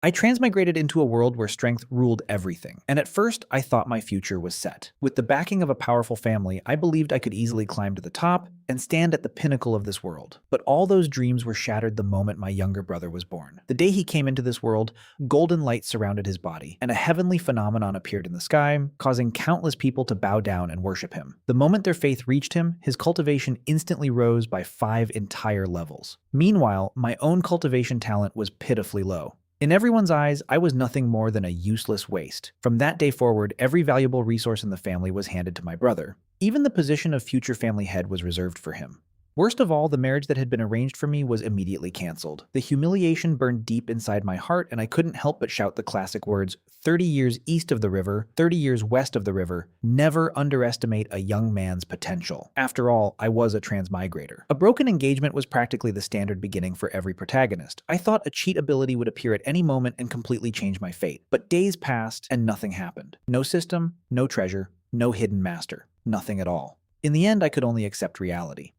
I transmigrated into a world where strength ruled everything, and at first I thought my future was set. With the backing of a powerful family, I believed I could easily climb to the top and stand at the pinnacle of this world. But all those dreams were shattered the moment my younger brother was born. The day he came into this world, golden light surrounded his body, and a heavenly phenomenon appeared in the sky, causing countless people to bow down and worship him. The moment their faith reached him, his cultivation instantly rose by 5 entire levels. Meanwhile, my own cultivation talent was pitifully low. In everyone's eyes, I was nothing more than a useless waste. From that day forward, every valuable resource in the family was handed to my brother. Even the position of future family head was reserved for him. Worst of all, the marriage that had been arranged for me was immediately canceled. The humiliation burned deep inside my heart, and I couldn't help but shout the classic words, 30 years east of the river, 30 years west of the river, never underestimate a young man's potential. After all, I was a transmigrator. A broken engagement was practically the standard beginning for every protagonist. I thought a cheat ability would appear at any moment and completely change my fate. But days passed and nothing happened. No system, no treasure, no hidden master. Nothing at all. In the end, I could only accept reality.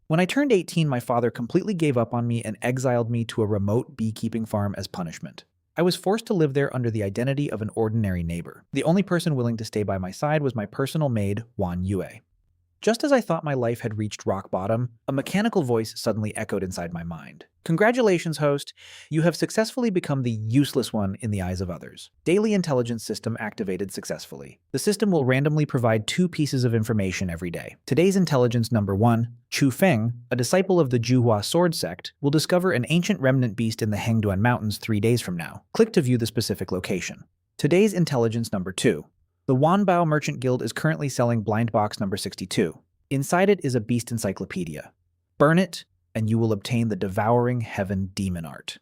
When I turned 18, my father completely gave up on me and exiled me to a remote beekeeping farm as punishment. I was forced to live there under the identity of an ordinary neighbor. The only person willing to stay by my side was my personal maid, Wan Yue. Just as I thought my life had reached rock bottom, a mechanical voice suddenly echoed inside my mind. Congratulations, host. You have successfully become the useless one in the eyes of others. Daily intelligence system activated successfully. The system will randomly provide 2 pieces of information every day. Today's intelligence number 1, Chu Feng, a disciple of the Juhua sword sect, will discover an ancient remnant beast in the Hengduan Mountains 3 days from now. Click to view the specific location. Today's intelligence number 2. The Wanbao Merchant Guild is currently selling blind box number 62. Inside it is a beast encyclopedia. Burn it, and you will obtain the Devouring Heaven demon art.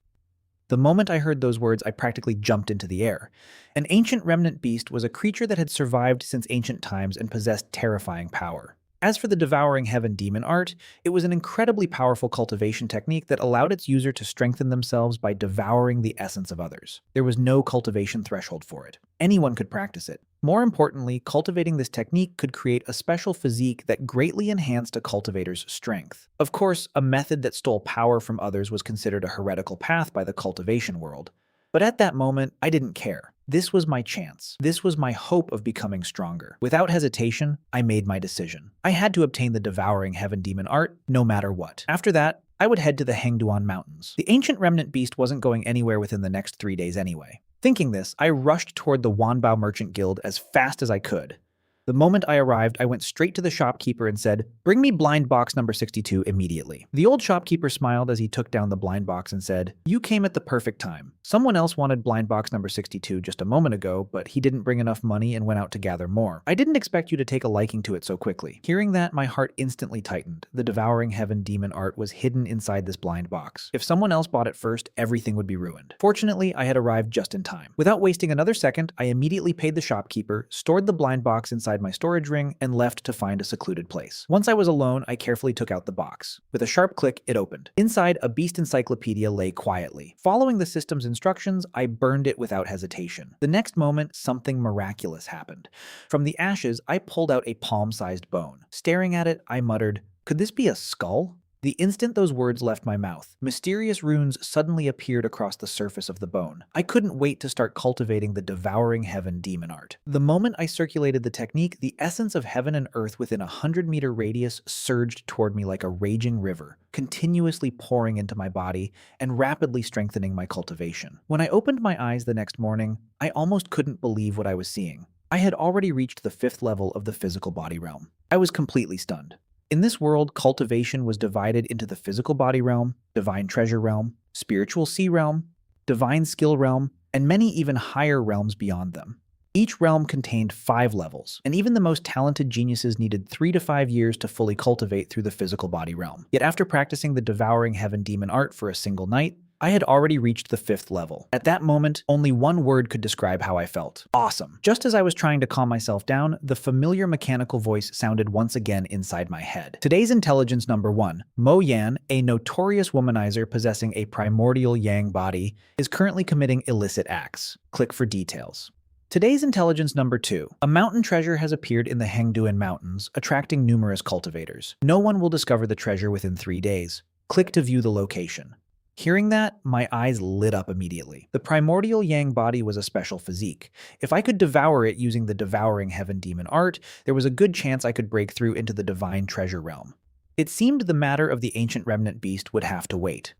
The moment I heard those words, I practically jumped into the air. An ancient remnant beast was a creature that had survived since ancient times and possessed terrifying power. As for the Devouring Heaven demon art, it was an incredibly powerful cultivation technique that allowed its user to strengthen themselves by devouring the essence of others. There was no cultivation threshold for it. Anyone could practice it. More importantly, cultivating this technique could create a special physique that greatly enhanced a cultivator's strength. Of course, a method that stole power from others was considered a heretical path by the cultivation world. But at that moment, I didn't care. This was my chance. This was my hope of becoming stronger. Without hesitation, I made my decision. I had to obtain the Devouring Heaven demon art, no matter what. After that, I would head to the Hengduan Mountains. The ancient remnant beast wasn't going anywhere within the next 3 days anyway. Thinking this, I rushed toward the Wanbao Merchant Guild as fast as I could. The moment I arrived, I went straight to the shopkeeper and said, "Bring me blind box number 62 immediately." The old shopkeeper smiled as he took down the blind box and said, "You came at the perfect time. Someone else wanted blind box number 62 just a moment ago, but he didn't bring enough money and went out to gather more. I didn't expect you to take a liking to it so quickly." Hearing that, my heart instantly tightened. The Devouring Heaven demon art was hidden inside this blind box. If someone else bought it first, everything would be ruined. Fortunately, I had arrived just in time. Without wasting another second, I immediately paid the shopkeeper, stored the blind box inside my storage ring, and left to find a secluded place. Once I was alone, I carefully took out the box. With a sharp click, it opened. Inside, a beast encyclopedia lay quietly. Following the system's instructions, I burned it without hesitation. The next moment, something miraculous happened. From the ashes, I pulled out a palm-sized bone. Staring at it, I muttered, "Could this be a skull?" The instant those words left my mouth, mysterious runes suddenly appeared across the surface of the bone. I couldn't wait to start cultivating the Devouring Heaven demon art. The moment I circulated the technique, the essence of heaven and earth within a 100-meter radius surged toward me like a raging river, continuously pouring into my body and rapidly strengthening my cultivation. When I opened my eyes the next morning, I almost couldn't believe what I was seeing. I had already reached the 5th level of the physical body realm. I was completely stunned. In this world, cultivation was divided into the physical body realm, divine treasure realm, spiritual sea realm, divine skill realm, and many even higher realms beyond them. Each realm contained 5 levels, and even the most talented geniuses needed 3 to 5 years to fully cultivate through the physical body realm. Yet after practicing the Devouring Heaven demon art for a single night, I had already reached the 5th level. At that moment, only one word could describe how I felt. Awesome. Just as I was trying to calm myself down, the familiar mechanical voice sounded once again inside my head. Today's intelligence number 1, Mo Yan, a notorious womanizer possessing a primordial yang body, is currently committing illicit acts. Click for details. Today's intelligence number 2, a mountain treasure has appeared in the Hengduan Mountains, attracting numerous cultivators. No one will discover the treasure within 3 days. Click to view the location. Hearing that, my eyes lit up immediately. The primordial Yang body was a special physique. If I could devour it using the Devouring Heaven Demon art, there was a good chance I could break through into the divine treasure realm. It seemed the matter of the ancient remnant beast would have to wait.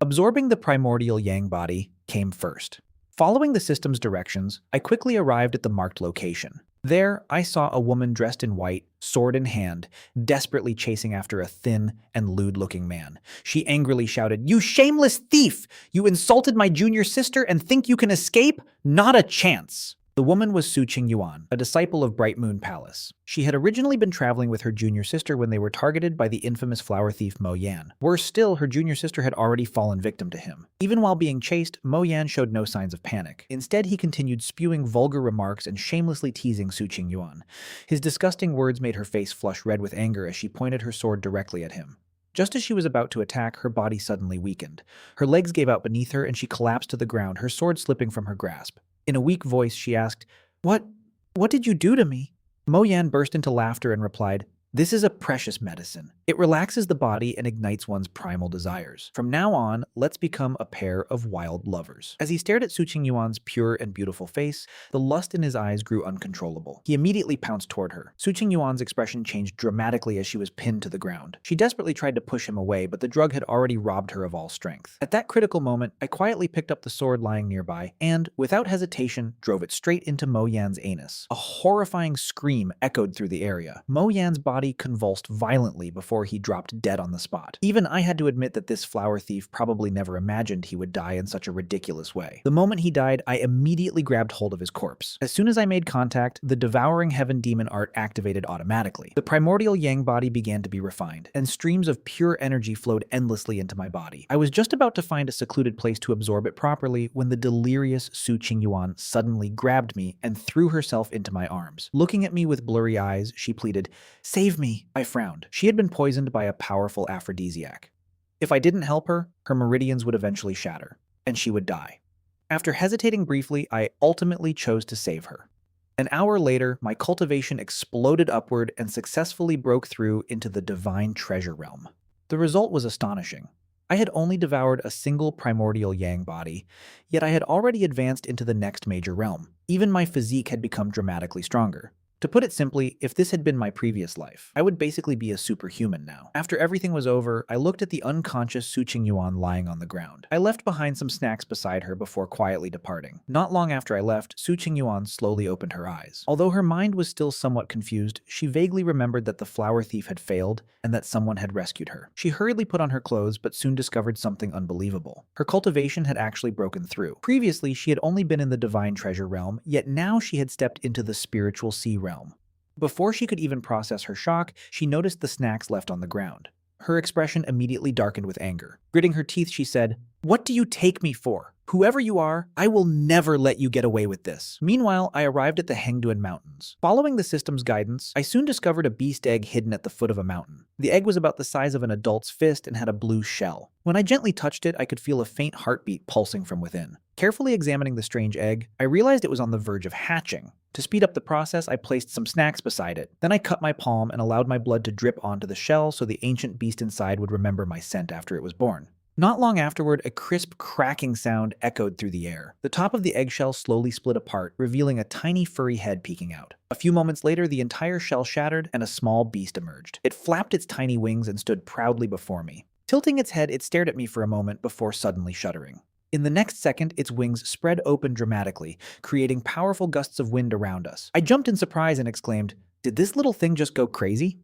Absorbing the primordial Yang body came first. Following the system's directions, I quickly arrived at the marked location. There, I saw a woman dressed in white, sword in hand, desperately chasing after a thin and lewd-looking man. She angrily shouted, "You shameless thief! You insulted my junior sister and think you can escape? Not a chance!" The woman was Su Qingyuan, a disciple of Bright Moon Palace. She had originally been traveling with her junior sister when they were targeted by the infamous flower thief Mo Yan. Worse still, her junior sister had already fallen victim to him. Even while being chased, Mo Yan showed no signs of panic. Instead, he continued spewing vulgar remarks and shamelessly teasing Su Qingyuan. His disgusting words made her face flush red with anger as she pointed her sword directly at him. Just as she was about to attack, her body suddenly weakened. Her legs gave out beneath her and she collapsed to the ground, her sword slipping from her grasp. In a weak voice, she asked, What did you do to me?" Mo Yan burst into laughter and replied, "This is a precious medicine. It relaxes the body and ignites one's primal desires. From now on, let's become a pair of wild lovers." As he stared at Su Qingyuan's pure and beautiful face, the lust in his eyes grew uncontrollable. He immediately pounced toward her. Su Qingyuan's expression changed dramatically as she was pinned to the ground. She desperately tried to push him away, but the drug had already robbed her of all strength. At that critical moment, I quietly picked up the sword lying nearby and, without hesitation, drove it straight into Mo Yan's anus. A horrifying scream echoed through the area. Mo Yan's body convulsed violently before he dropped dead on the spot. Even I had to admit that this flower thief probably never imagined he would die in such a ridiculous way. The moment he died, I immediately grabbed hold of his corpse. As soon as I made contact, the Devouring Heaven Demon art activated automatically. The primordial Yang body began to be refined, and streams of pure energy flowed endlessly into my body. I was just about to find a secluded place to absorb it properly when the delirious Su Qingyuan suddenly grabbed me and threw herself into my arms. Looking at me with blurry eyes, she pleaded, "Save me." I frowned. She had been poisoned by a powerful aphrodisiac. If I didn't help her, her meridians would eventually shatter, and she would die. After hesitating briefly, I ultimately chose to save her. An hour later, my cultivation exploded upward and successfully broke through into the divine treasure realm. The result was astonishing. I had only devoured a single primordial Yang body, yet I had already advanced into the next major realm. Even my physique had become dramatically stronger. To put it simply, if this had been my previous life, I would basically be a superhuman now. After everything was over, I looked at the unconscious Su Qingyuan lying on the ground. I left behind some snacks beside her before quietly departing. Not long after I left, Su Qingyuan slowly opened her eyes. Although her mind was still somewhat confused, she vaguely remembered that the flower thief had failed and that someone had rescued her. She hurriedly put on her clothes but soon discovered something unbelievable. Her cultivation had actually broken through. Previously, she had only been in the divine treasure realm, yet now she had stepped into the spiritual sea realm. Before she could even process her shock, she noticed the snacks left on the ground. Her expression immediately darkened with anger. Gritting her teeth, she said, "What do you take me for? Whoever you are, I will never let you get away with this." Meanwhile, I arrived at the Hengduan Mountains. Following the system's guidance, I soon discovered a beast egg hidden at the foot of a mountain. The egg was about the size of an adult's fist and had a blue shell. When I gently touched it, I could feel a faint heartbeat pulsing from within. Carefully examining the strange egg, I realized it was on the verge of hatching. To speed up the process, I placed some snacks beside it. Then I cut my palm and allowed my blood to drip onto the shell so the ancient beast inside would remember my scent after it was born. Not long afterward, a crisp, cracking sound echoed through the air. The top of the eggshell slowly split apart, revealing a tiny furry head peeking out. A few moments later, the entire shell shattered and a small beast emerged. It flapped its tiny wings and stood proudly before me. Tilting its head, it stared at me for a moment before suddenly shuddering. In the next second, its wings spread open dramatically, creating powerful gusts of wind around us. I jumped in surprise and exclaimed, "Did this little thing just go crazy?"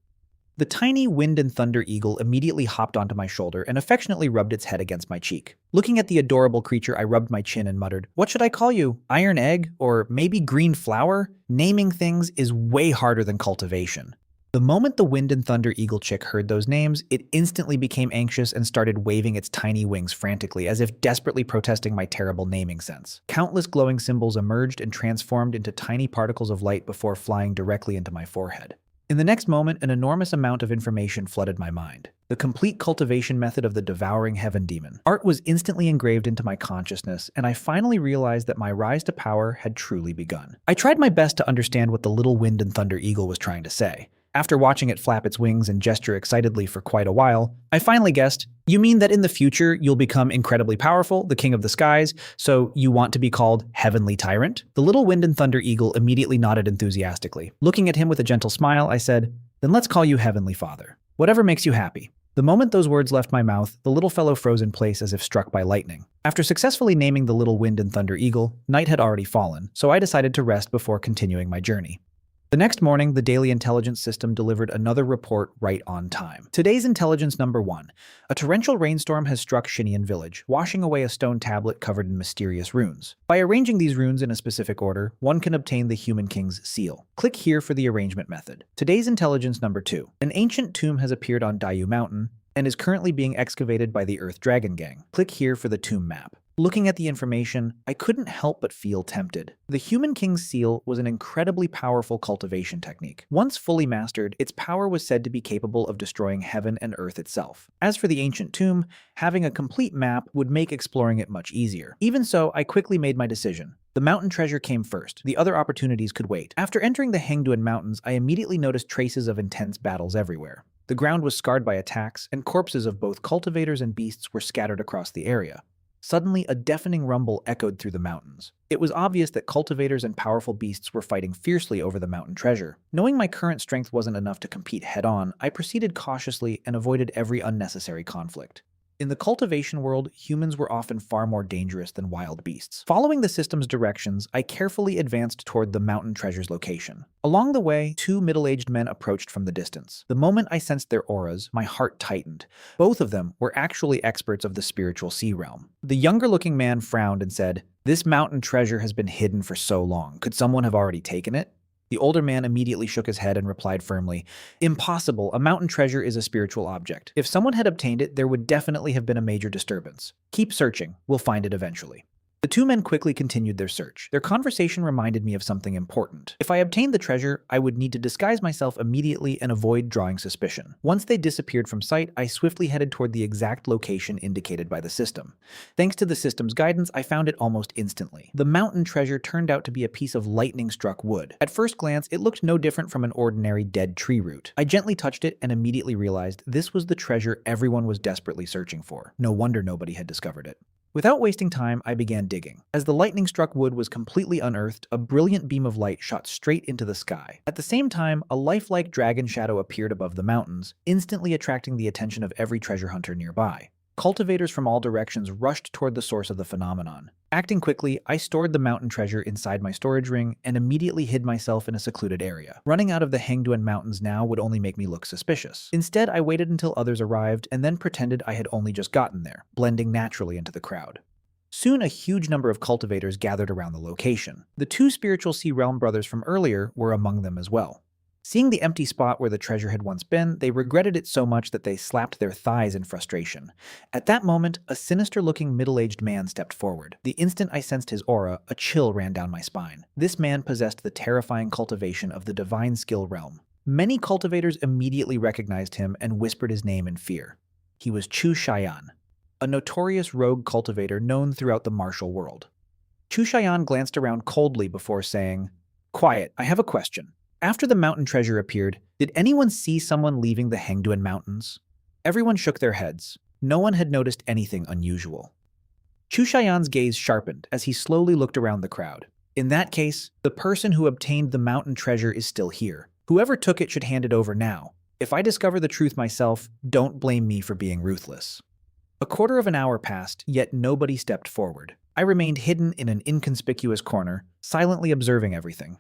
The tiny wind and thunder eagle immediately hopped onto my shoulder and affectionately rubbed its head against my cheek. Looking at the adorable creature, I rubbed my chin and muttered, "What should I call you? Iron egg? Or maybe green flower?" Naming things is way harder than cultivation. The moment the wind and thunder eagle chick heard those names, it instantly became anxious and started waving its tiny wings frantically, as if desperately protesting my terrible naming sense. Countless glowing symbols emerged and transformed into tiny particles of light before flying directly into my forehead. In the next moment, an enormous amount of information flooded my mind. The complete cultivation method of the Devouring Heaven Demon. Art was instantly engraved into my consciousness, and I finally realized that my rise to power had truly begun. I tried my best to understand what the little wind and thunder eagle was trying to say. After watching it flap its wings and gesture excitedly for quite a while, I finally guessed, "You mean that in the future you'll become incredibly powerful, the king of the skies, so you want to be called Heavenly Tyrant?" The little wind and thunder eagle immediately nodded enthusiastically. Looking at him with a gentle smile, I said, "Then let's call you Heavenly Father. Whatever makes you happy." The moment those words left my mouth, the little fellow froze in place as if struck by lightning. After successfully naming the little wind and thunder eagle, night had already fallen, so I decided to rest before continuing my journey. The next morning, the daily intelligence system delivered another report right on time. Today's intelligence number 1. A torrential rainstorm has struck Shinian village, washing away a stone tablet covered in mysterious runes. By arranging these runes in a specific order, one can obtain the Human King's seal. Click here for the arrangement method. Today's intelligence number 2. An ancient tomb has appeared on Dayu Mountain and is currently being excavated by the Earth Dragon Gang. Click here for the tomb map. Looking at the information, I couldn't help but feel tempted. The Human King's seal was an incredibly powerful cultivation technique. Once fully mastered, its power was said to be capable of destroying heaven and earth itself. As for the ancient tomb, having a complete map would make exploring it much easier. Even so, I quickly made my decision. The mountain treasure came first. The other opportunities could wait. After entering the Hengduan Mountains, I immediately noticed traces of intense battles everywhere. The ground was scarred by attacks, and corpses of both cultivators and beasts were scattered across the area. Suddenly, a deafening rumble echoed through the mountains. It was obvious that cultivators and powerful beasts were fighting fiercely over the mountain treasure. Knowing my current strength wasn't enough to compete head-on, I proceeded cautiously and avoided every unnecessary conflict. In the cultivation world, humans were often far more dangerous than wild beasts. Following the system's directions, I carefully advanced toward the mountain treasure's location. Along the way, 2 middle-aged men approached from the distance. The moment I sensed their auras, my heart tightened. Both of them were actually experts of the spiritual sea realm. The younger-looking man frowned and said, "This mountain treasure has been hidden for so long. Could someone have already taken it?" The older man immediately shook his head and replied firmly, "Impossible. A mountain treasure is a spiritual object. If someone had obtained it, there would definitely have been a major disturbance. Keep searching. We'll find it eventually." The 2 men quickly continued their search. Their conversation reminded me of something important. If I obtained the treasure, I would need to disguise myself immediately and avoid drawing suspicion. Once they disappeared from sight, I swiftly headed toward the exact location indicated by the system. Thanks to the system's guidance, I found it almost instantly. The mountain treasure turned out to be a piece of lightning-struck wood. At first glance, it looked no different from an ordinary dead tree root. I gently touched it and immediately realized this was the treasure everyone was desperately searching for. No wonder nobody had discovered it. Without wasting time, I began digging. As the lightning-struck wood was completely unearthed, a brilliant beam of light shot straight into the sky. At the same time, a lifelike dragon shadow appeared above the mountains, instantly attracting the attention of every treasure hunter nearby. Cultivators from all directions rushed toward the source of the phenomenon. Acting quickly, I stored the mountain treasure inside my storage ring and immediately hid myself in a secluded area. Running out of the Hengduan Mountains now would only make me look suspicious. Instead, I waited until others arrived and then pretended I had only just gotten there, blending naturally into the crowd. Soon, a huge number of cultivators gathered around the location. The 2 spiritual Sea Realm brothers from earlier were among them as well. Seeing the empty spot where the treasure had once been, they regretted it so much that they slapped their thighs in frustration. At that moment, a sinister-looking middle-aged man stepped forward. The instant I sensed his aura, a chill ran down my spine. This man possessed the terrifying cultivation of the divine skill realm. Many cultivators immediately recognized him and whispered his name in fear. He was Chu Shayan, a notorious rogue cultivator known throughout the martial world. Chu Shayan glanced around coldly before saying, "Quiet, I have a question. After the mountain treasure appeared, did anyone see someone leaving the Hengduan Mountains?" Everyone shook their heads. No one had noticed anything unusual. Chu Shayan's gaze sharpened as he slowly looked around the crowd. "In that case, the person who obtained the mountain treasure is still here. Whoever took it should hand it over now. If I discover the truth myself, don't blame me for being ruthless." A quarter of an hour passed, yet nobody stepped forward. I remained hidden in an inconspicuous corner, silently observing everything.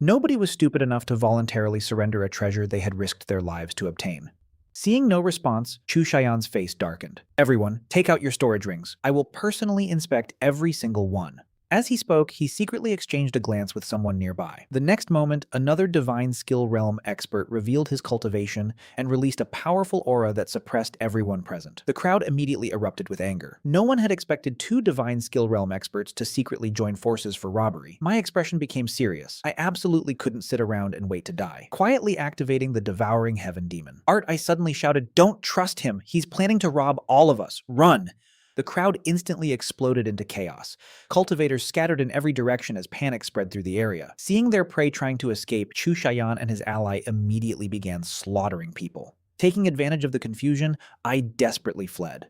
Nobody was stupid enough to voluntarily surrender a treasure they had risked their lives to obtain. Seeing no response, Chu Shayan's face darkened. "Everyone, take out your storage rings. I will personally inspect every single one." As he spoke, he secretly exchanged a glance with someone nearby. The next moment, another divine skill realm expert revealed his cultivation and released a powerful aura that suppressed everyone present. The crowd immediately erupted with anger. No one had expected 2 divine skill realm experts to secretly join forces for robbery. My expression became serious. I absolutely couldn't sit around and wait to die. Quietly activating the devouring heaven demon. "Art," I suddenly shouted, "Don't trust him. He's planning to rob all of us. Run!" The crowd instantly exploded into chaos. Cultivators scattered in every direction as panic spread through the area. Seeing their prey trying to escape, Chu Shayan and his ally immediately began slaughtering people. Taking advantage of the confusion, I desperately fled.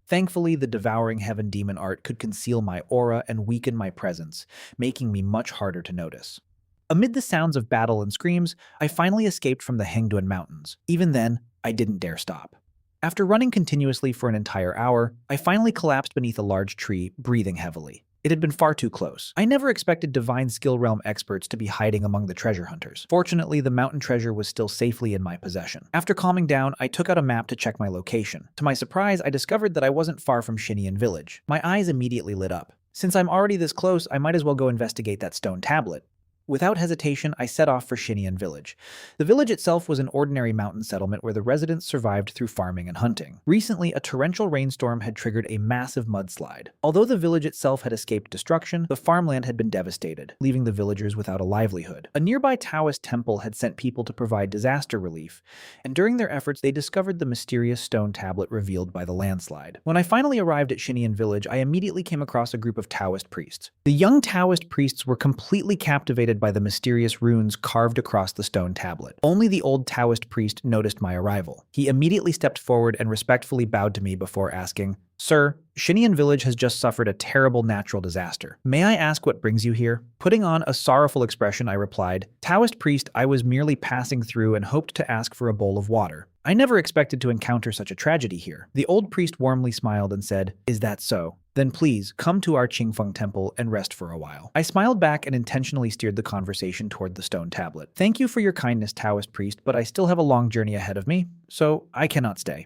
Thankfully, the devouring heaven demon art could conceal my aura and weaken my presence, making me much harder to notice. Amid the sounds of battle and screams, I finally escaped from the Hengduan Mountains. Even then, I didn't dare stop. After running continuously for an entire hour, I finally collapsed beneath a large tree, breathing heavily. It had been far too close. I never expected Divine Skill Realm experts to be hiding among the treasure hunters. Fortunately, the mountain treasure was still safely in my possession. After calming down, I took out a map to check my location. To my surprise, I discovered that I wasn't far from Xinian Village. My eyes immediately lit up. Since I'm already this close, I might as well go investigate that stone tablet. Without hesitation, I set off for Xinian Village. The village itself was an ordinary mountain settlement where the residents survived through farming and hunting. Recently, a torrential rainstorm had triggered a massive mudslide. Although the village itself had escaped destruction, the farmland had been devastated, leaving the villagers without a livelihood. A nearby Taoist temple had sent people to provide disaster relief, and during their efforts, they discovered the mysterious stone tablet revealed by the landslide. When I finally arrived at Xinian Village, I immediately came across a group of Taoist priests. The young Taoist priests were completely captivated by the mysterious runes carved across the stone tablet. Only the old Taoist priest noticed my arrival. He immediately stepped forward and respectfully bowed to me before asking, "Sir, Xinian Village has just suffered a terrible natural disaster. May I ask what brings you here?" Putting on a sorrowful expression, I replied, "Taoist priest, I was merely passing through and hoped to ask for a bowl of water. I never expected to encounter such a tragedy here." The old priest warmly smiled and said, "Is that so? Then please come to our Qingfeng temple and rest for a while." I smiled back and intentionally steered the conversation toward the stone tablet. "Thank you for your kindness, Taoist priest, but I still have a long journey ahead of me, so I cannot stay."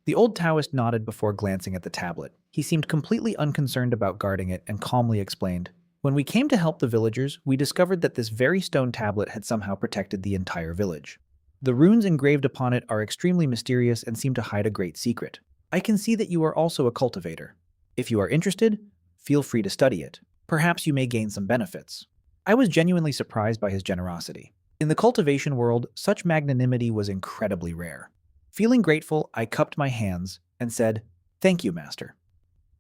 The old Taoist nodded before glancing at the tablet. He seemed completely unconcerned about guarding it and calmly explained, "When we came to help the villagers, we discovered that this very stone tablet had somehow protected the entire village. The runes engraved upon it are extremely mysterious and seem to hide a great secret. I can see that you are also a cultivator. If you are interested, feel free to study it. Perhaps you may gain some benefits." I was genuinely surprised by his generosity. In the cultivation world, such magnanimity was incredibly rare. Feeling grateful, I cupped my hands and said, "Thank you, master."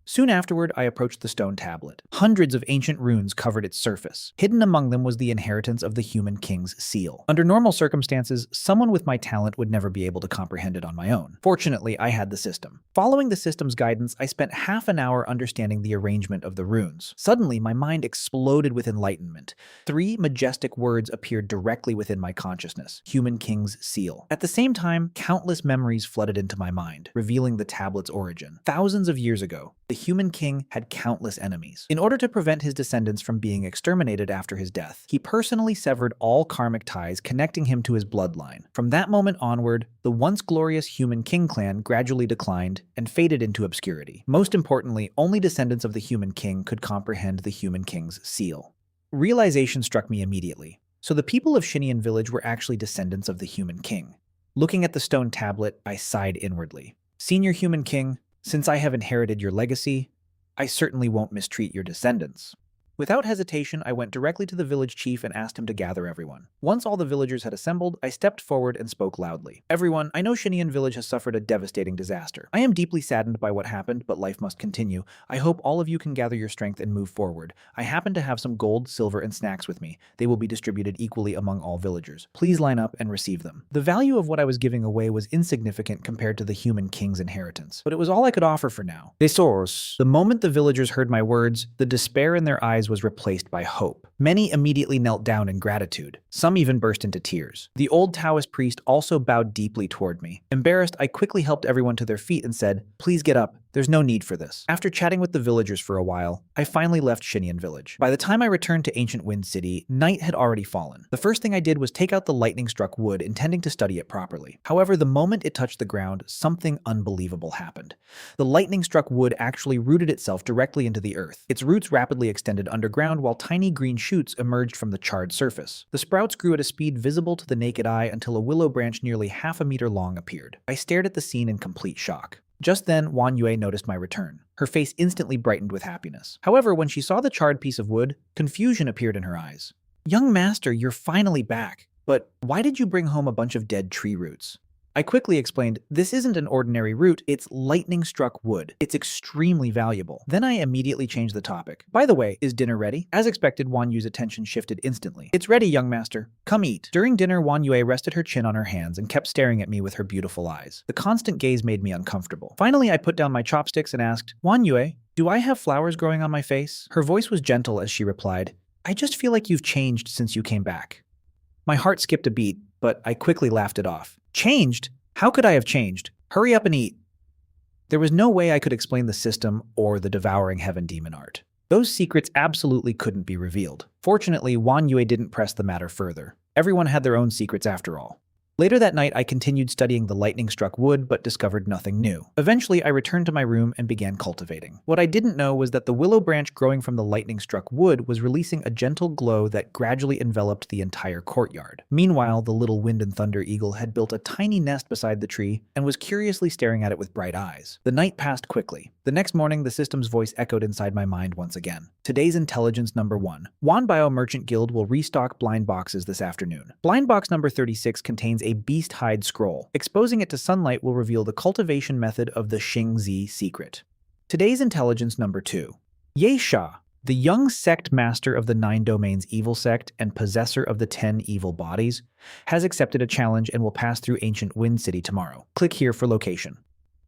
Soon afterward, I approached the stone tablet. Hundreds of ancient runes covered its surface. Hidden among them was the inheritance of the human king's seal. Under normal circumstances, someone with my talent would never be able to comprehend it on my own. Fortunately, I had the system. Following the system's guidance, I spent half an hour understanding the arrangement of the runes. Suddenly, my mind exploded with enlightenment. 3 majestic words appeared directly within my consciousness: human king's seal. At the same time, countless memories flooded into my mind, revealing the tablet's origin. Thousands of years ago, the human king had countless enemies. In order to prevent his descendants from being exterminated after his death, he personally severed all karmic ties connecting him to his bloodline. From that moment onward, the once glorious human king clan gradually declined and faded into obscurity. Most importantly, only descendants of the human king could comprehend the human king's seal. Realization struck me immediately. So the people of Xinian Village were actually descendants of the human king. Looking at the stone tablet, I sighed inwardly. "Senior human king, since I have inherited your legacy, I certainly won't mistreat your descendants." Without hesitation, I went directly to the village chief and asked him to gather everyone. Once all the villagers had assembled, I stepped forward and spoke loudly. "Everyone, I know Xinian Village has suffered a devastating disaster. I am deeply saddened by what happened, but life must continue. I hope all of you can gather your strength and move forward. I happen to have some gold, silver, and snacks with me. They will be distributed equally among all villagers. Please line up and receive them." The value of what I was giving away was insignificant compared to the human king's inheritance, but it was all I could offer for now. "Besos." The moment the villagers heard my words, the despair in their eyes was replaced by hope. Many immediately knelt down in gratitude. Some even burst into tears. The old Taoist priest also bowed deeply toward me. Embarrassed, I quickly helped everyone to their feet and said, "Please get up. There's no need for this." After chatting with the villagers for a while, I finally left Xinian Village. By the time I returned to Ancient Wind City, night had already fallen. The first thing I did was take out the lightning-struck wood, intending to study it properly. However, the moment it touched the ground, something unbelievable happened. The lightning-struck wood actually rooted itself directly into the earth. Its roots rapidly extended underground while tiny green shoots emerged from the charred surface. The sprouts grew at a speed visible to the naked eye until a willow branch nearly half a meter long appeared. I stared at the scene in complete shock. Just then, Wan Yue noticed my return. Her face instantly brightened with happiness. However, when she saw the charred piece of wood, confusion appeared in her eyes. "Young master, you're finally back. But why did you bring home a bunch of dead tree roots?" I quickly explained, this isn't an ordinary root, it's lightning-struck wood. It's extremely valuable. Then I immediately changed the topic. By the way, is dinner ready? As expected, Wan Yu's attention shifted instantly. It's ready, young master. Come eat. During dinner, Wan Yue rested her chin on her hands and kept staring at me with her beautiful eyes. The constant gaze made me uncomfortable. Finally, I put down my chopsticks and asked, Wan Yue, do I have flowers growing on my face? Her voice was gentle as she replied, I just feel like you've changed since you came back. My heart skipped a beat, but I quickly laughed it off. Changed? How could I have changed? Hurry up and eat. There was no way I could explain the system or the devouring heaven demon art. Those secrets absolutely couldn't be revealed. Fortunately, Wan Yue didn't press the matter further. Everyone had their own secrets after all. Later that night, I continued studying the lightning-struck wood, but discovered nothing new. Eventually, I returned to my room and began cultivating. What I didn't know was that the willow branch growing from the lightning-struck wood was releasing a gentle glow that gradually enveloped the entire courtyard. Meanwhile, the little wind and thunder eagle had built a tiny nest beside the tree and was curiously staring at it with bright eyes. The night passed quickly. The next morning, the system's voice echoed inside my mind once again. Today's intelligence number 1. Wanbao Merchant Guild will restock blind boxes this afternoon. Blind box number 36 contains a beast hide scroll. Exposing it to sunlight will reveal the cultivation method of the Xingzi secret. Today's intelligence number 2. Ye Sha, the young sect master of the 9 domains evil sect and possessor of the 10 evil bodies, has accepted a challenge and will pass through ancient Wind City tomorrow. Click here for location.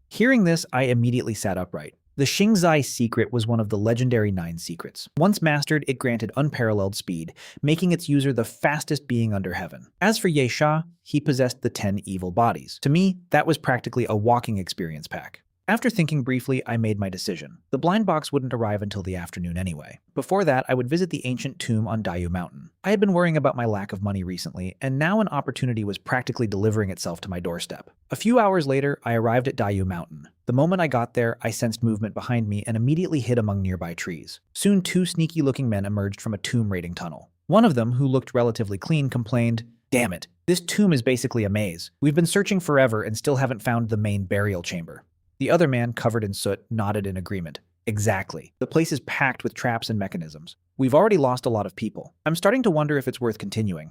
Hearing this, I immediately sat upright. The Xingzi secret was one of the legendary 9 secrets. Once mastered, it granted unparalleled speed, making its user the fastest being under heaven. As for Ye Sha, he possessed the 10 evil bodies. To me, that was practically a walking experience pack. After thinking briefly, I made my decision. The blind box wouldn't arrive until the afternoon anyway. Before that, I would visit the ancient tomb on Dayu Mountain. I had been worrying about my lack of money recently, and now an opportunity was practically delivering itself to my doorstep. A few hours later, I arrived at Dayu Mountain. The moment I got there, I sensed movement behind me and immediately hid among nearby trees. Soon, 2 sneaky-looking men emerged from a tomb-raiding tunnel. One of them, who looked relatively clean, complained, "Damn it, this tomb is basically a maze. We've been searching forever and still haven't found the main burial chamber." The other man, covered in soot, nodded in agreement. Exactly. The place is packed with traps and mechanisms. We've already lost a lot of people. I'm starting to wonder if it's worth continuing.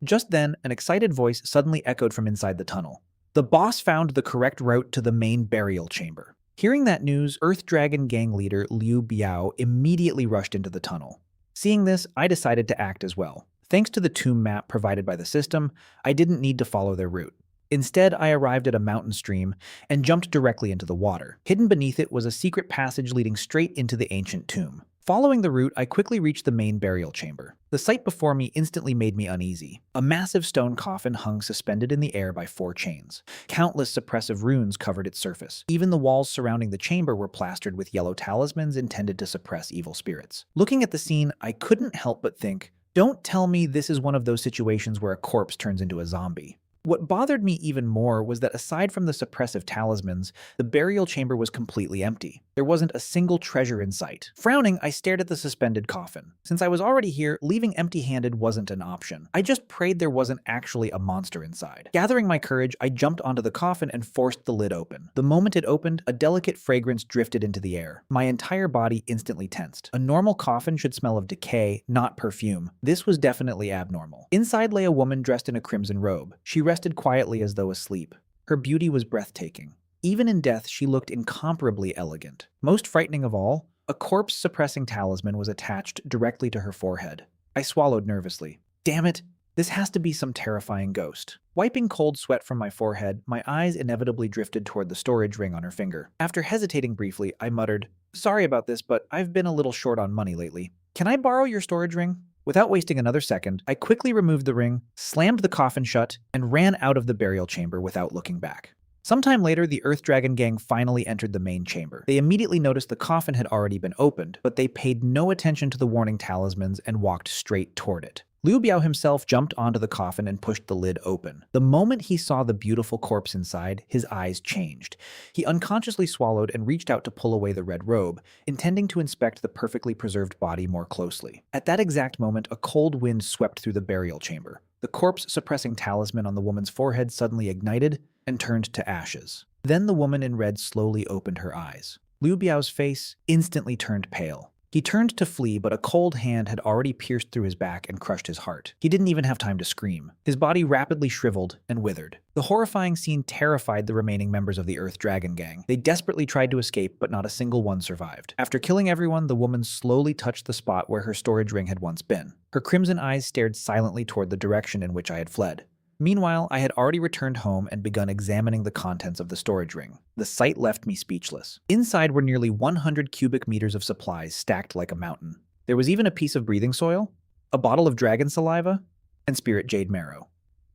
Just then, an excited voice suddenly echoed from inside the tunnel. The boss found the correct route to the main burial chamber. Hearing that news, Earth Dragon gang leader Liu Biao immediately rushed into the tunnel. Seeing this, I decided to act as well. Thanks to the tomb map provided by the system, I didn't need to follow their route. Instead, I arrived at a mountain stream and jumped directly into the water. Hidden beneath it was a secret passage leading straight into the ancient tomb. Following the route, I quickly reached the main burial chamber. The sight before me instantly made me uneasy. A massive stone coffin hung suspended in the air by 4 chains. Countless suppressive runes covered its surface. Even the walls surrounding the chamber were plastered with yellow talismans intended to suppress evil spirits. Looking at the scene, I couldn't help but think, don't tell me this is one of those situations where a corpse turns into a zombie. What bothered me even more was that aside from the suppressive talismans, the burial chamber was completely empty. There wasn't a single treasure in sight. Frowning, I stared at the suspended coffin. Since I was already here, leaving empty-handed wasn't an option. I just prayed there wasn't actually a monster inside. Gathering my courage, I jumped onto the coffin and forced the lid open. The moment it opened, a delicate fragrance drifted into the air. My entire body instantly tensed. A normal coffin should smell of decay, not perfume. This was definitely abnormal. Inside lay a woman dressed in a crimson robe. She rested quietly as though asleep. Her beauty was breathtaking. Even in death, she looked incomparably elegant. Most frightening of all, a corpse-suppressing talisman was attached directly to her forehead. I swallowed nervously. Damn it, this has to be some terrifying ghost. Wiping cold sweat from my forehead, my eyes inevitably drifted toward the storage ring on her finger. After hesitating briefly, I muttered, "Sorry about this, but I've been a little short on money lately. Can I borrow your storage ring?" Without wasting another second, I quickly removed the ring, slammed the coffin shut, and ran out of the burial chamber without looking back. Sometime later, the Earth Dragon gang finally entered the main chamber. They immediately noticed the coffin had already been opened, but they paid no attention to the warning talismans and walked straight toward it. Liu Biao himself jumped onto the coffin and pushed the lid open. The moment he saw the beautiful corpse inside, his eyes changed. He unconsciously swallowed and reached out to pull away the red robe, intending to inspect the perfectly preserved body more closely. At that exact moment, a cold wind swept through the burial chamber. The corpse-suppressing talisman on the woman's forehead suddenly ignited and turned to ashes. Then the woman in red slowly opened her eyes. Liu Biao's face instantly turned pale. He turned to flee, but a cold hand had already pierced through his back and crushed his heart. He didn't even have time to scream. His body rapidly shriveled and withered. The horrifying scene terrified the remaining members of the Earth Dragon Gang. They desperately tried to escape, but not a single one survived. After killing everyone, the woman slowly touched the spot where her storage ring had once been. Her crimson eyes stared silently toward the direction in which I had fled. Meanwhile, I had already returned home and begun examining the contents of the storage ring. The sight left me speechless. Inside were nearly 100 cubic meters of supplies stacked like a mountain. There was even a piece of breathing soil, a bottle of dragon saliva, and spirit jade marrow.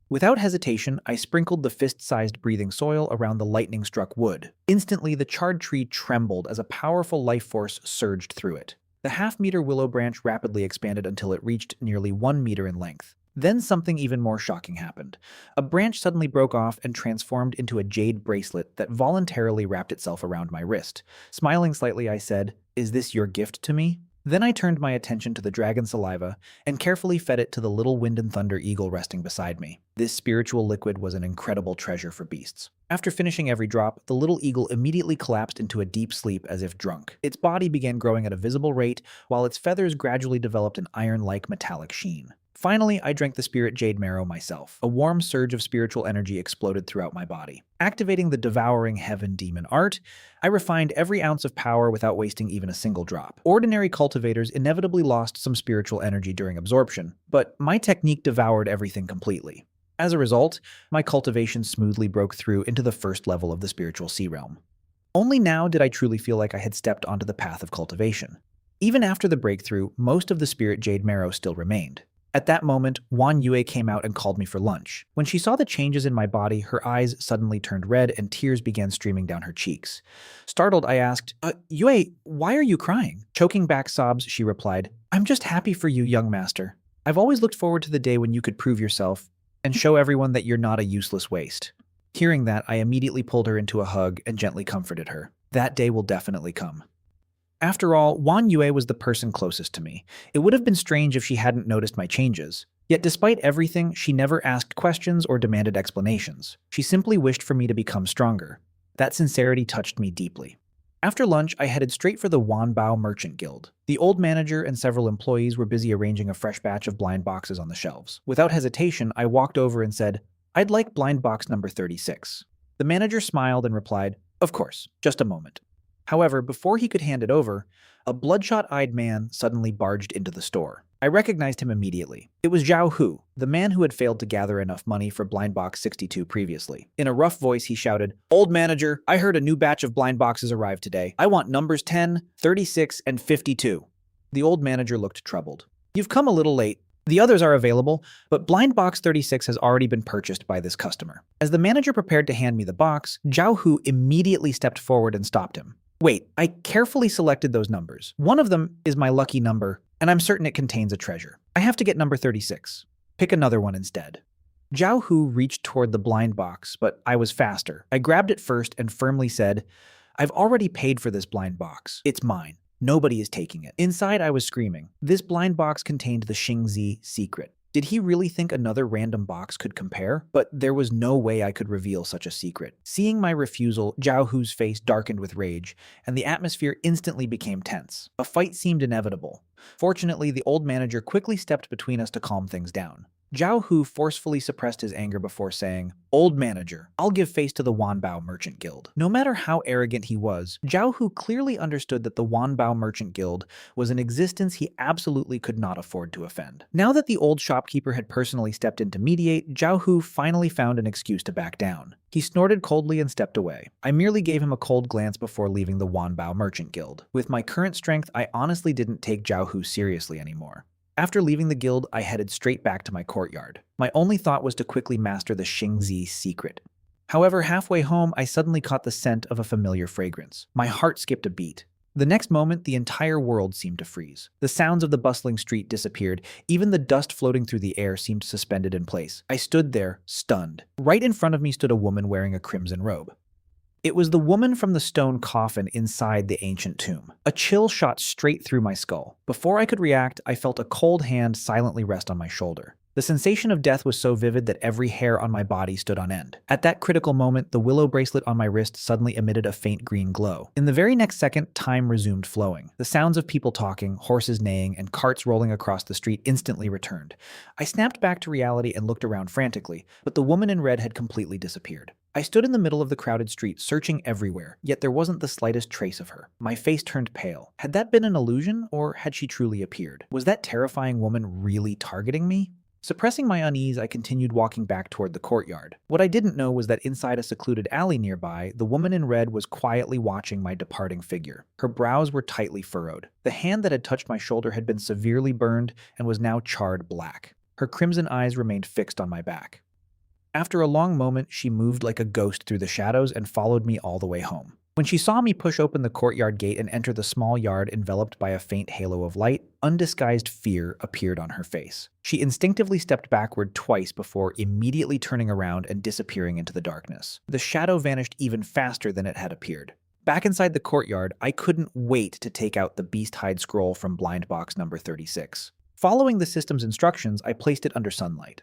Without hesitation, I sprinkled the fist-sized breathing soil around the lightning-struck wood. Instantly, the charred tree trembled as a powerful life force surged through it. The half-meter willow branch rapidly expanded until it reached nearly 1 meter in length. Then something even more shocking happened. A branch suddenly broke off and transformed into a jade bracelet that voluntarily wrapped itself around my wrist. Smiling slightly, I said, "Is this your gift to me?" Then I turned my attention to the dragon saliva and carefully fed it to the little wind and thunder eagle resting beside me. This spiritual liquid was an incredible treasure for beasts. After finishing every drop, the little eagle immediately collapsed into a deep sleep as if drunk. Its body began growing at a visible rate, while its feathers gradually developed an iron-like metallic sheen. Finally, I drank the spirit jade marrow myself. A warm surge of spiritual energy exploded throughout my body. Activating the devouring heaven demon art, I refined every ounce of power without wasting even a single drop. Ordinary cultivators inevitably lost some spiritual energy during absorption, but my technique devoured everything completely. As a result, my cultivation smoothly broke through into the first level of the spiritual sea realm. Only now did I truly feel like I had stepped onto the path of cultivation. Even after the breakthrough, most of the spirit jade marrow still remained. At that moment, Wan Yue came out and called me for lunch. When she saw the changes in my body, her eyes suddenly turned red and tears began streaming down her cheeks. Startled, I asked, Yue, why are you crying?" Choking back sobs, she replied, "I'm just happy for you, young master. I've always looked forward to the day when you could prove yourself and show everyone that you're not a useless waste." Hearing that, I immediately pulled her into a hug and gently comforted her. That day will definitely come. After all, Wan Yue was the person closest to me. It would have been strange if she hadn't noticed my changes. Yet despite everything, she never asked questions or demanded explanations. She simply wished for me to become stronger. That sincerity touched me deeply. After lunch, I headed straight for the Wanbao Merchant Guild. The old manager and several employees were busy arranging a fresh batch of blind boxes on the shelves. Without hesitation, I walked over and said, "I'd like blind box number 36. The manager smiled and replied, "Of course, just a moment." However, before he could hand it over, a bloodshot-eyed man suddenly barged into the store. I recognized him immediately. It was Zhao Hu, the man who had failed to gather enough money for blind box 62 previously. In a rough voice, he shouted, "Old manager, I heard a new batch of blind boxes arrived today. I want numbers 10, 36, and 52. The old manager looked troubled. "You've come a little late. The others are available, but blind box 36 has already been purchased by this customer." As the manager prepared to hand me the box, Zhao Hu immediately stepped forward and stopped him. "Wait, I carefully selected those numbers. One of them is my lucky number, and I'm certain it contains a treasure. I have to get number 36. Pick another one instead." Zhao Hu reached toward the blind box, but I was faster. I grabbed it first and firmly said, "I've already paid for this blind box. It's mine. Nobody is taking it." Inside, I was screaming. This blind box contained the Xingzi secret. Did he really think another random box could compare? But there was no way I could reveal such a secret. Seeing my refusal, Zhao Hu's face darkened with rage, and the atmosphere instantly became tense. A fight seemed inevitable. Fortunately, the old manager quickly stepped between us to calm things down. Zhao Hu forcefully suppressed his anger before saying, "Old manager, I'll give face to the Wanbao Merchant Guild." No matter how arrogant he was, Zhao Hu clearly understood that the Wanbao Merchant Guild was an existence he absolutely could not afford to offend. Now that the old shopkeeper had personally stepped in to mediate, Zhao Hu finally found an excuse to back down. He snorted coldly and stepped away. I merely gave him a cold glance before leaving the Wanbao Merchant Guild. With my current strength, I honestly didn't take Zhao Hu seriously anymore. After leaving the guild, I headed straight back to my courtyard. My only thought was to quickly master the Xingzi secret. However, halfway home, I suddenly caught the scent of a familiar fragrance. My heart skipped a beat. The next moment, the entire world seemed to freeze. The sounds of the bustling street disappeared. Even the dust floating through the air seemed suspended in place. I stood there, stunned. Right in front of me stood a woman wearing a crimson robe. It was the woman from the stone coffin inside the ancient tomb. A chill shot straight through my skull. Before I could react, I felt a cold hand silently rest on my shoulder. The sensation of death was so vivid that every hair on my body stood on end. At that critical moment, the willow bracelet on my wrist suddenly emitted a faint green glow. In the very next second, time resumed flowing. The sounds of people talking, horses neighing, and carts rolling across the street instantly returned. I snapped back to reality and looked around frantically, but the woman in red had completely disappeared. I stood in the middle of the crowded street, searching everywhere, yet there wasn't the slightest trace of her. My face turned pale. Had that been an illusion, or had she truly appeared? Was that terrifying woman really targeting me? Suppressing my unease, I continued walking back toward the courtyard. What I didn't know was that inside a secluded alley nearby, the woman in red was quietly watching my departing figure. Her brows were tightly furrowed. The hand that had touched my shoulder had been severely burned and was now charred black. Her crimson eyes remained fixed on my back. After a long moment, she moved like a ghost through the shadows and followed me all the way home. When she saw me push open the courtyard gate and enter the small yard enveloped by a faint halo of light, undisguised fear appeared on her face. She instinctively stepped backward twice before immediately turning around and disappearing into the darkness. The shadow vanished even faster than it had appeared. Back inside the courtyard, I couldn't wait to take out the beast hide scroll from blind box number 36. Following the system's instructions, I placed it under sunlight.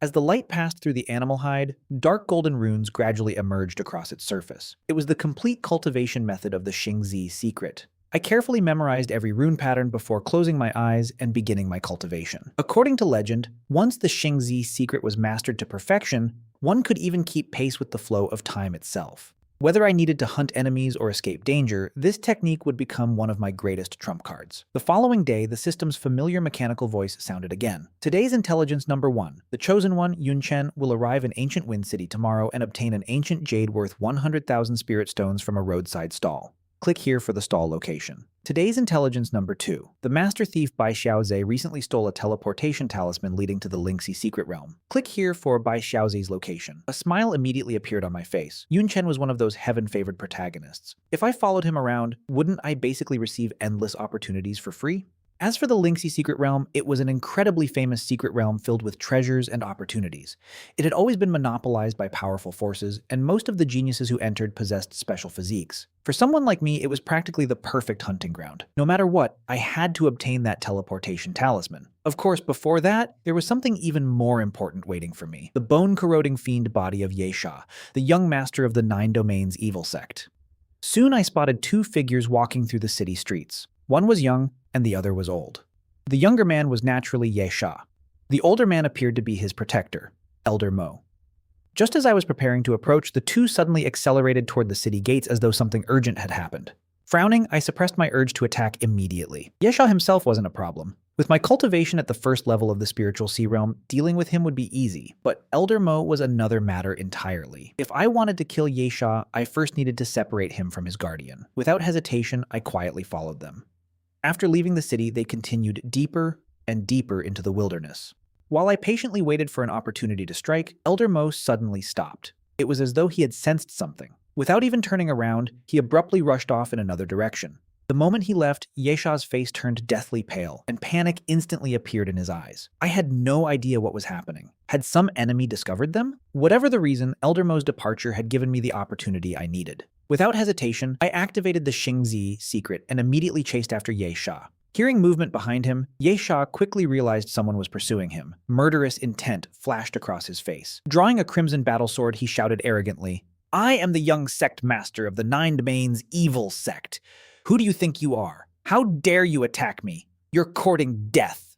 As the light passed through the animal hide, dark golden runes gradually emerged across its surface. It was the complete cultivation method of the Xingzi secret. I carefully memorized every rune pattern before closing my eyes and beginning my cultivation. According to legend, once the Xingzi secret was mastered to perfection, one could even keep pace with the flow of time itself. Whether I needed to hunt enemies or escape danger, this technique would become one of my greatest trump cards. The following day, the system's familiar mechanical voice sounded again. Today's intelligence number 1. The chosen one, Yunchen, will arrive in Ancient Wind City tomorrow and obtain an ancient jade worth 100,000 spirit stones from a roadside stall. Click here for the stall location. Today's intelligence number 2. The master thief Bai Xiaoze recently stole a teleportation talisman leading to the Lingxi secret realm. Click here for Bai Xiaoze's location. A smile immediately appeared on my face. Yunchen was one of those heaven-favored protagonists. If I followed him around, wouldn't I basically receive endless opportunities for free? As for the Lingxi secret realm, it was an incredibly famous secret realm filled with treasures and opportunities. It had always been monopolized by powerful forces, and most of the geniuses who entered possessed special physiques. For someone like me, it was practically the perfect hunting ground. No matter what, I had to obtain that teleportation talisman. Of course, before that, there was something even more important waiting for me. The bone-corroding fiend body of Ye Sha, the young master of the Nine Domains evil sect. Soon I spotted two figures walking through the city streets. One was young, and the other was old. The younger man was naturally Ye Sha. The older man appeared to be his protector, Elder Mo. Just as I was preparing to approach, the two suddenly accelerated toward the city gates as though something urgent had happened. Frowning, I suppressed my urge to attack immediately. Ye Sha himself wasn't a problem. With my cultivation at the first level of the spiritual sea realm, dealing with him would be easy, but Elder Mo was another matter entirely. If I wanted to kill Ye Sha, I first needed to separate him from his guardian. Without hesitation, I quietly followed them. After leaving the city, they continued deeper and deeper into the wilderness. While I patiently waited for an opportunity to strike, Elder Mo suddenly stopped. It was as though he had sensed something. Without even turning around, he abruptly rushed off in another direction. The moment he left, Ye Sha's face turned deathly pale, and panic instantly appeared in his eyes. I had no idea what was happening. Had some enemy discovered them? Whatever the reason, Elder Mo's departure had given me the opportunity I needed. Without hesitation, I activated the Xingzi secret and immediately chased after Ye Sha. Hearing movement behind him, Ye Sha quickly realized someone was pursuing him. Murderous intent flashed across his face. Drawing a crimson battle sword, he shouted arrogantly, "I am the young sect master of the Nine Domains evil sect. Who do you think you are? How dare you attack me? You're courting death."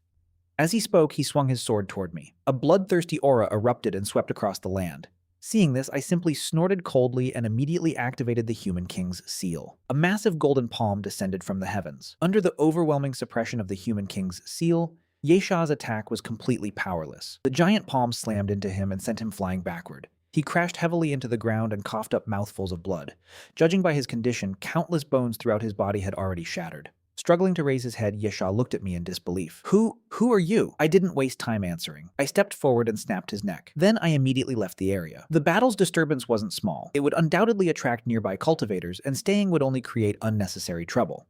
As he spoke, he swung his sword toward me. A bloodthirsty aura erupted and swept across the land. Seeing this, I simply snorted coldly and immediately activated the Human King's seal. A massive golden palm descended from the heavens. Under the overwhelming suppression of the Human King's seal, Ye Sha's attack was completely powerless. The giant palm slammed into him and sent him flying backward. He crashed heavily into the ground and coughed up mouthfuls of blood. Judging by his condition, countless bones throughout his body had already shattered. Struggling to raise his head, Ye Sha looked at me in disbelief. Who are you?" I didn't waste time answering. I stepped forward and snapped his neck. Then I immediately left the area. The battle's disturbance wasn't small. It would undoubtedly attract nearby cultivators, and staying would only create unnecessary trouble.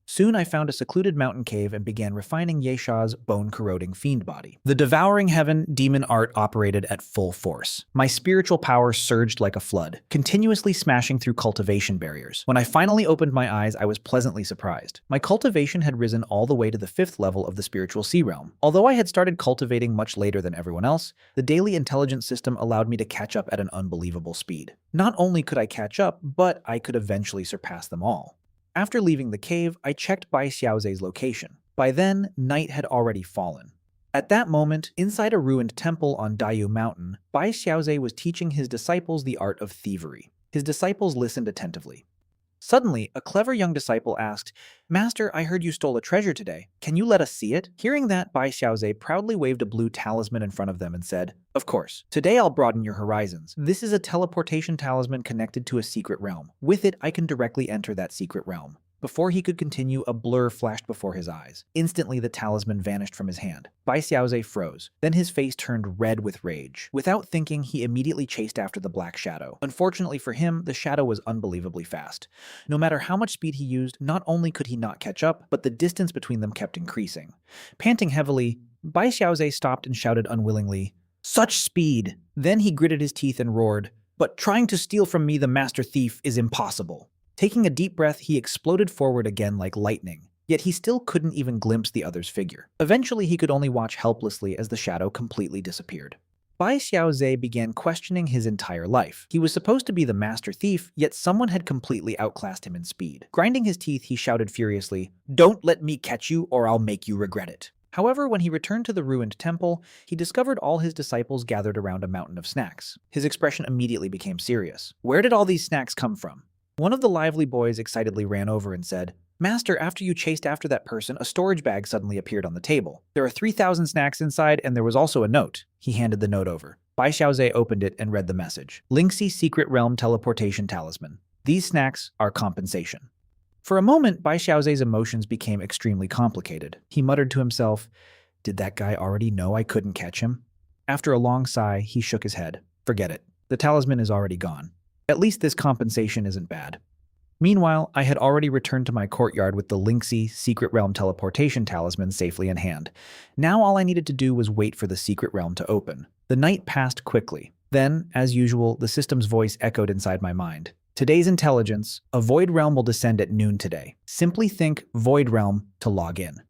Soon I found a secluded mountain cave and began refining Yesha's bone-corroding fiend body. The devouring heaven demon art operated at full force. My spiritual power surged like a flood, continuously smashing through cultivation barriers. When I finally opened my eyes, I was pleasantly surprised. My cultivation had risen all the way to the 5th level of the spiritual sea realm. Although I had started cultivating much later than everyone else, the daily intelligence system allowed me to catch up at an unbelievable speed. Not only could I catch up, but I could eventually surpass them all. After leaving the cave, I checked Bai Xiaoze's location. By then, night had already fallen. At that moment, inside a ruined temple on Daiyu Mountain, Bai Xiaoze was teaching his disciples the art of thievery. His disciples listened attentively. Suddenly, a clever young disciple asked, "Master, I heard you stole a treasure today. Can you let us see it?" Hearing that, Bai Xiaoze proudly waved a blue talisman in front of them and said, "Of course. Today I'll broaden your horizons. This is a teleportation talisman connected to a secret realm. With it, I can directly enter that secret realm." Before he could continue, a blur flashed before his eyes. Instantly, the talisman vanished from his hand. Bai Xiaoze froze. Then his face turned red with rage. Without thinking, he immediately chased after the black shadow. Unfortunately for him, the shadow was unbelievably fast. No matter how much speed he used, not only could he not catch up, but the distance between them kept increasing. Panting heavily, Bai Xiaoze stopped and shouted unwillingly, "Such speed!" Then he gritted his teeth and roared, "But trying to steal from me, the master thief, is impossible." Taking a deep breath, he exploded forward again like lightning, yet he still couldn't even glimpse the other's figure. Eventually, he could only watch helplessly as the shadow completely disappeared. Bai Xiaoze began questioning his entire life. He was supposed to be the master thief, yet someone had completely outclassed him in speed. Grinding his teeth, he shouted furiously, "Don't let me catch you or I'll make you regret it." However, when he returned to the ruined temple, he discovered all his disciples gathered around a mountain of snacks. His expression immediately became serious. "Where did all these snacks come from?" One of the lively boys excitedly ran over and said, "Master, after you chased after that person, a storage bag suddenly appeared on the table. There are 3,000 snacks inside, and there was also a note." He handed the note over. Bai Xiaoze opened it and read the message. "Lingxi Secret Realm Teleportation Talisman. These snacks are compensation." For a moment, Bai Xiaoze's emotions became extremely complicated. He muttered to himself, "Did that guy already know I couldn't catch him?" After a long sigh, he shook his head. "Forget it. The talisman is already gone. At least this compensation isn't bad." Meanwhile, I had already returned to my courtyard with the Lingxi Secret Realm Teleportation Talisman safely in hand. Now all I needed to do was wait for the secret realm to open. The night passed quickly. Then, as usual, the system's voice echoed inside my mind. "Today's intelligence, a void realm will descend at noon today. Simply think void realm to log in."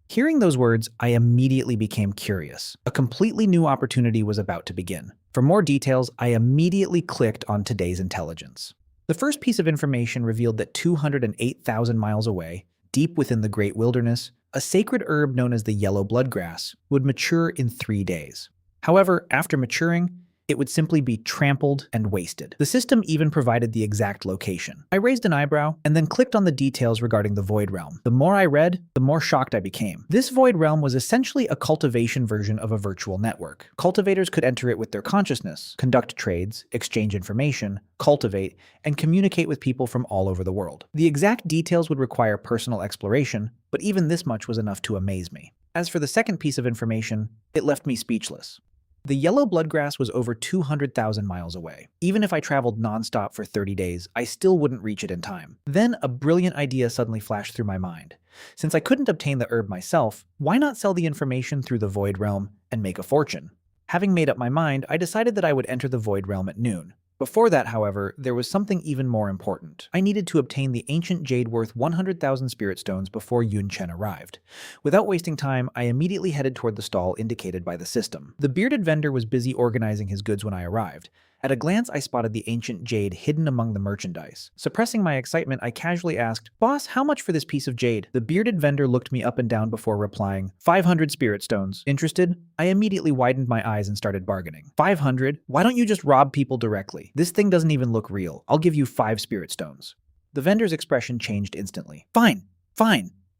Hearing those words, I immediately became curious. A completely new opportunity was about to begin. For more details, I immediately clicked on today's intelligence. The first piece of information revealed that 208,000 miles away, deep within the Great Wilderness, a sacred herb known as the yellow bloodgrass would mature in 3 days. However, after maturing, it would simply be trampled and wasted. The system even provided the exact location. I raised an eyebrow and then clicked on the details regarding the Void Realm. The more I read, the more shocked I became. This Void Realm was essentially a cultivation version of a virtual network. Cultivators could enter it with their consciousness, conduct trades, exchange information, cultivate, and communicate with people from all over the world. The exact details would require personal exploration, but even this much was enough to amaze me. As for the second piece of information, it left me speechless. The yellow bloodgrass was over 200,000 miles away. Even if I traveled nonstop for 30 days, I still wouldn't reach it in time. Then a brilliant idea suddenly flashed through my mind. Since I couldn't obtain the herb myself, why not sell the information through the Void Realm and make a fortune? Having made up my mind, I decided that I would enter the Void Realm at noon. Before that, however, there was something even more important. I needed to obtain the ancient jade worth 100,000 spirit stones before Yun Chen arrived. Without wasting time, I immediately headed toward the stall indicated by the system. The bearded vendor was busy organizing his goods when I arrived. At a glance, I spotted the ancient jade hidden among the merchandise. Suppressing my excitement, I casually asked, "Boss, how much for this piece of jade?" The bearded vendor looked me up and down before replying, 500 spirit stones. Interested? I immediately widened my eyes and started bargaining. 500? Why don't you just rob people directly? This thing doesn't even look real. I'll give you 5 spirit stones. The vendor's expression changed instantly. Fine.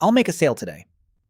I'll make a sale today.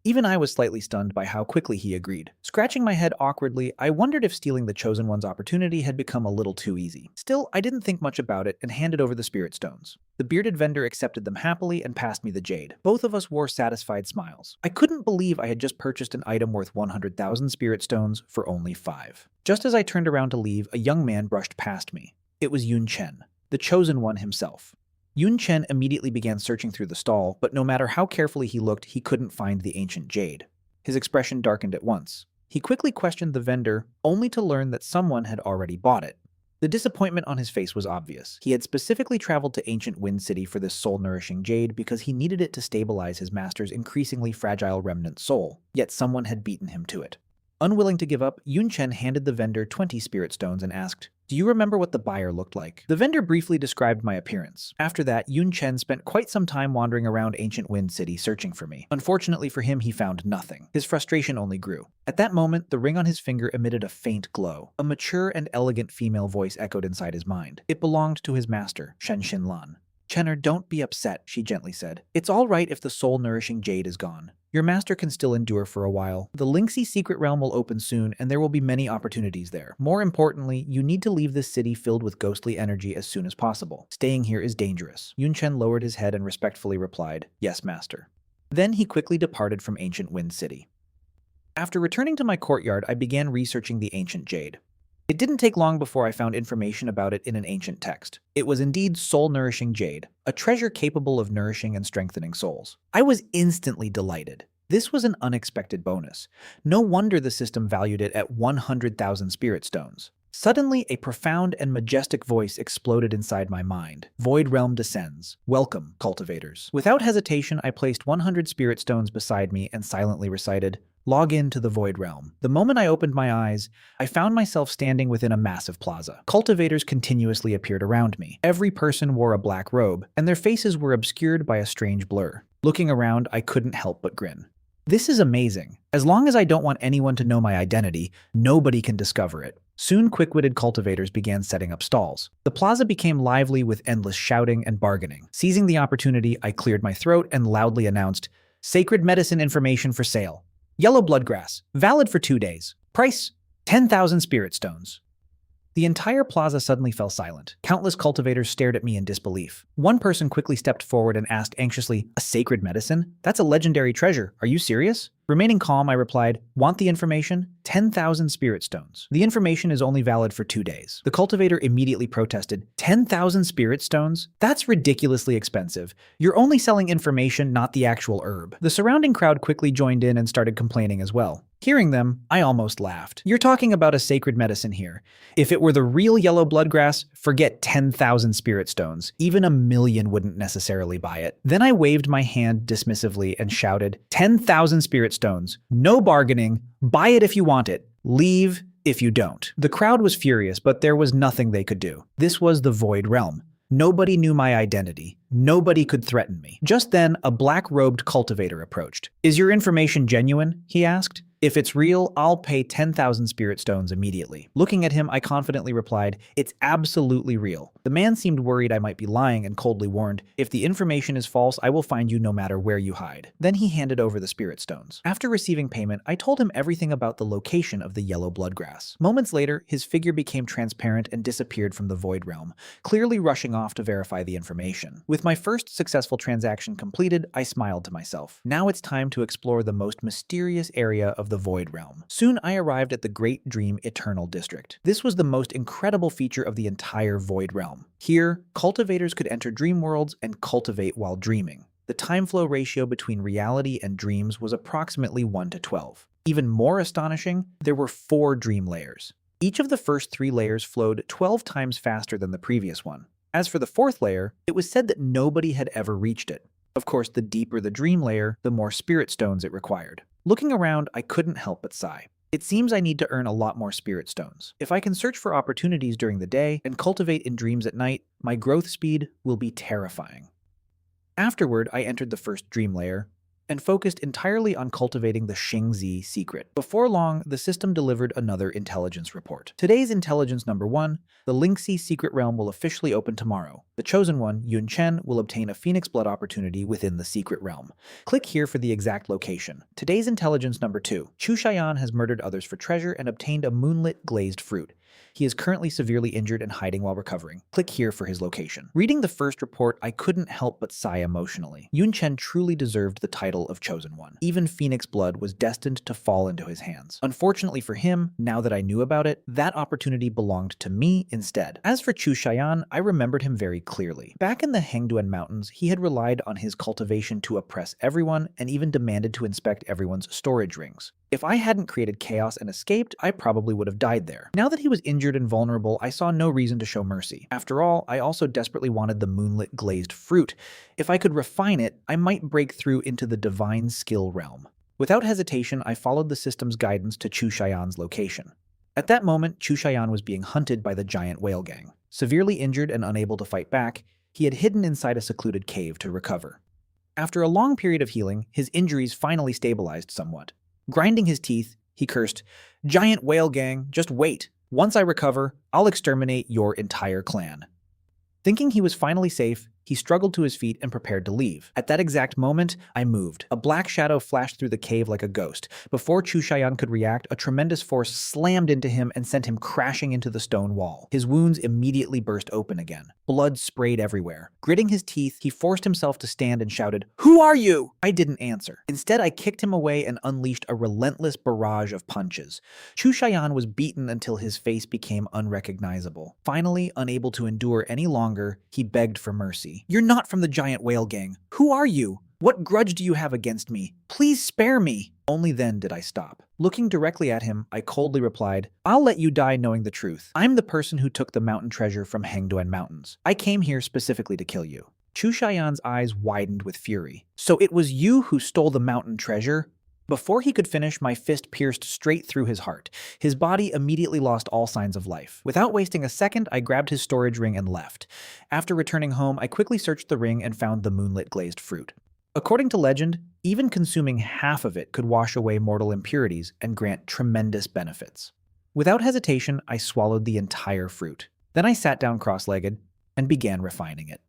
Even I was slightly stunned by how quickly he agreed. Scratching my head awkwardly, I wondered if stealing the Chosen One's opportunity had become a little too easy. Still, I didn't think much about it and handed over the spirit stones. The bearded vendor accepted them happily and passed me the jade. Both of us wore satisfied smiles. I couldn't believe I had just purchased an item worth 100,000 spirit stones for only 5. Just as I turned around to leave, a young man brushed past me. It was Yun Chen, the Chosen One himself. Yun Chen immediately began searching through the stall, but no matter how carefully he looked, he couldn't find the ancient jade. His expression darkened at once. He quickly questioned the vendor, only to learn that someone had already bought it. The disappointment on his face was obvious. He had specifically traveled to ancient Wind City for this soul-nourishing jade because he needed it to stabilize his master's increasingly fragile remnant soul, yet someone had beaten him to it. Unwilling to give up, Yun Chen handed the vendor 20 spirit stones and asked, "Do you remember what the buyer looked like?" The vendor briefly described my appearance. After that, Yun Chen spent quite some time wandering around ancient Wind City searching for me. Unfortunately for him, he found nothing. His frustration only grew. At that moment, the ring on his finger emitted a faint glow. A mature and elegant female voice echoed inside his mind. It belonged to his master, Shen Xinlan. "Chenner, don't be upset," she gently said. "It's all right if the soul-nourishing jade is gone. Your master can still endure for a while. The Linksy secret realm will open soon, and there will be many opportunities there. More importantly, you need to leave this city filled with ghostly energy as soon as possible. Staying here is dangerous." Yun Chen lowered his head and respectfully replied, "Yes, master." Then he quickly departed from ancient Wind City. After returning to my courtyard, I began researching the ancient jade. It didn't take long before I found information about it in an ancient text. It was indeed soul-nourishing jade, a treasure capable of nourishing and strengthening souls. I was instantly delighted. This was an unexpected bonus. No wonder the system valued it at 100,000 spirit stones. Suddenly, a profound and majestic voice exploded inside my mind. "Void Realm descends. Welcome, cultivators." Without hesitation, I placed 100 spirit stones beside me and silently recited, "Log in to the Void Realm." The moment I opened my eyes, I found myself standing within a massive plaza. Cultivators continuously appeared around me. Every person wore a black robe, and their faces were obscured by a strange blur. Looking around, I couldn't help but grin. This is amazing. As long as I don't want anyone to know my identity, nobody can discover it. Soon, quick-witted cultivators began setting up stalls. The plaza became lively with endless shouting and bargaining. Seizing the opportunity, I cleared my throat and loudly announced, "Sacred medicine information for sale. Yellow bloodgrass, valid for 2 days. Price, 10,000 spirit stones." The entire plaza suddenly fell silent. Countless cultivators stared at me in disbelief. One person quickly stepped forward and asked anxiously, "A sacred medicine? That's a legendary treasure. Are you serious?" Remaining calm, I replied, "Want the information? 10,000 spirit stones. The information is only valid for 2 days." The cultivator immediately protested, "10,000 spirit stones? That's ridiculously expensive. You're only selling information, not the actual herb." The surrounding crowd quickly joined in and started complaining as well. Hearing them, I almost laughed. You're talking about a sacred medicine here. If it were the real yellow bloodgrass, forget 10,000 spirit stones. Even 1,000,000 wouldn't necessarily buy it. Then I waved my hand dismissively and shouted, 10,000 spirit stones. No bargaining. Buy it if you want it. Leave if you don't. The crowd was furious, but there was nothing they could do. This was the Void Realm. Nobody knew my identity. Nobody could threaten me. Just then, a black-robed cultivator approached. "Is your information genuine?" he asked. "If it's real, I'll pay 10,000 spirit stones immediately." Looking at him, I confidently replied, "It's absolutely real." The man seemed worried I might be lying and coldly warned, "If the information is false, I will find you no matter where you hide." Then he handed over the spirit stones. After receiving payment, I told him everything about the location of the yellow bloodgrass. Moments later, his figure became transparent and disappeared from the Void Realm, clearly rushing off to verify the information. With my first successful transaction completed, I smiled to myself. Now it's time to explore the most mysterious area of the Void Realm. Soon I arrived at the Great Dream Eternal District. This was the most incredible feature of the entire Void Realm. Here, cultivators could enter dream worlds and cultivate while dreaming. The time flow ratio between reality and dreams was approximately 1 to 12. Even more astonishing, there were 4 dream layers. Each of the first 3 layers flowed 12 times faster than the previous one. As for the 4th layer, it was said that nobody had ever reached it. Of course, the deeper the dream layer, the more spirit stones it required. Looking around, I couldn't help but sigh. It seems I need to earn a lot more spirit stones. If I can search for opportunities during the day and cultivate in dreams at night, my growth speed will be terrifying. Afterward, I entered the first dream layer and focused entirely on cultivating the Xingzi secret. Before long, the system delivered another intelligence report. Today's intelligence number 1, the Linksy secret realm will officially open tomorrow. The chosen one, Yun Chen, will obtain a phoenix blood opportunity within the secret realm. Click here for the exact location. Today's intelligence number 2, Chu Shayan has murdered others for treasure and obtained a moonlit glazed fruit. He is currently severely injured and hiding while recovering. Click here for his location. Reading the first report, I couldn't help but sigh emotionally. Yun Chen truly deserved the title of Chosen One. Even Phoenix blood was destined to fall into his hands. Unfortunately for him, now that I knew about it, that opportunity belonged to me instead. As for Chu Xian, I remembered him very clearly. Back in the Hengduan Mountains, he had relied on his cultivation to oppress everyone and even demanded to inspect everyone's storage rings. If I hadn't created chaos and escaped, I probably would have died there. Now that he was injured and vulnerable, I saw no reason to show mercy. After all, I also desperately wanted the moonlit glazed fruit. If I could refine it, I might break through into the divine skill realm. Without hesitation, I followed the system's guidance to Chu Xian's location. At that moment, Chu Xian was being hunted by the giant whale gang. Severely injured and unable to fight back, he had hidden inside a secluded cave to recover. After a long period of healing, his injuries finally stabilized somewhat. Grinding his teeth, he cursed, "Giant whale gang, just wait. Once I recover, I'll exterminate your entire clan." Thinking he was finally safe, he struggled to his feet and prepared to leave. At that exact moment, I moved. A black shadow flashed through the cave like a ghost. Before Chu Xian could react, a tremendous force slammed into him and sent him crashing into the stone wall. His wounds immediately burst open again. Blood sprayed everywhere. Gritting his teeth, he forced himself to stand and shouted, "Who are you?" I didn't answer. Instead, I kicked him away and unleashed a relentless barrage of punches. Chu Xian was beaten until his face became unrecognizable. Finally, unable to endure any longer, he begged for mercy. "You're not from the giant whale gang. Who are you? What grudge do you have against me? Please spare me." Only then did I stop. Looking directly at him, I coldly replied, "I'll let you die knowing the truth. I'm the person who took the mountain treasure from Hengduan Mountains. I came here specifically to kill you." Chu Xian's eyes widened with fury. "So it was you who stole the mountain treasure?" Before he could finish, my fist pierced straight through his heart. His body immediately lost all signs of life. Without wasting a second, I grabbed his storage ring and left. After returning home, I quickly searched the ring and found the moonlit glazed fruit. According to legend, even consuming half of it could wash away mortal impurities and grant tremendous benefits. Without hesitation, I swallowed the entire fruit. Then I sat down cross-legged and began refining it.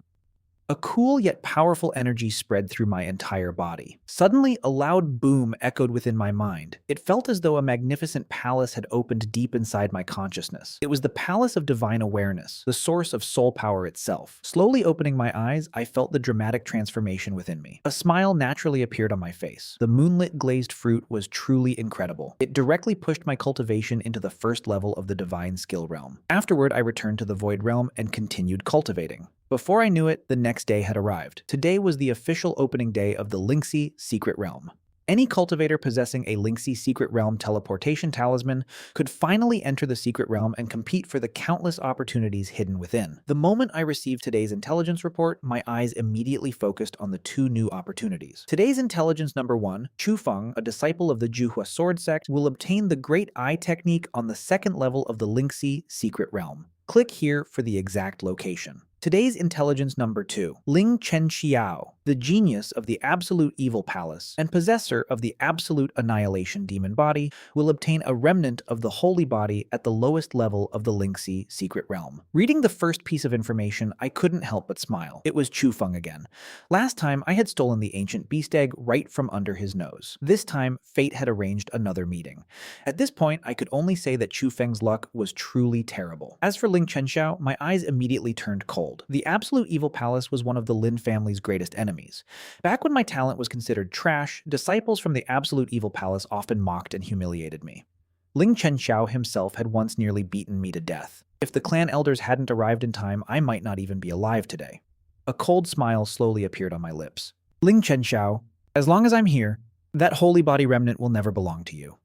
A cool yet powerful energy spread through my entire body. Suddenly, a loud boom echoed within my mind. It felt as though a magnificent palace had opened deep inside my consciousness. It was the palace of divine awareness, the source of soul power itself. Slowly opening my eyes, I felt the dramatic transformation within me. A smile naturally appeared on my face. The moonlit glazed fruit was truly incredible. It directly pushed my cultivation into the first level of the divine skill realm. Afterward, I returned to the void realm and continued cultivating. Before I knew it, the next day had arrived. Today was the official opening day of the Lingxi Secret Realm. Any cultivator possessing a Lingxi Secret Realm teleportation talisman could finally enter the Secret Realm and compete for the countless opportunities hidden within. The moment I received today's intelligence report, my eyes immediately focused on the two new opportunities. Today's intelligence number 1, Chu Feng, a disciple of the Juhua sword sect, will obtain the Great Eye technique on the second level of the Lingxi Secret Realm. Click here for the exact location. Today's intelligence number 2, Ling Chen Xiao, the genius of the Absolute Evil Palace and possessor of the Absolute Annihilation Demon Body, will obtain a remnant of the Holy Body at the lowest level of the Lingxi Secret Realm. Reading the first piece of information, I couldn't help but smile. It was Chu Feng again. Last time, I had stolen the ancient beast egg right from under his nose. This time, fate had arranged another meeting. At this point, I could only say that Chu Feng's luck was truly terrible. As for Ling Chen Xiao, my eyes immediately turned cold. The Absolute Evil Palace was one of the Lin family's greatest enemies. Back when my talent was considered trash, disciples from the Absolute Evil Palace often mocked and humiliated me. Ling Chen Xiao himself had once nearly beaten me to death. If the clan elders hadn't arrived in time, I might not even be alive today. A cold smile slowly appeared on my lips. Ling Chen Xiao, as long as I'm here, that holy body remnant will never belong to you.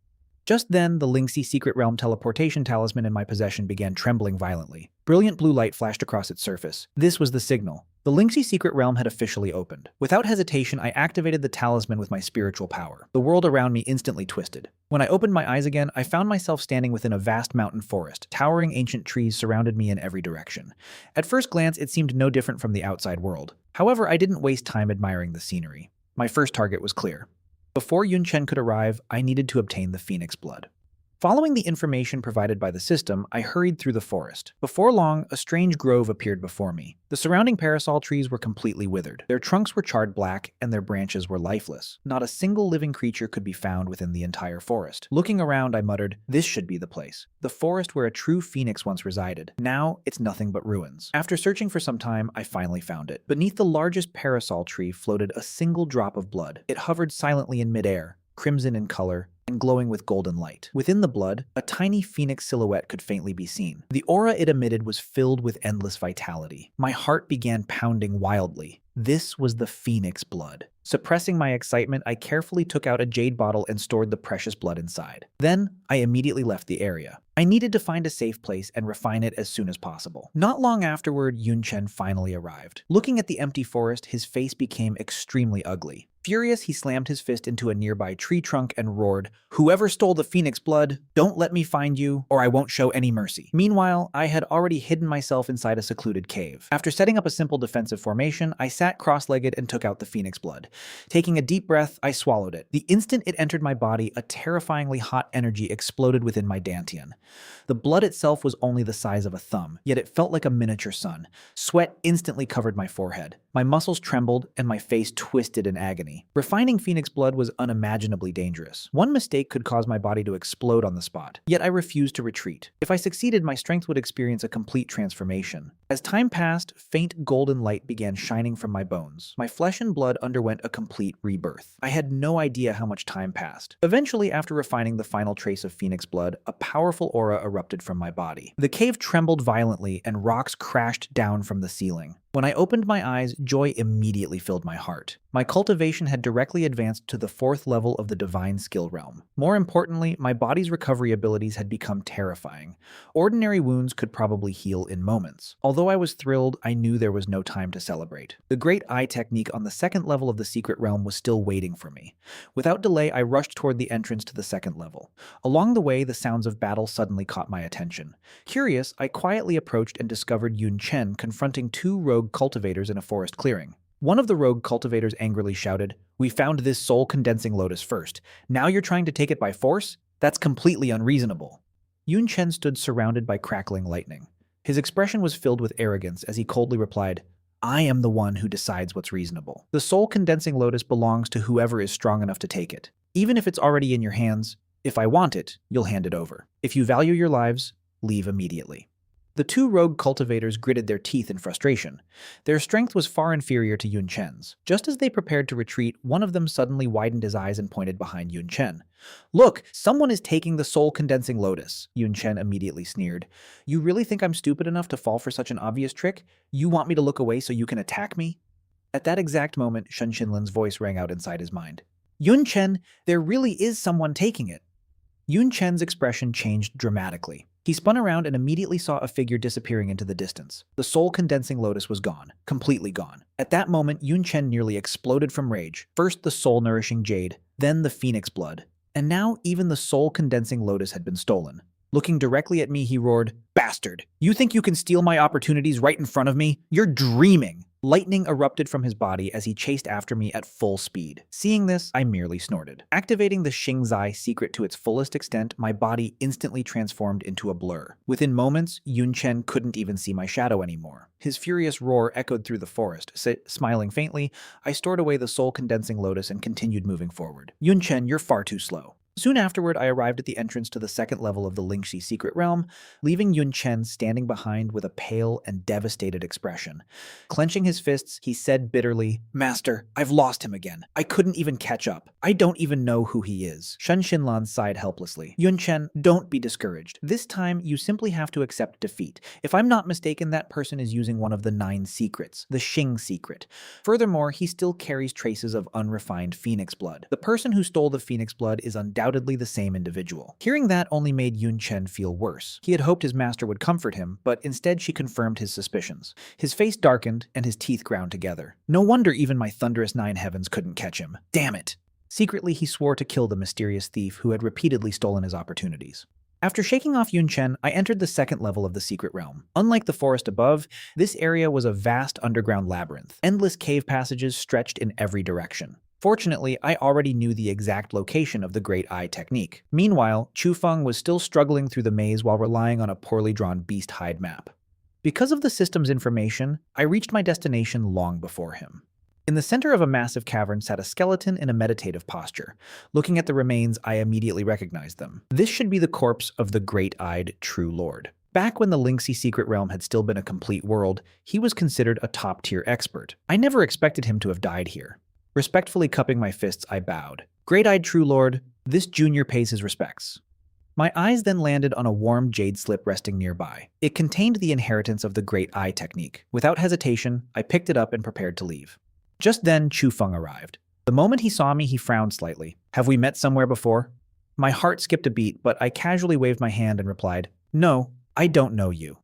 Just then, the Lingxi Secret Realm teleportation talisman in my possession began trembling violently. Brilliant blue light flashed across its surface. This was the signal. The Lingxi Secret Realm had officially opened. Without hesitation, I activated the talisman with my spiritual power. The world around me instantly twisted. When I opened my eyes again, I found myself standing within a vast mountain forest. Towering ancient trees surrounded me in every direction. At first glance, it seemed no different from the outside world. However, I didn't waste time admiring the scenery. My first target was clear. Before Yun Chen could arrive, I needed to obtain the phoenix blood. Following the information provided by the system, I hurried through the forest. Before long, a strange grove appeared before me. The surrounding parasol trees were completely withered. Their trunks were charred black, and their branches were lifeless. Not a single living creature could be found within the entire forest. Looking around, I muttered, "This should be the place. The forest where a true phoenix once resided. Now, it's nothing but ruins." After searching for some time, I finally found it. Beneath the largest parasol tree floated a single drop of blood. It hovered silently in midair, crimson in color, and glowing with golden light. Within the blood, a tiny phoenix silhouette could faintly be seen. The aura it emitted was filled with endless vitality. My heart began pounding wildly. This was the phoenix blood. Suppressing my excitement, I carefully took out a jade bottle and stored the precious blood inside. Then, I immediately left the area. I needed to find a safe place and refine it as soon as possible. Not long afterward, Yunchen finally arrived. Looking at the empty forest, his face became extremely ugly. Furious, he slammed his fist into a nearby tree trunk and roared, "Whoever stole the phoenix blood, don't let me find you, or I won't show any mercy." Meanwhile, I had already hidden myself inside a secluded cave. After setting up a simple defensive formation, I sat cross-legged and took out the phoenix blood. Taking a deep breath, I swallowed it. The instant it entered my body, a terrifyingly hot energy exploded within my dantian. The blood itself was only the size of a thumb, yet it felt like a miniature sun. Sweat instantly covered my forehead. My muscles trembled, and my face twisted in agony. Refining phoenix blood was unimaginably dangerous. One mistake could cause my body to explode on the spot. Yet I refused to retreat. If I succeeded, my strength would experience a complete transformation. As time passed, faint golden light began shining from my bones. My flesh and blood underwent a complete rebirth. I had no idea how much time passed. Eventually, after refining the final trace of phoenix blood, a powerful aura erupted from my body. The cave trembled violently, and rocks crashed down from the ceiling. When I opened my eyes, joy immediately filled my heart. My cultivation had directly advanced to the 4th level of the divine skill realm. More importantly, my body's recovery abilities had become terrifying. Ordinary wounds could probably heal in moments. Although I was thrilled, I knew there was no time to celebrate. The great eye technique on the 2nd level of the secret realm was still waiting for me. Without delay, I rushed toward the entrance to the 2nd level. Along the way, the sounds of battle suddenly caught my attention. Curious, I quietly approached and discovered Yun Chen confronting 2 rogue cultivators in a forest clearing. One of the rogue cultivators angrily shouted, "We found this soul-condensing lotus first. Now you're trying to take it by force? That's completely unreasonable." Yun Chen stood surrounded by crackling lightning. His expression was filled with arrogance as he coldly replied, "I am the one who decides what's reasonable. The soul-condensing lotus belongs to whoever is strong enough to take it. Even if it's already in your hands, if I want it, you'll hand it over. If you value your lives, leave immediately." The 2 rogue cultivators gritted their teeth in frustration. Their strength was far inferior to Yun Chen's. Just as they prepared to retreat, one of them suddenly widened his eyes and pointed behind Yun Chen. "Look, someone is taking the soul-condensing lotus," Yun Chen immediately sneered. "You really think I'm stupid enough to fall for such an obvious trick? You want me to look away so you can attack me?" At that exact moment, Shen Xinlin's voice rang out inside his mind. "Yun Chen, there really is someone taking it." Yun Chen's expression changed dramatically. He spun around and immediately saw a figure disappearing into the distance. The soul-condensing lotus was gone, completely gone. At that moment, Yun Chen nearly exploded from rage. First the soul-nourishing jade, then the phoenix blood. And now even the soul-condensing lotus had been stolen. Looking directly at me, he roared, "Bastard! You think you can steal my opportunities right in front of me? You're dreaming!" Lightning erupted from his body as he chased after me at full speed. Seeing this, I merely snorted. Activating the Xingzai secret to its fullest extent, my body instantly transformed into a blur. Within moments, Yun Chen couldn't even see my shadow anymore. His furious roar echoed through the forest. Smiling faintly, I stored away the soul-condensing lotus and continued moving forward. "Yun Chen, you're far too slow." Soon afterward, I arrived at the entrance to the 2nd level of the Lingxi secret realm, leaving Yun Chen standing behind with a pale and devastated expression. Clenching his fists, he said bitterly, "Master, I've lost him again. I couldn't even catch up. I don't even know who he is." Shen Xinlan sighed helplessly. "Yun Chen, don't be discouraged. This time, you simply have to accept defeat. If I'm not mistaken, that person is using one of the 9 secrets, the Xing secret. Furthermore, he still carries traces of unrefined phoenix blood. The person who stole the phoenix blood is undoubtedly the same individual." Hearing that only made Yun Chen feel worse. He had hoped his master would comfort him, but instead she confirmed his suspicions. His face darkened and his teeth ground together. No wonder even my thunderous 9 heavens couldn't catch him. Damn it! Secretly, he swore to kill the mysterious thief who had repeatedly stolen his opportunities. After shaking off Yun Chen, I entered the 2nd level of the secret realm. Unlike the forest above, this area was a vast underground labyrinth. Endless cave passages stretched in every direction. Fortunately, I already knew the exact location of the Great Eye technique. Meanwhile, Chufeng was still struggling through the maze while relying on a poorly drawn beast hide map. Because of the system's information, I reached my destination long before him. In the center of a massive cavern sat a skeleton in a meditative posture. Looking at the remains, I immediately recognized them. This should be the corpse of the great-eyed True Lord. Back when the Lingxi secret realm had still been a complete world, he was considered a top-tier expert. I never expected him to have died here. Respectfully cupping my fists, I bowed. Great-eyed True Lord, this junior pays his respects. My eyes then landed on a warm jade slip resting nearby. It contained the inheritance of the Great Eye technique. Without hesitation, I picked it up and prepared to leave. Just then, Chufeng arrived. The moment he saw me, he frowned slightly. Have we met somewhere before? My heart skipped a beat, but I casually waved my hand and replied, No, I don't know you.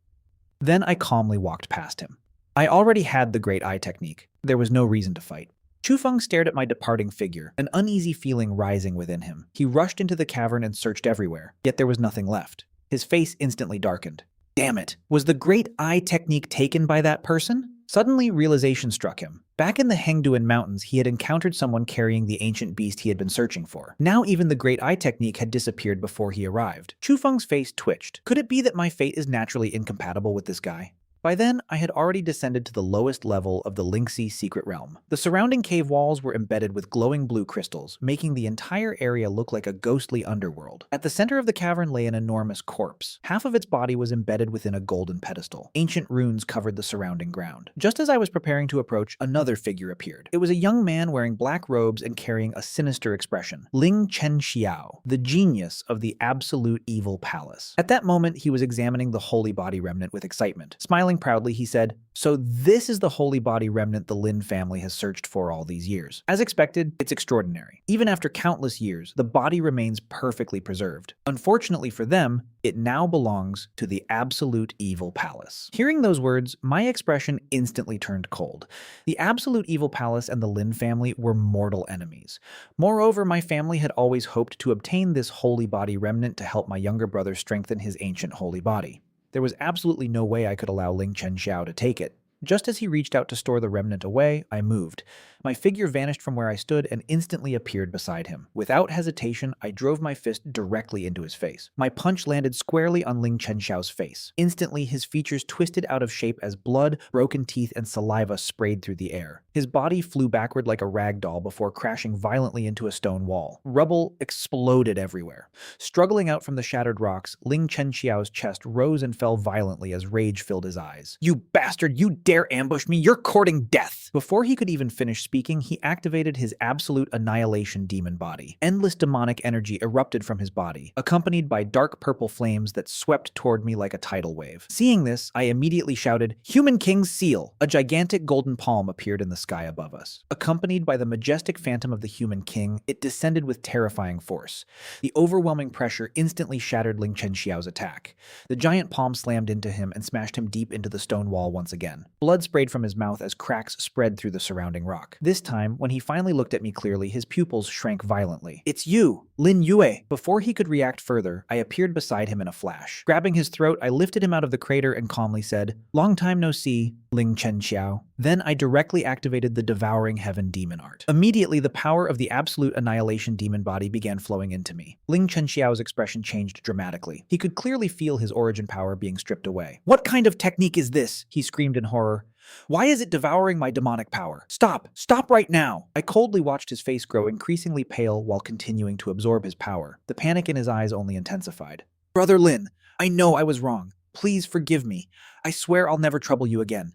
Then I calmly walked past him. I already had the Great Eye technique. There was no reason to fight. Chufeng stared at my departing figure, an uneasy feeling rising within him. He rushed into the cavern and searched everywhere, yet there was nothing left. His face instantly darkened. Damn it! Was the Great Eye technique taken by that person? Suddenly, realization struck him. Back in the Hengduan Mountains, he had encountered someone carrying the ancient beast he had been searching for. Now even the Great Eye technique had disappeared before he arrived. Chufeng's face twitched. Could it be that my fate is naturally incompatible with this guy? By then, I had already descended to the lowest level of the Lingxi secret realm. The surrounding cave walls were embedded with glowing blue crystals, making the entire area look like a ghostly underworld. At the center of the cavern lay an enormous corpse. Half of its body was embedded within a golden pedestal. Ancient runes covered the surrounding ground. Just as I was preparing to approach, another figure appeared. It was a young man wearing black robes and carrying a sinister expression. Ling Chenxiao, the genius of the absolute evil palace. At that moment, he was examining the holy body remnant with excitement. Smiling proudly, he said, So this is the holy body remnant the Lin family has searched for all these years. As expected, it's extraordinary. Even after countless years, the body remains perfectly preserved. Unfortunately for them, it now belongs to the absolute evil palace. Hearing those words, my expression instantly turned cold. The absolute evil palace and the Lin family were mortal enemies. Moreover, my family had always hoped to obtain this holy body remnant to help my younger brother strengthen his ancient holy body. There was absolutely no way I could allow Ling Chenxiao to take it. Just as he reached out to store the remnant away, I moved. My figure vanished from where I stood and instantly appeared beside him. Without hesitation, I drove my fist directly into his face. My punch landed squarely on Ling Chenxiao's face. Instantly, his features twisted out of shape as blood, broken teeth, and saliva sprayed through the air. His body flew backward like a rag doll before crashing violently into a stone wall. Rubble exploded everywhere. Struggling out from the shattered rocks, Ling Chenxiao's chest rose and fell violently as rage filled his eyes. You bastard! You dare ambush me! You're courting death! Before he could even finish speaking, he activated his absolute annihilation demon body. Endless demonic energy erupted from his body, accompanied by dark purple flames that swept toward me like a tidal wave. Seeing this, I immediately shouted, Human King's Seal! A gigantic golden palm appeared in the sky above us. Accompanied by the majestic phantom of the Human King, it descended with terrifying force. The overwhelming pressure instantly shattered Ling Chenxiao's attack. The giant palm slammed into him and smashed him deep into the stone wall once again. Blood sprayed from his mouth as cracks spread through the surrounding rock. This time, when he finally looked at me clearly, his pupils shrank violently. It's you, Lin Yue! Before he could react further, I appeared beside him in a flash. Grabbing his throat, I lifted him out of the crater and calmly said, Long time no see, Ling Chenxiao. Then I directly activated the Devouring Heaven demon art. Immediately, the power of the absolute annihilation demon body began flowing into me. Ling Chenxiao's expression changed dramatically. He could clearly feel his origin power being stripped away. What kind of technique is this? He screamed in horror. Why is it devouring my demonic power? Stop! Stop right now! I coldly watched his face grow increasingly pale while continuing to absorb his power. The panic in his eyes only intensified. Brother Lin, I know I was wrong. Please forgive me. I swear I'll never trouble you again.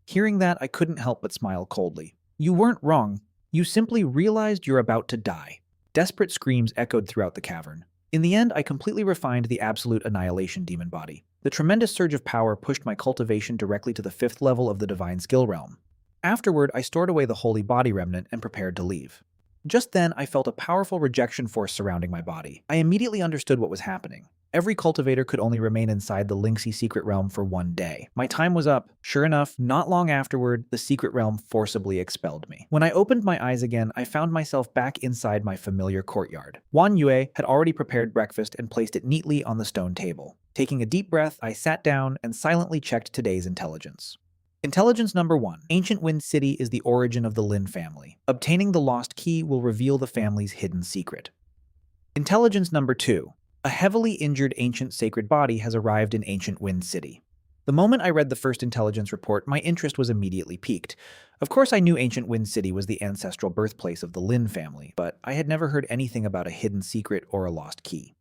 Hearing that, I couldn't help but smile coldly. You weren't wrong. You simply realized you're about to die. Desperate screams echoed throughout the cavern. In the end, I completely refined the absolute annihilation demon body. The tremendous surge of power pushed my cultivation directly to the 5th level of the divine skill realm. Afterward, I stored away the holy body remnant and prepared to leave. Just then, I felt a powerful rejection force surrounding my body. I immediately understood what was happening. Every cultivator could only remain inside the Lingxi secret realm for 1 day. My time was up. Sure enough, not long afterward, the secret realm forcibly expelled me. When I opened my eyes again, I found myself back inside my familiar courtyard. Wan Yue had already prepared breakfast and placed it neatly on the stone table. Taking a deep breath, I sat down and silently checked today's intelligence. Intelligence number 1. Ancient Wind City is the origin of the Lin family. Obtaining the lost key will reveal the family's hidden secret. Intelligence number 2. A heavily injured ancient sacred body has arrived in Ancient Wind City. The moment I read the first intelligence report, my interest was immediately piqued. Of course, I knew Ancient Wind City was the ancestral birthplace of the Lin family, but I had never heard anything about a hidden secret or a lost key.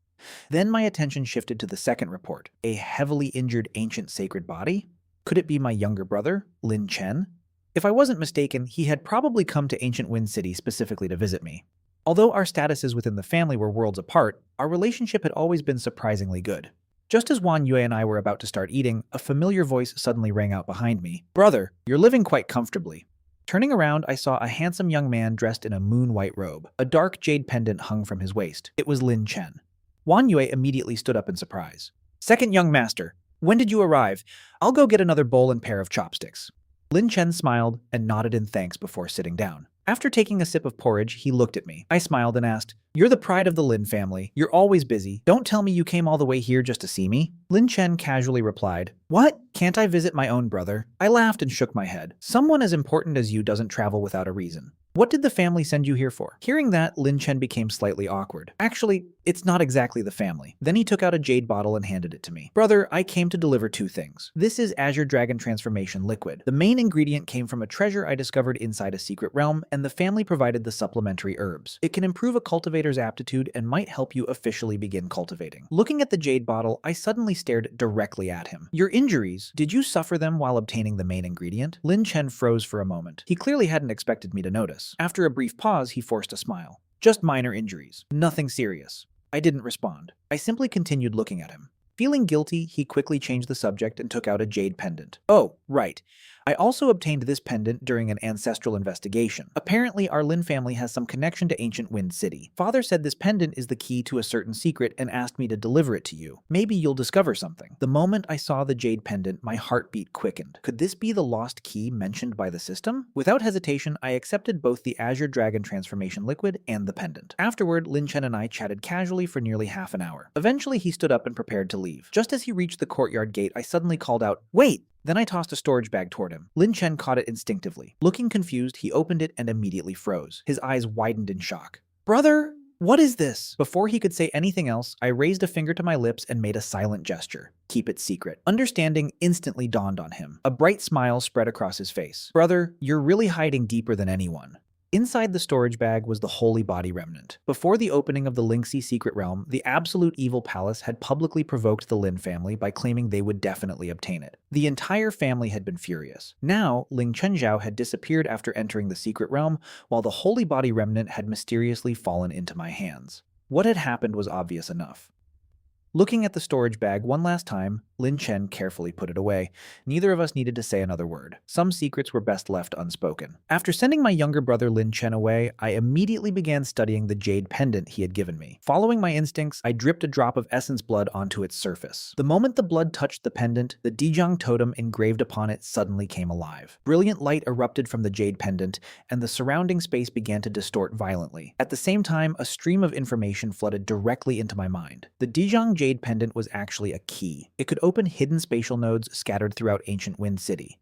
Then my attention shifted to the second report. A heavily injured ancient sacred body? Could it be my younger brother, Lin Chen? If I wasn't mistaken, he had probably come to Ancient Wind City specifically to visit me. Although our statuses within the family were worlds apart, our relationship had always been surprisingly good. Just as Wan Yue and I were about to start eating, a familiar voice suddenly rang out behind me. "Brother, you're living quite comfortably." Turning around, I saw a handsome young man dressed in a moon-white robe. A dark jade pendant hung from his waist. It was Lin Chen. Wan Yue immediately stood up in surprise. "Second young master, when did you arrive? I'll go get another bowl and pair of chopsticks." Lin Chen smiled and nodded in thanks before sitting down. After taking a sip of porridge, he looked at me. I smiled and asked, "You're the pride of the Lin family. You're always busy. Don't tell me you came all the way here just to see me." Lin Chen casually replied, "What? Can't I visit my own brother?" I laughed and shook my head. "Someone as important as you doesn't travel without a reason. What did the family send you here for?" Hearing that, Lin Chen became slightly awkward. "Actually, it's not exactly the family." Then he took out a jade bottle and handed it to me. "Brother, I came to deliver 2 things. This is Azure Dragon Transformation Liquid. The main ingredient came from a treasure I discovered inside a secret realm, and the family provided the supplementary herbs. It can improve a cultivator's aptitude and might help you officially begin cultivating." Looking at the jade bottle, I suddenly stared directly at him. "Your injuries, did you suffer them while obtaining the main ingredient?" Lin Chen froze for a moment. He clearly hadn't expected me to notice. After a brief pause, he forced a smile. "Just minor injuries. Nothing serious." I didn't respond. I simply continued looking at him. Feeling guilty, he quickly changed the subject and took out a jade pendant. "Oh, right. I also obtained this pendant during an ancestral investigation. Apparently, our Lin family has some connection to Ancient Wind City. Father said this pendant is the key to a certain secret and asked me to deliver it to you. Maybe you'll discover something." The moment I saw the jade pendant, my heartbeat quickened. Could this be the lost key mentioned by the system? Without hesitation, I accepted both the Azure Dragon Transformation Liquid and the pendant. Afterward, Lin Chen and I chatted casually for nearly half an hour. Eventually, he stood up and prepared to leave. Just as he reached the courtyard gate, I suddenly called out, "Wait!" Then I tossed a storage bag toward him. Lin Chen caught it instinctively. Looking confused, he opened it and immediately froze. His eyes widened in shock. "Brother, what is this?" Before he could say anything else, I raised a finger to my lips and made a silent gesture. "Keep it secret." Understanding instantly dawned on him. A bright smile spread across his face. "Brother, you're really hiding deeper than anyone." Inside the storage bag was the Holy Body Remnant. Before the opening of the Lingxi secret realm, the Absolute Evil Palace had publicly provoked the Lin family by claiming they would definitely obtain it. The entire family had been furious. Now, Ling Chenzhao had disappeared after entering the secret realm, while the Holy Body Remnant had mysteriously fallen into my hands. What had happened was obvious enough. Looking at the storage bag one last time, Lin Chen carefully put it away. Neither of us needed to say another word. Some secrets were best left unspoken. After sending my younger brother Lin Chen away, I immediately began studying the jade pendant he had given me. Following my instincts, I dripped a drop of essence blood onto its surface. The moment the blood touched the pendant, the Dijiang totem engraved upon it suddenly came alive. Brilliant light erupted from the jade pendant, and the surrounding space began to distort violently. At the same time, a stream of information flooded directly into my mind. The Dijiang jade pendant was actually a key. It could open hidden spatial nodes scattered throughout Ancient Wind City.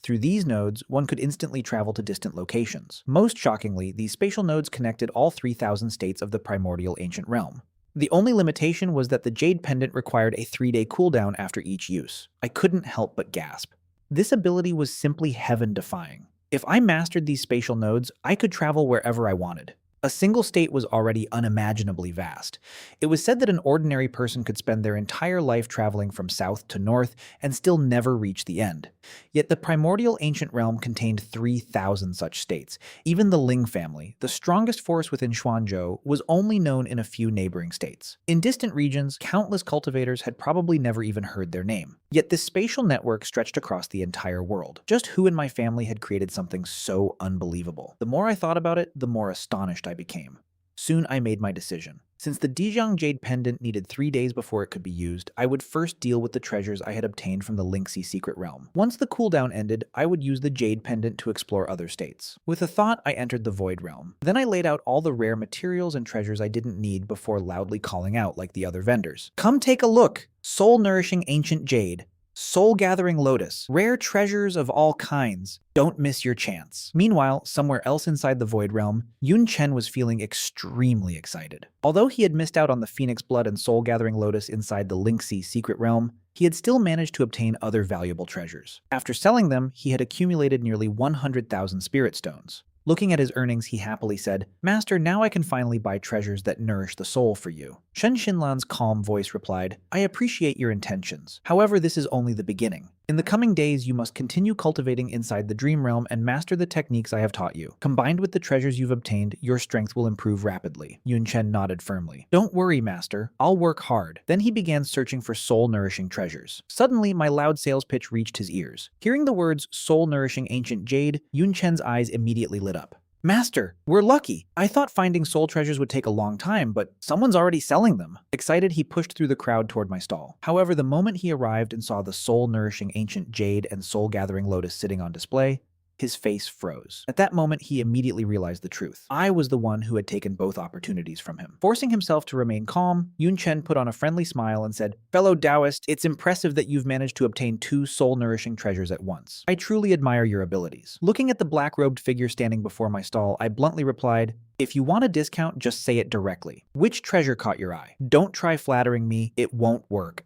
Through these nodes, one could instantly travel to distant locations. Most shockingly, these spatial nodes connected all 3,000 states of the primordial ancient realm. The only limitation was that the jade pendant required a 3-day cooldown after each use. I couldn't help but gasp. This ability was simply heaven-defying. If I mastered these spatial nodes, I could travel wherever I wanted. A single state was already unimaginably vast. It was said that an ordinary person could spend their entire life traveling from south to north and still never reach the end. Yet the primordial ancient realm contained 3,000 such states. Even the Ling family, the strongest force within Xuanzhou, was only known in a few neighboring states. In distant regions, countless cultivators had probably never even heard their name. Yet this spatial network stretched across the entire world. Just who in my family had created something so unbelievable? The more I thought about it, the more astonished I became. Soon I made my decision. Since the Dijiang Jade Pendant needed 3 days before it could be used, I would first deal with the treasures I had obtained from the Lingxi secret realm. Once the cooldown ended, I would use the Jade Pendant to explore other states. With a thought, I entered the Void Realm. Then I laid out all the rare materials and treasures I didn't need before loudly calling out like the other vendors. "Come take a look! Soul-nourishing ancient jade! Soul-gathering lotus. Rare treasures of all kinds. Don't miss your chance. Meanwhile, somewhere else inside the Void Realm, Yun Chen was feeling extremely excited. Although he had missed out on the Phoenix Blood and Soul-gathering lotus inside the Linksea secret realm, he had still managed to obtain other valuable treasures. After selling them, he had accumulated nearly 100,000 spirit stones. Looking at his earnings, he happily said, "Master, now I can finally buy treasures that nourish the soul for you." Shen Xinlan's calm voice replied, "I appreciate your intentions. However, this is only the beginning. In the coming days, you must continue cultivating inside the dream realm and master the techniques I have taught you. Combined with the treasures you've obtained, your strength will improve rapidly." Yun Chen nodded firmly. "Don't worry, Master. I'll work hard." Then he began searching for soul-nourishing treasures. Suddenly, my loud sales pitch reached his ears. Hearing the words soul-nourishing ancient jade, Yun Chen's eyes immediately lit up. "Master, we're lucky. I thought finding soul treasures would take a long time, but someone's already selling them." Excited, he pushed through the crowd toward my stall. However, the moment he arrived and saw the soul-nourishing ancient jade and soul-gathering lotus sitting on display, his face froze. At that moment, he immediately realized the truth. I was the one who had taken both opportunities from him. Forcing himself to remain calm, Yun Chen put on a friendly smile and said, "Fellow Taoist, it's impressive that you've managed to obtain 2 soul-nourishing treasures at once. I truly admire your abilities." Looking at the black-robed figure standing before my stall, I bluntly replied, "If you want a discount, just say it directly. Which treasure caught your eye? Don't try flattering me. It won't work."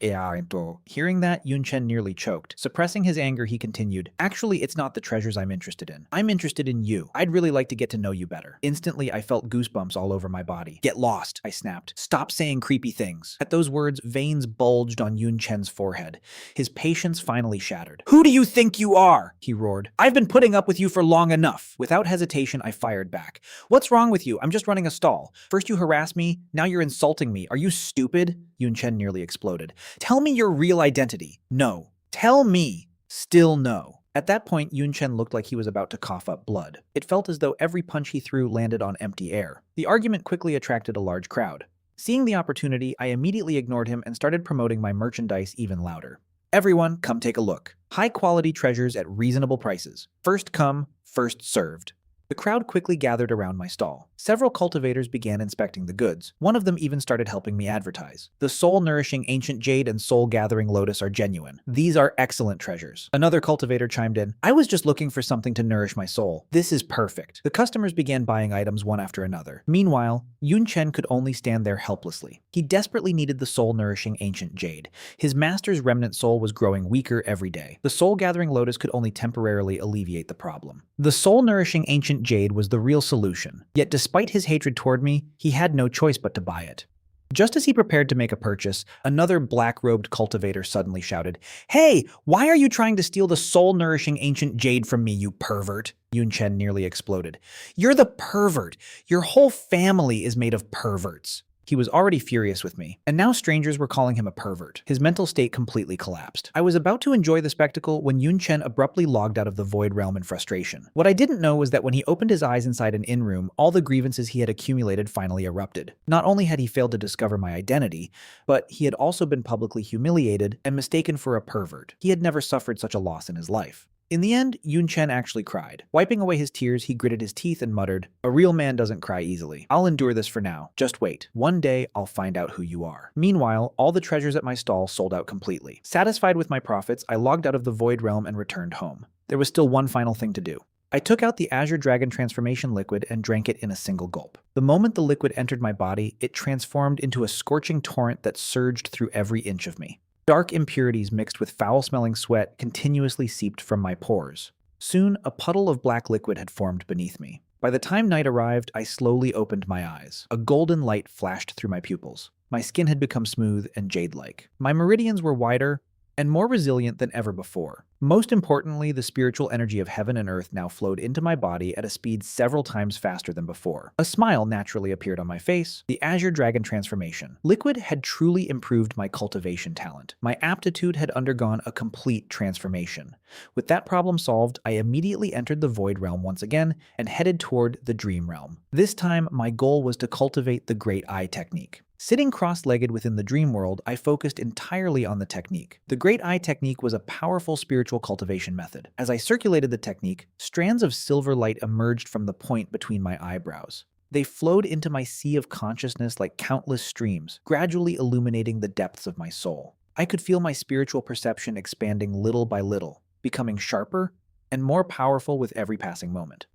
Hearing that, Yun Chen nearly choked. Suppressing his anger, he continued, "Actually, it's not the treasures I'm interested in. I'm interested in you. I'd really like to get to know you better." Instantly, I felt goosebumps all over my body. "Get lost," I snapped. "Stop saying creepy things." At those words, veins bulged on Yun Chen's forehead. His patience finally shattered. "Who do you think you are?" he roared. "I've been putting up with you for long enough." Without hesitation, I fired back. "What's wrong with you? I'm just running a stall. First you harass me, now you're insulting me. Are you stupid?" Yun Chen nearly exploded. "Tell me your real identity." "No." "Tell me." Still no. At that point, Yun Chen looked like he was about to cough up blood. It felt as though every punch he threw landed on empty air. The argument quickly attracted a large crowd. Seeing the opportunity, I immediately ignored him and started promoting my merchandise even louder. "Everyone, come take a look. High-quality treasures at reasonable prices. First come, first served." The crowd quickly gathered around my stall. Several cultivators began inspecting the goods. One of them even started helping me advertise. "The soul-nourishing ancient jade and soul-gathering lotus are genuine. These are excellent treasures." Another cultivator chimed in, "I was just looking for something to nourish my soul. This is perfect." The customers began buying items one after another. Meanwhile, Yun Chen could only stand there helplessly. He desperately needed the soul-nourishing ancient jade. His master's remnant soul was growing weaker every day. The soul-gathering lotus could only temporarily alleviate the problem. The soul-nourishing ancient jade was the real solution. Yet despite his hatred toward me, he had no choice but to buy it. Just as he prepared to make a purchase, another black-robed cultivator suddenly shouted, "Hey, why are you trying to steal the soul-nourishing ancient jade from me, you pervert?" Yun Chen nearly exploded. "You're the pervert. Your whole family is made of perverts." He was already furious with me, and now strangers were calling him a pervert. His mental state completely collapsed. I was about to enjoy the spectacle when Yun Chen abruptly logged out of the Void Realm in frustration. What I didn't know was that when he opened his eyes inside an inn room, all the grievances he had accumulated finally erupted. Not only had he failed to discover my identity, but he had also been publicly humiliated and mistaken for a pervert. He had never suffered such a loss in his life. In the end, Yun Chen actually cried. Wiping away his tears, he gritted his teeth and muttered, "A real man doesn't cry easily. I'll endure this for now. Just wait. One day, I'll find out who you are." Meanwhile, all the treasures at my stall sold out completely. Satisfied with my profits, I logged out of the Void Realm and returned home. There was still one final thing to do. I took out the Azure Dragon transformation liquid and drank it in a single gulp. The moment the liquid entered my body, it transformed into a scorching torrent that surged through every inch of me. Dark impurities mixed with foul-smelling sweat continuously seeped from my pores. Soon, a puddle of black liquid had formed beneath me. By the time night arrived, I slowly opened my eyes. A golden light flashed through my pupils. My skin had become smooth and jade-like. My meridians were wider and more resilient than ever before. Most importantly, the spiritual energy of heaven and earth now flowed into my body at a speed several times faster than before. A smile naturally appeared on my face. The Azure Dragon transformation. Liquid had truly improved my cultivation talent. My aptitude had undergone a complete transformation. With that problem solved, I immediately entered the Void Realm once again and headed toward the Dream Realm. This time, my goal was to cultivate the Great Eye technique. Sitting cross-legged within the dream world, I focused entirely on the technique. The Great Eye technique was a powerful spiritual cultivation method. As I circulated the technique, strands of silver light emerged from the point between my eyebrows. They flowed into my sea of consciousness like countless streams, gradually illuminating the depths of my soul. I could feel my spiritual perception expanding little by little, becoming sharper and more powerful with every passing moment.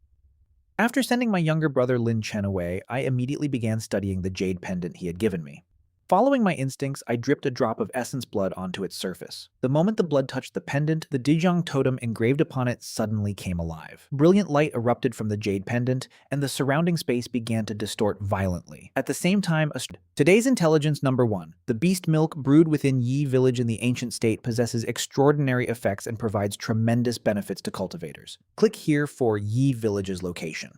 After sending my younger brother Lin Chen away, I immediately began studying the jade pendant he had given me. Following my instincts, I dripped a drop of essence blood onto its surface. The moment the blood touched the pendant, the Dijong totem engraved upon it suddenly came alive. Brilliant light erupted from the jade pendant, and the surrounding space began to distort violently. At the same time, today's intelligence number 1. The beast milk brewed within Yi village in the ancient state possesses extraordinary effects and provides tremendous benefits to cultivators. Click here for Yi village's location.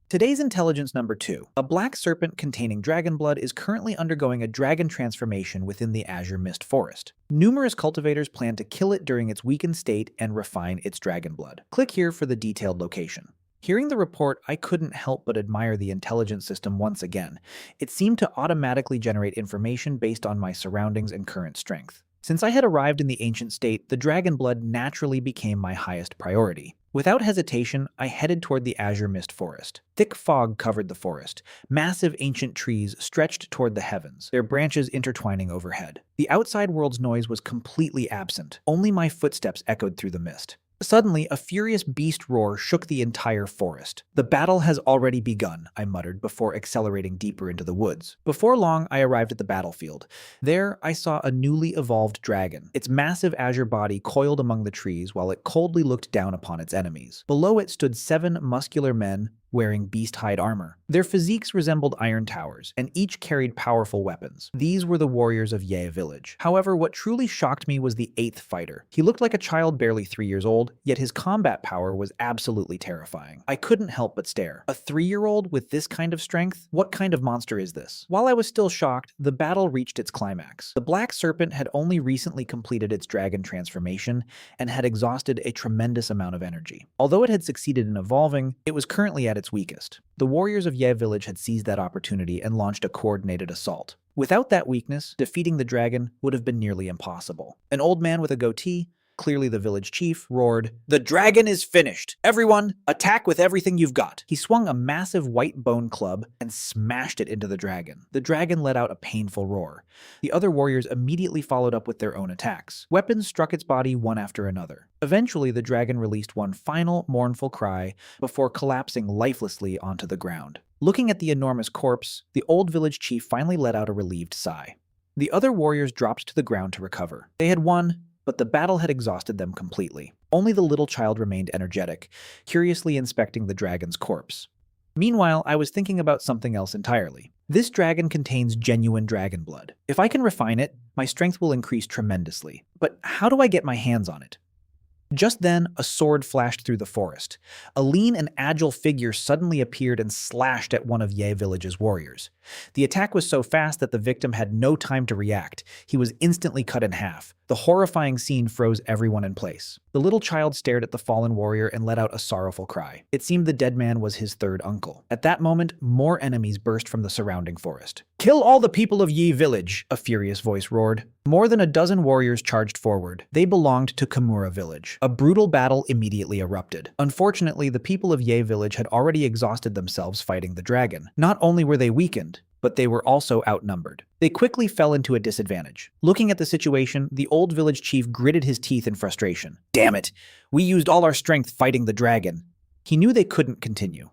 Today's intelligence number 2. A black serpent containing dragon blood is currently undergoing a dragon transformation within the Azure Mist Forest. Numerous cultivators plan to kill it during its weakened state and refine its dragon blood. Click here for the detailed location. Hearing the report, I couldn't help but admire the intelligence system once again. It seemed to automatically generate information based on my surroundings and current strength. Since I had arrived in the ancient state, the dragon blood naturally became my highest priority. Without hesitation, I headed toward the Azure Mist Forest. Thick fog covered the forest. Massive ancient trees stretched toward the heavens, their branches intertwining overhead. The outside world's noise was completely absent. Only my footsteps echoed through the mist. Suddenly, a furious beast roar shook the entire forest. "The battle has already begun," I muttered before accelerating deeper into the woods. Before long, I arrived at the battlefield. There, I saw a newly evolved dragon. Its massive azure body coiled among the trees while it coldly looked down upon its enemies. Below it stood 7 muscular men wearing beast-hide armor. Their physiques resembled iron towers, and each carried powerful weapons. These were the warriors of Ye village. However, what truly shocked me was the 8th fighter. He looked like a child barely 3 years old, yet his combat power was absolutely terrifying. I couldn't help but stare. A 3-year-old with this kind of strength? What kind of monster is this? While I was still shocked, the battle reached its climax. The black serpent had only recently completed its dragon transformation and had exhausted a tremendous amount of energy. Although it had succeeded in evolving, it was currently at its weakest. The warriors of Ye village had seized that opportunity and launched a coordinated assault. Without that weakness, defeating the dragon would have been nearly impossible. An old man with a goatee, clearly the village chief, roared, "The dragon is finished! Everyone, attack with everything you've got!" He swung a massive white bone club and smashed it into the dragon. The dragon let out a painful roar. The other warriors immediately followed up with their own attacks. Weapons struck its body one after another. Eventually, the dragon released one final, mournful cry before collapsing lifelessly onto the ground. Looking at the enormous corpse, the old village chief finally let out a relieved sigh. The other warriors dropped to the ground to recover. They had won, but the battle had exhausted them completely. Only the little child remained energetic, curiously inspecting the dragon's corpse. Meanwhile, I was thinking about something else entirely. This dragon contains genuine dragon blood. If I can refine it, my strength will increase tremendously. But how do I get my hands on it? Just then, a sword flashed through the forest. A lean and agile figure suddenly appeared and slashed at one of Ye village's warriors. The attack was so fast that the victim had no time to react. He was instantly cut in half. The horrifying scene froze everyone in place. The little child stared at the fallen warrior and let out a sorrowful cry. It seemed the dead man was his third uncle. At that moment, more enemies burst from the surrounding forest. "Kill all the people of Yi village!" a furious voice roared. More than a dozen warriors charged forward. They belonged to Kimura village. A brutal battle immediately erupted. Unfortunately, the people of Ye village had already exhausted themselves fighting the dragon. Not only were they weakened, but they were also outnumbered. They quickly fell into a disadvantage. Looking at the situation, the old village chief gritted his teeth in frustration. "Damn it! We used all our strength fighting the dragon." He knew they couldn't continue.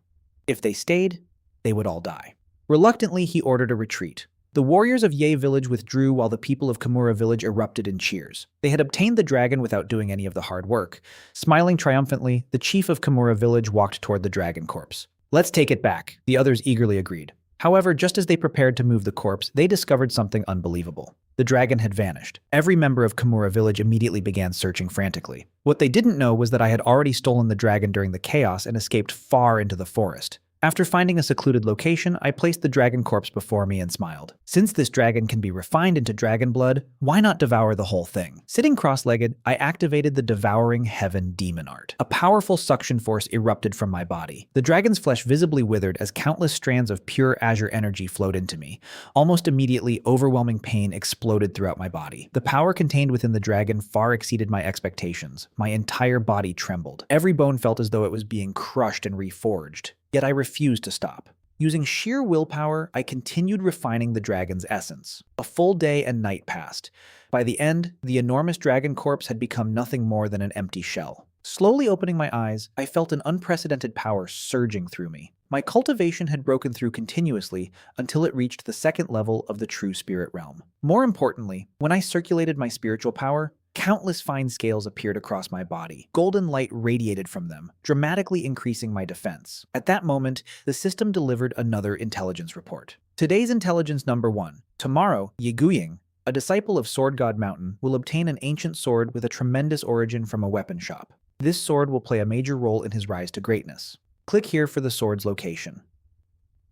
If they stayed, they would all die. Reluctantly, he ordered a retreat. The warriors of Ye village withdrew while the people of Kimura village erupted in cheers. They had obtained the dragon without doing any of the hard work. Smiling triumphantly, the chief of Kimura village walked toward the dragon corpse. "Let's take it back," the others eagerly agreed. However, just as they prepared to move the corpse, they discovered something unbelievable. The dragon had vanished. Every member of Kimura village immediately began searching frantically. What they didn't know was that I had already stolen the dragon during the chaos and escaped far into the forest. After finding a secluded location, I placed the dragon corpse before me and smiled. Since this dragon can be refined into dragon blood, why not devour the whole thing? Sitting cross-legged, I activated the Devouring Heaven demon art. A powerful suction force erupted from my body. The dragon's flesh visibly withered as countless strands of pure azure energy flowed into me. Almost immediately, overwhelming pain exploded throughout my body. The power contained within the dragon far exceeded my expectations. My entire body trembled. Every bone felt as though it was being crushed and reforged. Yet I refused to stop. Using sheer willpower, I continued refining the dragon's essence. A full day and night passed. By the end, the enormous dragon corpse had become nothing more than an empty shell. Slowly opening my eyes, I felt an unprecedented power surging through me. My cultivation had broken through continuously until it reached the second level of the true spirit realm. More importantly, when I circulated my spiritual power, countless fine scales appeared across my body. Golden light radiated from them, dramatically increasing my defense. At that moment, the system delivered another intelligence report. Today's intelligence number 1. Tomorrow, Yiguying, a disciple of Sword God Mountain, will obtain an ancient sword with a tremendous origin from a weapon shop. This sword will play a major role in his rise to greatness. Click here for the sword's location.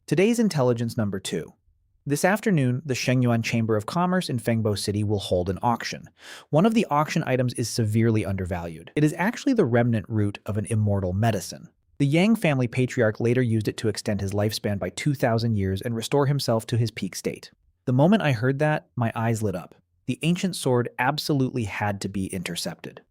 Today's intelligence number 2. This afternoon, the Shengyuan Chamber of Commerce in Fengbo City will hold an auction. One of the auction items is severely undervalued. It is actually the remnant root of an immortal medicine. The Yang family patriarch later used it to extend his lifespan by 2,000 years and restore himself to his peak state. The moment I heard that, my eyes lit up. The ancient sword absolutely had to be intercepted.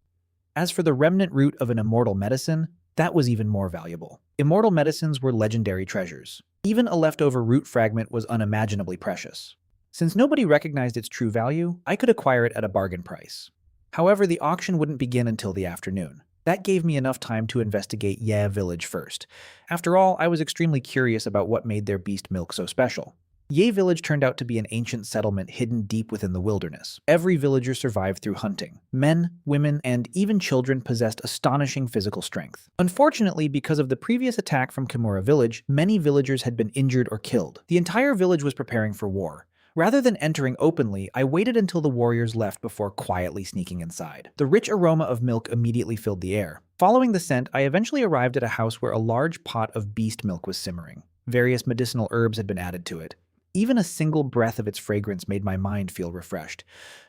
As for the remnant root of an immortal medicine, that was even more valuable. Immortal medicines were legendary treasures. Even a leftover root fragment was unimaginably precious. Since nobody recognized its true value, I could acquire it at a bargain price. However, the auction wouldn't begin until the afternoon. That gave me enough time to investigate Ye Village first. After all, I was extremely curious about what made their beast milk so special. Ye Village turned out to be an ancient settlement hidden deep within the wilderness. Every villager survived through hunting. Men, women, and even children possessed astonishing physical strength. Unfortunately, because of the previous attack from Kimura Village, many villagers had been injured or killed. The entire village was preparing for war. Rather than entering openly, I waited until the warriors left before quietly sneaking inside. The rich aroma of milk immediately filled the air. Following the scent, I eventually arrived at a house where a large pot of beast milk was simmering. Various medicinal herbs had been added to it. Even a single breath of its fragrance made my mind feel refreshed.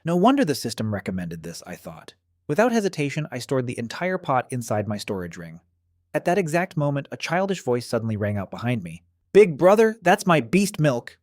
No wonder the system recommended this, I thought. Without hesitation, I stored the entire pot inside my storage ring. At that exact moment, a childish voice suddenly rang out behind me. "Big brother, that's my beast milk!"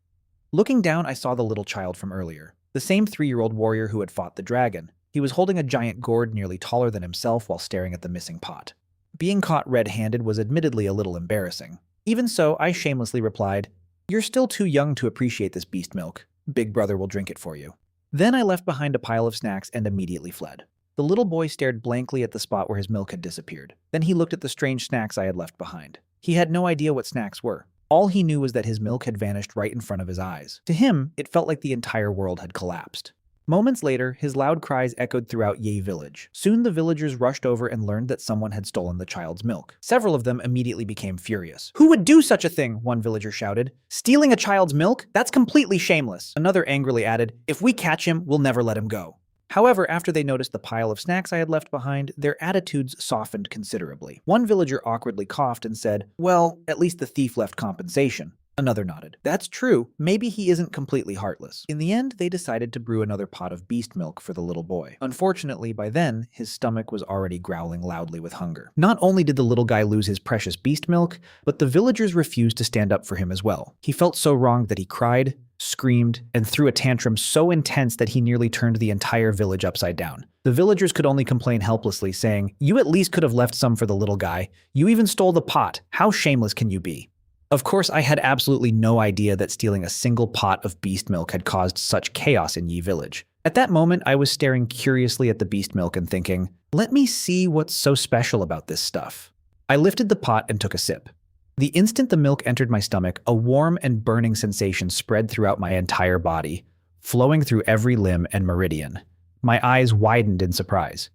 Looking down, I saw the little child from earlier, the same 3-year-old warrior who had fought the dragon. He was holding a giant gourd nearly taller than himself while staring at the missing pot. Being caught red-handed was admittedly a little embarrassing. Even so, I shamelessly replied, "You're still too young to appreciate this beast milk. Big brother will drink it for you." Then I left behind a pile of snacks and immediately fled. The little boy stared blankly at the spot where his milk had disappeared. Then he looked at the strange snacks I had left behind. He had no idea what snacks were. All he knew was that his milk had vanished right in front of his eyes. To him, it felt like the entire world had collapsed. Moments later, his loud cries echoed throughout Ye Village. Soon the villagers rushed over and learned that someone had stolen the child's milk. Several of them immediately became furious. "Who would do such a thing?" one villager shouted. "Stealing a child's milk? That's completely shameless." Another angrily added, "If we catch him, we'll never let him go." However, after they noticed the pile of snacks I had left behind, their attitudes softened considerably. One villager awkwardly coughed and said, "Well, at least the thief left compensation." Another nodded. "That's true. Maybe he isn't completely heartless." In the end, they decided to brew another pot of beast milk for the little boy. Unfortunately, by then, his stomach was already growling loudly with hunger. Not only did the little guy lose his precious beast milk, but the villagers refused to stand up for him as well. He felt so wronged that he cried, screamed, and threw a tantrum so intense that he nearly turned the entire village upside down. The villagers could only complain helplessly, saying, "You at least could have left some for the little guy. You even stole the pot. How shameless can you be?" Of course, I had absolutely no idea that stealing a single pot of beast milk had caused such chaos in Yi Village. At that moment, I was staring curiously at the beast milk and thinking, let me see what's so special about this stuff. I lifted the pot and took a sip. The instant the milk entered my stomach, a warm and burning sensation spread throughout my entire body, flowing through every limb and meridian. My eyes widened in surprise.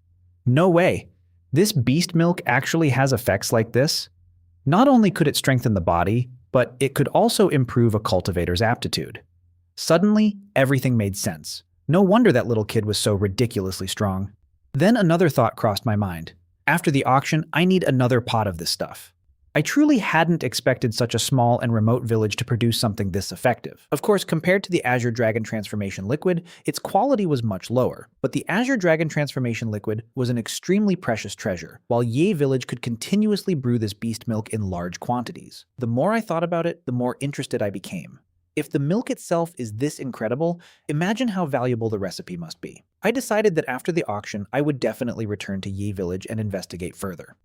No way! This beast milk actually has effects like this? Not only could it strengthen the body, but it could also improve a cultivator's aptitude. Suddenly, everything made sense. No wonder that little kid was so ridiculously strong. Then another thought crossed my mind. After the auction, I need another pot of this stuff. I truly hadn't expected such a small and remote village to produce something this effective. Of course, compared to the Azure Dragon Transformation Liquid, its quality was much lower, but the Azure Dragon Transformation Liquid was an extremely precious treasure, while Ye Village could continuously brew this beast milk in large quantities. The more I thought about it, the more interested I became. If the milk itself is this incredible, imagine how valuable the recipe must be. I decided that after the auction, I would definitely return to Ye Village and investigate further.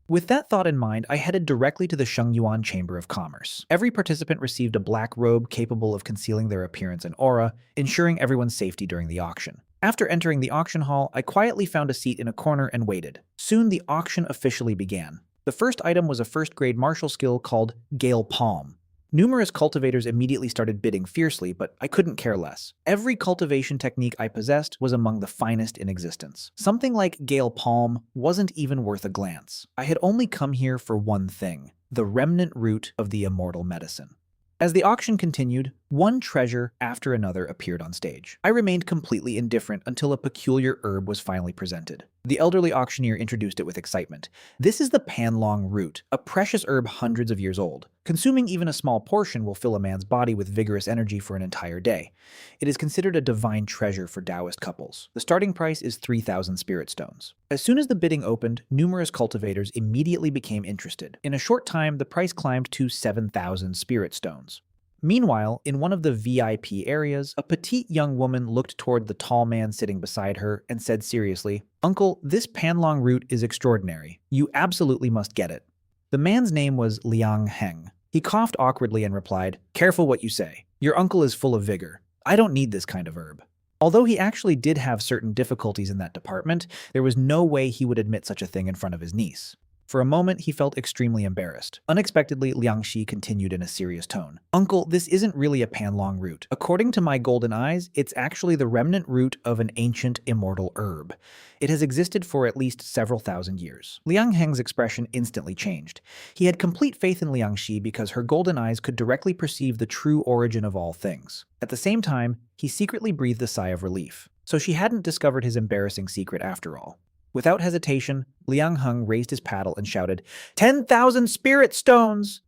With that thought in mind, I headed directly to the Shengyuan Chamber of Commerce. Every participant received a black robe capable of concealing their appearance and aura, ensuring everyone's safety during the auction. After entering the auction hall, I quietly found a seat in a corner and waited. Soon the auction officially began. The first item was a first-grade martial skill called Gale Palm. Numerous cultivators immediately started bidding fiercely, but I couldn't care less. Every cultivation technique I possessed was among the finest in existence. Something like Gale Palm wasn't even worth a glance. I had only come here for one thing: the remnant root of the immortal medicine. As the auction continued, one treasure after another appeared on stage. I remained completely indifferent until a peculiar herb was finally presented. The elderly auctioneer introduced it with excitement. This is the panlong root, a precious herb hundreds of years old. Consuming even a small portion will fill a man's body with vigorous energy for an entire day. It is considered a divine treasure for Taoist couples. The starting price is 3,000 spirit stones. As soon as the bidding opened, numerous cultivators immediately became interested. In a short time, the price climbed to 7,000 spirit stones. Meanwhile, in one of the VIP areas, a petite young woman looked toward the tall man sitting beside her and said seriously, "Uncle, this panlong root is extraordinary. You absolutely must get it." The man's name was Liang Heng. He coughed awkwardly and replied, "Careful what you say. Your uncle is full of vigor. I don't need this kind of herb." Although he actually did have certain difficulties in that department, there was no way he would admit such a thing in front of his niece. For a moment, he felt extremely embarrassed. Unexpectedly, Liangxi continued in a serious tone. "Uncle, this isn't really a panlong root. According to my golden eyes, it's actually the remnant root of an ancient immortal herb. It has existed for at least several thousand years." Liang Heng's expression instantly changed. He had complete faith in Liangxi because her golden eyes could directly perceive the true origin of all things. At the same time, he secretly breathed a sigh of relief. So she hadn't discovered his embarrassing secret after all. Without hesitation, Liang Heng raised his paddle and shouted, 10,000 spirit stones!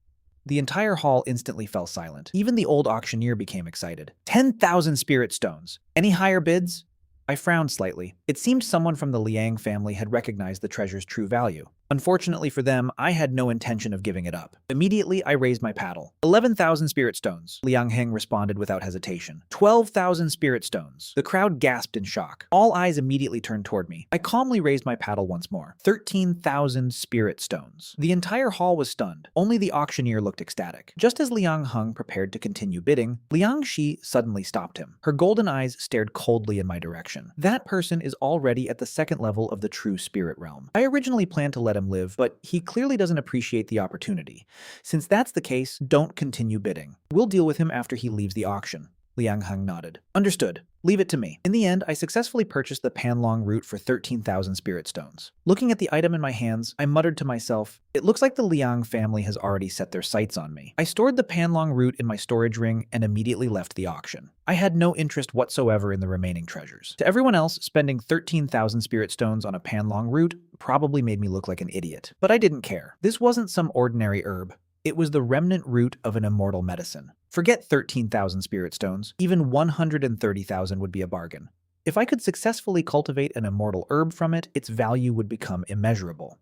The entire hall instantly fell silent. Even the old auctioneer became excited. 10,000 spirit stones! Any higher bids? I frowned slightly. It seemed someone from the Leang family had recognized the treasure's true value. Unfortunately for them, I had no intention of giving it up. Immediately, I raised my paddle. 11,000 spirit stones, Liang Heng responded without hesitation. 12,000 spirit stones. The crowd gasped in shock. All eyes immediately turned toward me. I calmly raised my paddle once more. 13,000 spirit stones. The entire hall was stunned. Only the auctioneer looked ecstatic. Just as Liang Heng prepared to continue bidding, Liang Shi suddenly stopped him. Her golden eyes stared coldly in my direction. That person is already at the second level of the true spirit realm. I originally planned to let him live, but he clearly doesn't appreciate the opportunity. Since that's the case, don't continue bidding. We'll deal with him after he leaves the auction. Liang Heng nodded. Understood. Leave it to me. In the end, I successfully purchased the panlong root for 13,000 spirit stones. Looking at the item in my hands, I muttered to myself, it looks like the Liang family has already set their sights on me. I stored the panlong root in my storage ring and immediately left the auction. I had no interest whatsoever in the remaining treasures. To everyone else, spending 13,000 spirit stones on a panlong root probably made me look like an idiot. But I didn't care. This wasn't some ordinary herb. It was the remnant root of an immortal medicine. Forget 13,000 spirit stones, even 130,000 would be a bargain. If I could successfully cultivate an immortal herb from it, its value would become immeasurable.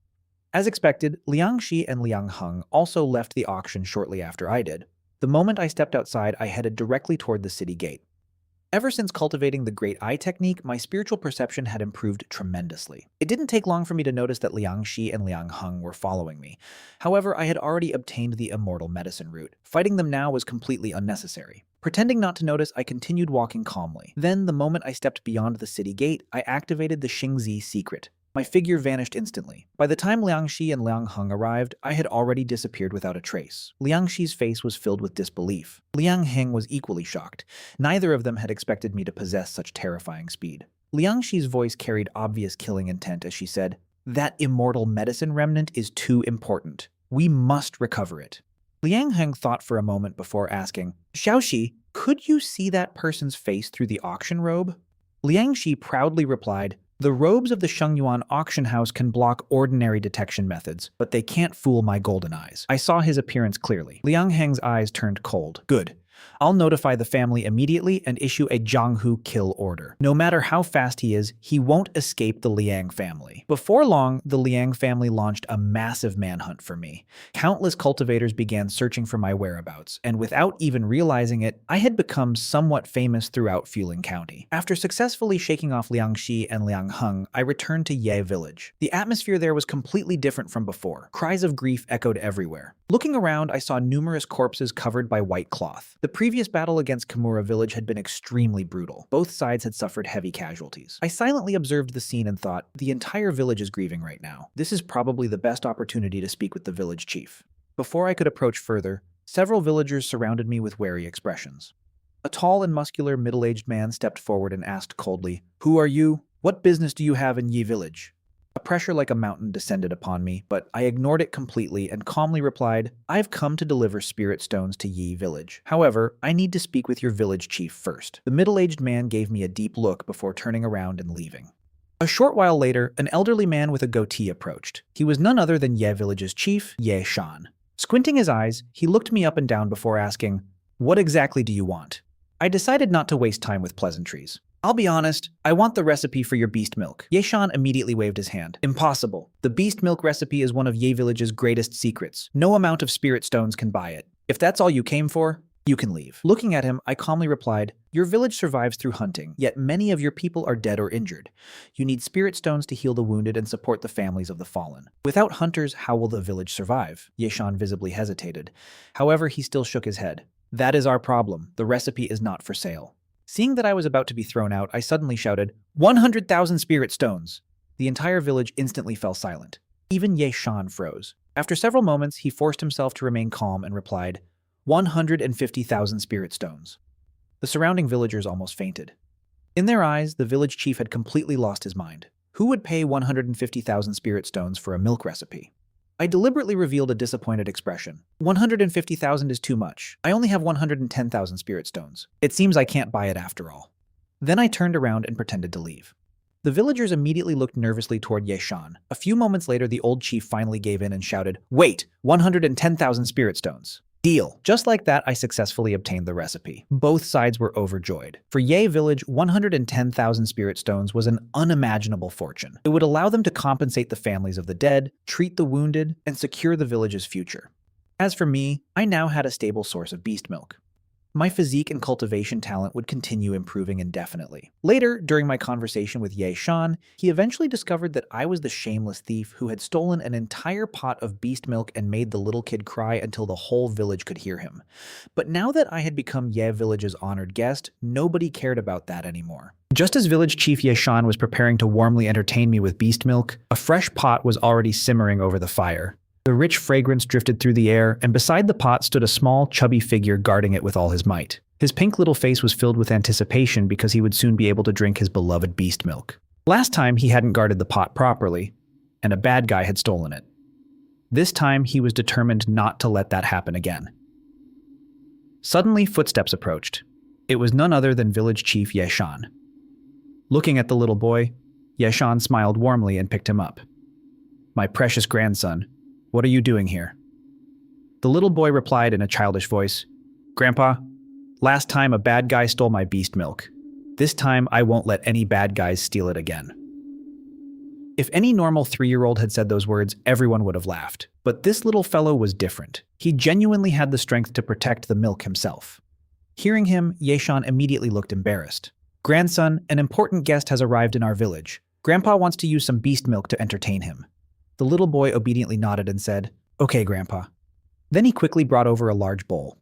As expected, Liangxi and Liang Heng also left the auction shortly after I did. The moment I stepped outside, I headed directly toward the city gate. Ever since cultivating the Great Eye technique, my spiritual perception had improved tremendously. It didn't take long for me to notice that Liangxi and Liang Heng were following me. However, I had already obtained the immortal medicine root. Fighting them now was completely unnecessary. Pretending not to notice, I continued walking calmly. Then, the moment I stepped beyond the city gate, I activated the Xingzi secret. My figure vanished instantly. By the time Liangxi and Liang Heng arrived, I had already disappeared without a trace. Liangxi's face was filled with disbelief. Liang Heng was equally shocked. Neither of them had expected me to possess such terrifying speed. Liangxi's voice carried obvious killing intent as she said, "That immortal medicine remnant is too important. We must recover it." Liang Heng thought for a moment before asking, "Xiaoxi, could you see that person's face through the auction robe?" Liangxi proudly replied, "The robes of the Shengyuan auction house can block ordinary detection methods, but they can't fool my golden eyes." I saw his appearance clearly. Liang Heng's eyes turned cold. "Good. I'll notify the family immediately and issue a Jianghu kill order. No matter how fast he is, he won't escape the Liang family. Before long, the Liang family launched a massive manhunt for me. Countless cultivators began searching for my whereabouts, and without even realizing it, I had become somewhat famous throughout Fuling County. After successfully shaking off Liangxi and Liangheng, I returned to Ye village. The atmosphere there was completely different from before. Cries of grief echoed everywhere. Looking around, I saw numerous corpses covered by white cloth. The previous battle against Kimura village had been extremely brutal. Both sides had suffered heavy casualties. I silently observed the scene and thought, the entire village is grieving right now. This is probably the best opportunity to speak with the village chief. Before I could approach further, several villagers surrounded me with wary expressions. A tall and muscular middle-aged man stepped forward and asked coldly, "Who are you? What business do you have in Yi village?" A pressure like a mountain descended upon me, but I ignored it completely and calmly replied, "I've come to deliver spirit stones to Yi village. However, I need to speak with your village chief first." The middle-aged man gave me a deep look before turning around and leaving. A short while later, an elderly man with a goatee approached. He was none other than Ye village's chief, Ye Shan. Squinting his eyes, he looked me up and down before asking, "What exactly do you want?" I decided not to waste time with pleasantries. "I'll be honest, I want the recipe for your beast milk." Ye Shan immediately waved his hand. "Impossible. The beast milk recipe is one of Ye village's greatest secrets. No amount of spirit stones can buy it. If that's all you came for, you can leave." Looking at him, I calmly replied, "Your village survives through hunting, yet many of your people are dead or injured. You need spirit stones to heal the wounded and support the families of the fallen. Without hunters, how will the village survive?" Ye Shan visibly hesitated. However, he still shook his head. "That is our problem. The recipe is not for sale." Seeing that I was about to be thrown out, I suddenly shouted, 100,000 spirit stones! The entire village instantly fell silent. Even Ye Shan froze. After several moments, he forced himself to remain calm and replied, 150,000 spirit stones. The surrounding villagers almost fainted. In their eyes, the village chief had completely lost his mind. Who would pay 150,000 spirit stones for a milk recipe? I deliberately revealed a disappointed expression. 150,000 is too much. I only have 110,000 spirit stones. It seems I can't buy it after all. Then I turned around and pretended to leave. The villagers immediately looked nervously toward Ye Shan. A few moments later, the old chief finally gave in and shouted, "Wait! 110,000 spirit stones. Deal." Just like that, I successfully obtained the recipe. Both sides were overjoyed. For Ye village, 110,000 spirit stones was an unimaginable fortune. It would allow them to compensate the families of the dead, treat the wounded, and secure the village's future. As for me, I now had a stable source of beast milk. My physique and cultivation talent would continue improving indefinitely. Later, during my conversation with Ye Shan, he eventually discovered that I was the shameless thief who had stolen an entire pot of beast milk and made the little kid cry until the whole village could hear him. But now that I had become Ye village's honored guest, nobody cared about that anymore. Just as village chief Ye Shan was preparing to warmly entertain me with beast milk, a fresh pot was already simmering over the fire. The rich fragrance drifted through the air, and beside the pot stood a small, chubby figure guarding it with all his might. His pink little face was filled with anticipation because he would soon be able to drink his beloved beast milk. Last time, he hadn't guarded the pot properly, and a bad guy had stolen it. This time, he was determined not to let that happen again. Suddenly, footsteps approached. It was none other than village chief Ye Shan. Looking at the little boy, Ye Shan smiled warmly and picked him up. "My precious grandson, what are you doing here?" The little boy replied in a childish voice, "Grandpa, last time a bad guy stole my beast milk. This time I won't let any bad guys steal it again." If any normal 3-year-old had said those words, everyone would have laughed. But this little fellow was different. He genuinely had the strength to protect the milk himself. Hearing him, Ye Shan immediately looked embarrassed. "Grandson, an important guest has arrived in our village. Grandpa wants to use some beast milk to entertain him." The little boy obediently nodded and said, "Okay, Grandpa." Then he quickly brought over a large bowl.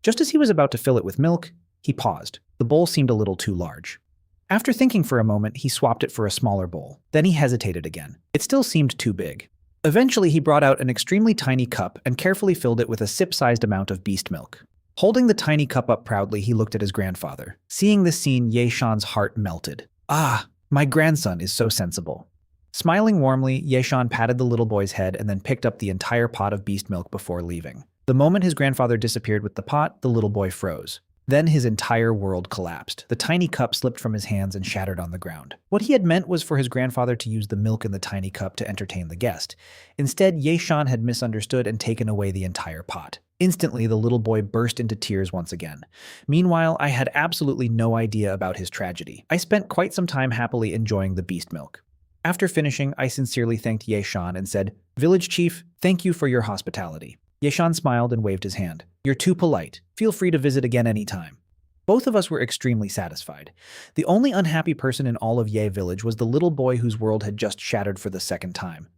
Just as he was about to fill it with milk, he paused. The bowl seemed a little too large. After thinking for a moment, he swapped it for a smaller bowl. Then he hesitated again. It still seemed too big. Eventually, he brought out an extremely tiny cup and carefully filled it with a sip-sized amount of beast milk. Holding the tiny cup up proudly, he looked at his grandfather. Seeing this scene, Ye Shan's heart melted. "Ah, my grandson is so sensible." Smiling warmly, Ye Shan patted the little boy's head and then picked up the entire pot of beast milk before leaving. The moment his grandfather disappeared with the pot, the little boy froze. Then his entire world collapsed. The tiny cup slipped from his hands and shattered on the ground. What he had meant was for his grandfather to use the milk in the tiny cup to entertain the guest. Instead, Ye Shan had misunderstood and taken away the entire pot. Instantly, the little boy burst into tears once again. Meanwhile, I had absolutely no idea about his tragedy. I spent quite some time happily enjoying the beast milk. After finishing, I sincerely thanked Ye Shan and said, "Village chief, thank you for your hospitality." Ye Shan smiled and waved his hand. "You're too polite. Feel free to visit again anytime." Both of us were extremely satisfied. The only unhappy person in all of Ye village was the little boy whose world had just shattered for the second time.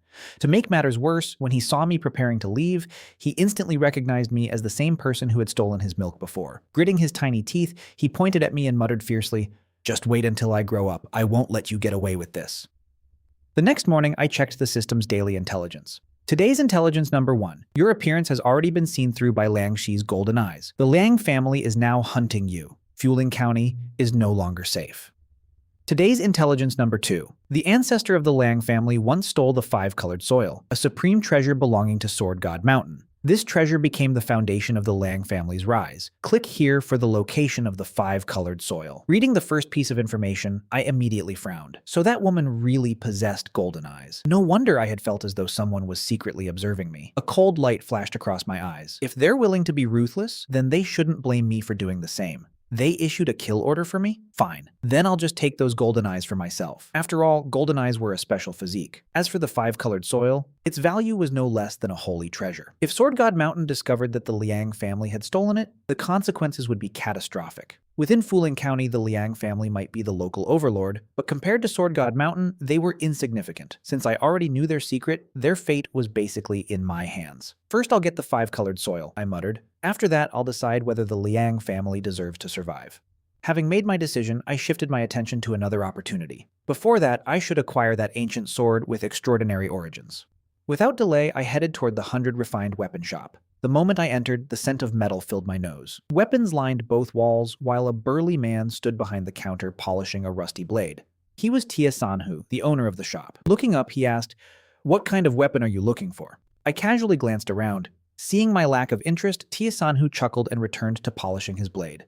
To make matters worse, when he saw me preparing to leave, he instantly recognized me as the same person who had stolen his milk before. Gritting his tiny teeth, he pointed at me and muttered fiercely, "Just wait until I grow up. I won't let you get away with this." The next morning, I checked the system's daily intelligence. Today's intelligence number 1. Your appearance has already been seen through by Liang Shi's golden eyes. The Leang family is now hunting you. Fueling County is no longer safe. Today's intelligence number 2. The ancestor of the Leang family once stole the 5-colored soil, a supreme treasure belonging to Sword God Mountain. This treasure became the foundation of the Leang family's rise. Click here for the location of the 5-colored soil. Reading the first piece of information, I immediately frowned. So that woman really possessed golden eyes. No wonder I had felt as though someone was secretly observing me. A cold light flashed across my eyes. If they're willing to be ruthless, then they shouldn't blame me for doing the same. They issued a kill order for me? Fine. Then I'll just take those golden eyes for myself. After all, golden eyes were a special physique. As for the 5-colored soil, its value was no less than a holy treasure. If Sword God Mountain discovered that the Liang family had stolen it, the consequences would be catastrophic. Within Fuling County, the Liang family might be the local overlord, but compared to Sword God Mountain, they were insignificant. Since I already knew their secret, their fate was basically in my hands. First, I'll get the 5-colored soil, I muttered. After that, I'll decide whether the Liang family deserves to survive. Having made my decision, I shifted my attention to another opportunity. Before that, I should acquire that ancient sword with extraordinary origins. Without delay, I headed toward the 100 Refined Weapon Shop. The moment I entered, the scent of metal filled my nose. Weapons lined both walls, while a burly man stood behind the counter polishing a rusty blade. He was Tia Sanhu, the owner of the shop. Looking up, he asked, "What kind of weapon are you looking for?" I casually glanced around. Seeing my lack of interest, Tia Sanhu chuckled and returned to polishing his blade.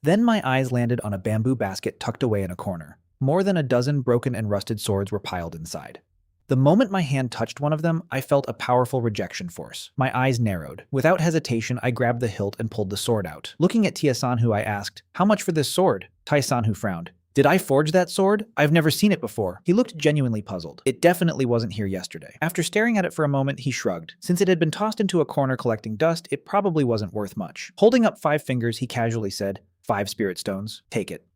Then my eyes landed on a bamboo basket tucked away in a corner. More than a dozen broken and rusted swords were piled inside. The moment my hand touched one of them, I felt a powerful rejection force. My eyes narrowed. Without hesitation, I grabbed the hilt and pulled the sword out. Looking at Tia Sanhu, I asked, "How much for this sword?" Tia Sanhu frowned. "Did I forge that sword? I've never seen it before." He looked genuinely puzzled. "It definitely wasn't here yesterday." After staring at it for a moment, he shrugged. Since it had been tossed into a corner collecting dust, it probably wasn't worth much. Holding up 5 fingers, he casually said, "5 spirit stones. Take it."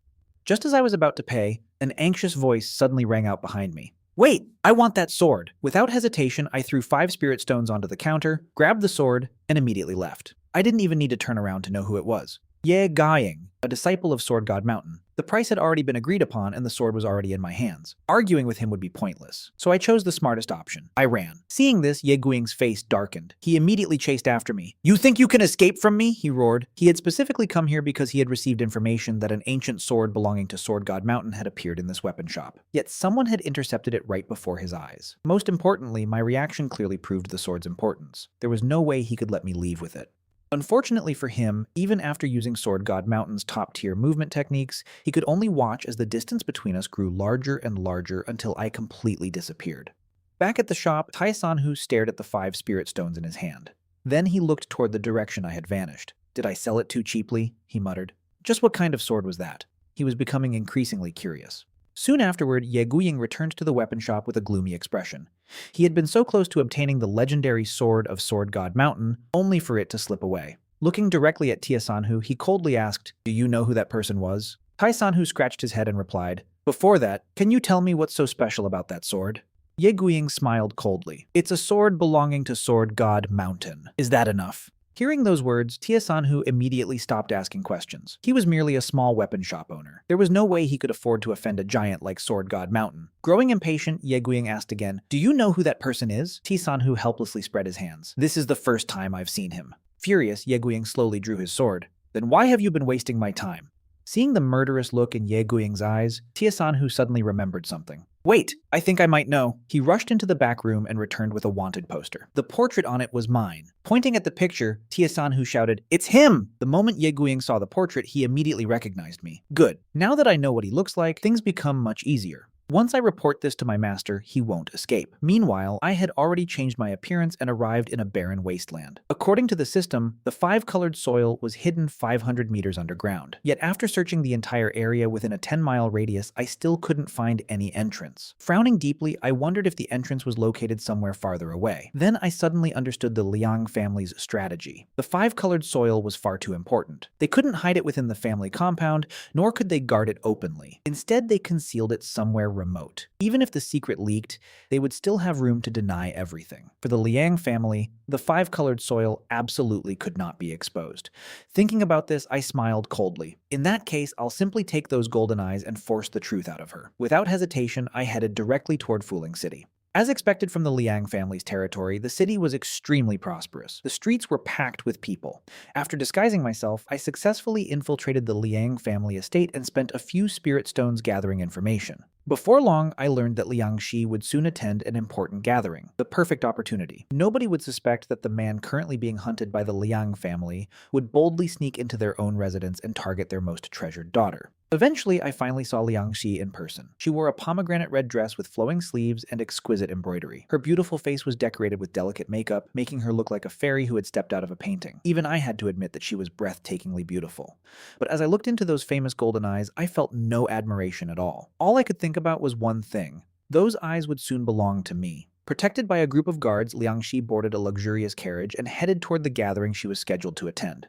Just as I was about to pay, an anxious voice suddenly rang out behind me. "Wait! I want that sword!" Without hesitation, I threw 5 spirit stones onto the counter, grabbed the sword, and immediately left. I didn't even need to turn around to know who it was. Ye Guiying, a disciple of Sword God Mountain. The price had already been agreed upon and the sword was already in my hands. Arguing with him would be pointless, so I chose the smartest option. I ran. Seeing this, Ye Guiying's face darkened. He immediately chased after me. "You think you can escape from me?" he roared. He had specifically come here because he had received information that an ancient sword belonging to Sword God Mountain had appeared in this weapon shop. Yet someone had intercepted it right before his eyes. Most importantly, my reaction clearly proved the sword's importance. There was no way he could let me leave with it. Unfortunately for him, even after using Sword God Mountain's top-tier movement techniques, he could only watch as the distance between us grew larger and larger until I completely disappeared. Back at the shop, Tai Sanhu stared at the 5 spirit stones in his hand. Then he looked toward the direction I had vanished. "Did I sell it too cheaply?" he muttered. "Just what kind of sword was that?" He was becoming increasingly curious. Soon afterward, Ye Guiying returned to the weapon shop with a gloomy expression. He had been so close to obtaining the legendary sword of Sword God Mountain, only for it to slip away. Looking directly at Tia Sanhu, he coldly asked, "Do you know who that person was?" Tai Sanhu scratched his head and replied, "Before that, can you tell me what's so special about that sword?" Ye Guiying smiled coldly. "It's a sword belonging to Sword God Mountain. Is that enough?" Hearing those words, Tia Sanhu immediately stopped asking questions. He was merely a small weapon shop owner. There was no way he could afford to offend a giant like Sword God Mountain. Growing impatient, Ye Guiying asked again, "Do you know who that person is?" Tia Sanhu helplessly spread his hands. "This is the first time I've seen him." Furious, Ye Guiying slowly drew his sword. "Then why have you been wasting my time?" Seeing the murderous look in Ye Guiying's eyes, Tiesanhu suddenly remembered something. Wait, I think I might know. He rushed into the back room and returned with a wanted poster. The portrait on it was mine. Pointing at the picture, Tiesanhu shouted, "It's him!" The moment Ye Guiying saw the portrait, he immediately recognized me. Good. Now that I know what he looks like, things become much easier. Once I report this to my master, he won't escape. Meanwhile, I had already changed my appearance and arrived in a barren wasteland. According to the system, the five-colored soil was hidden 500 meters underground. Yet after searching the entire area within a 10-mile radius, I still couldn't find any entrance. Frowning deeply, I wondered if the entrance was located somewhere farther away. Then I suddenly understood the Leang family's strategy. The five-colored soil was far too important. They couldn't hide it within the family compound, nor could they guard it openly. Instead, they concealed it somewhere remote. Even if the secret leaked, they would still have room to deny everything. For the Leang family, the five-colored soil absolutely could not be exposed. Thinking about this, I smiled coldly. In that case, I'll simply take those golden eyes and force the truth out of her. Without hesitation, I headed directly toward Fuling City. As expected from the Liang family's territory, the city was extremely prosperous. The streets were packed with people. After disguising myself, I successfully infiltrated the Liang family estate and spent a few spirit stones gathering information. Before long, I learned that Liang Shi would soon attend an important gathering, the perfect opportunity. Nobody would suspect that the man currently being hunted by the Liang family would boldly sneak into their own residence and target their most treasured daughter. Eventually, I finally saw Liang Shi in person. She wore a pomegranate red dress with flowing sleeves and exquisite embroidery. Her beautiful face was decorated with delicate makeup, making her look like a fairy who had stepped out of a painting. Even I had to admit that she was breathtakingly beautiful. But as I looked into those famous golden eyes, I felt no admiration at all. All I could think about was one thing. Those eyes would soon belong to me. Protected by a group of guards, Liang Shi boarded a luxurious carriage and headed toward the gathering she was scheduled to attend.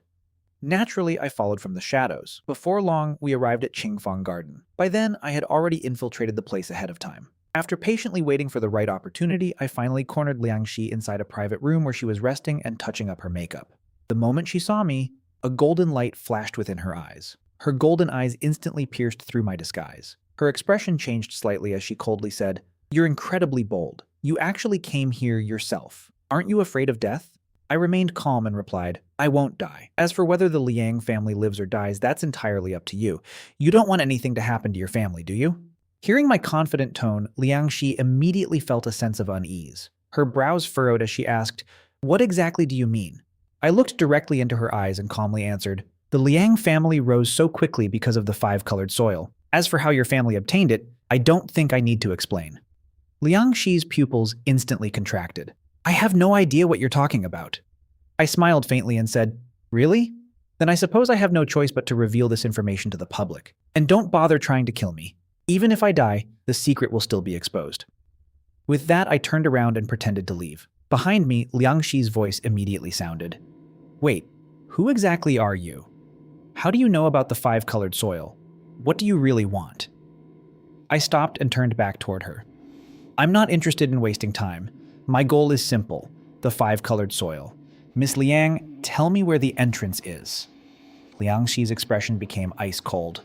Naturally, I followed from the shadows. Before long, we arrived at Qingfang Garden. By then, I had already infiltrated the place ahead of time. After patiently waiting for the right opportunity, I finally cornered Liang Shi inside a private room where she was resting and touching up her makeup. The moment she saw me, a golden light flashed within her eyes. Her golden eyes instantly pierced through my disguise. Her expression changed slightly as she coldly said, "You're incredibly bold. You actually came here yourself. Aren't you afraid of death?" I remained calm and replied, "I won't die. As for whether the Liang family lives or dies, that's entirely up to you. You don't want anything to happen to your family, do you?" Hearing my confident tone, Liang Shi immediately felt a sense of unease. Her brows furrowed as she asked, "What exactly do you mean?" I looked directly into her eyes and calmly answered, "The Liang family rose so quickly because of the five-colored soil. As for how your family obtained it, I don't think I need to explain." Liang Shi's pupils instantly contracted. "I have no idea what you're talking about." I smiled faintly and said, "Really? Then I suppose I have no choice but to reveal this information to the public. And don't bother trying to kill me. Even if I die, the secret will still be exposed." With that, I turned around and pretended to leave. Behind me, Liang Shi's voice immediately sounded. "Wait, who exactly are you? How do you know about the five-colored soil? What do you really want?" I stopped and turned back toward her. "I'm not interested in wasting time. My goal is simple, the five-colored soil. Miss Liang, tell me where the entrance is." Liang Shi's expression became ice cold.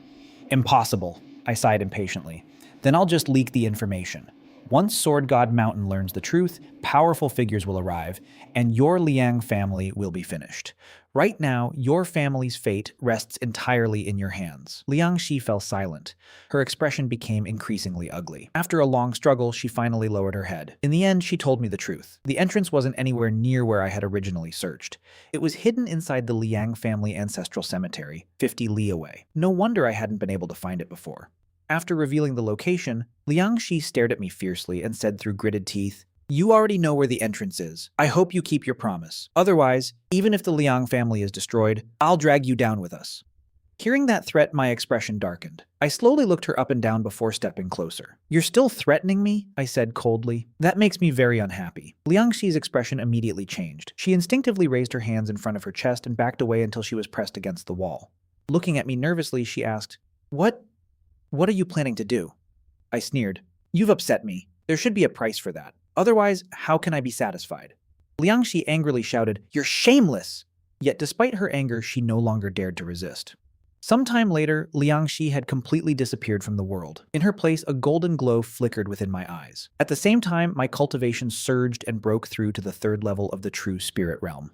"Impossible," I sighed impatiently. "Then I'll just leak the information. Once Sword God Mountain learns the truth, powerful figures will arrive, and your Liang family will be finished. Right now, your family's fate rests entirely in your hands." Liang Shi fell silent. Her expression became increasingly ugly. After a long struggle, she finally lowered her head. In the end, she told me the truth. The entrance wasn't anywhere near where I had originally searched. It was hidden inside the Liang family ancestral cemetery, 50 li away. No wonder I hadn't been able to find it before. After revealing the location, Liang Shi stared at me fiercely and said through gritted teeth, "You already know where the entrance is. I hope you keep your promise. Otherwise, even if the Liang family is destroyed, I'll drag you down with us." Hearing that threat, my expression darkened. I slowly looked her up and down before stepping closer. "You're still threatening me?" I said coldly. "That makes me very unhappy." Liang Shi's expression immediately changed. She instinctively raised her hands in front of her chest and backed away until she was pressed against the wall. Looking at me nervously, she asked, What are you planning to do?" I sneered. "You've upset me. There should be a price for that. Otherwise, how can I be satisfied?" Liang Shi angrily shouted, "You're shameless!" Yet despite her anger, she no longer dared to resist. Sometime later, Liang Shi had completely disappeared from the world. In her place, a golden glow flickered within my eyes. At the same time, my cultivation surged and broke through to the third level of the true spirit realm.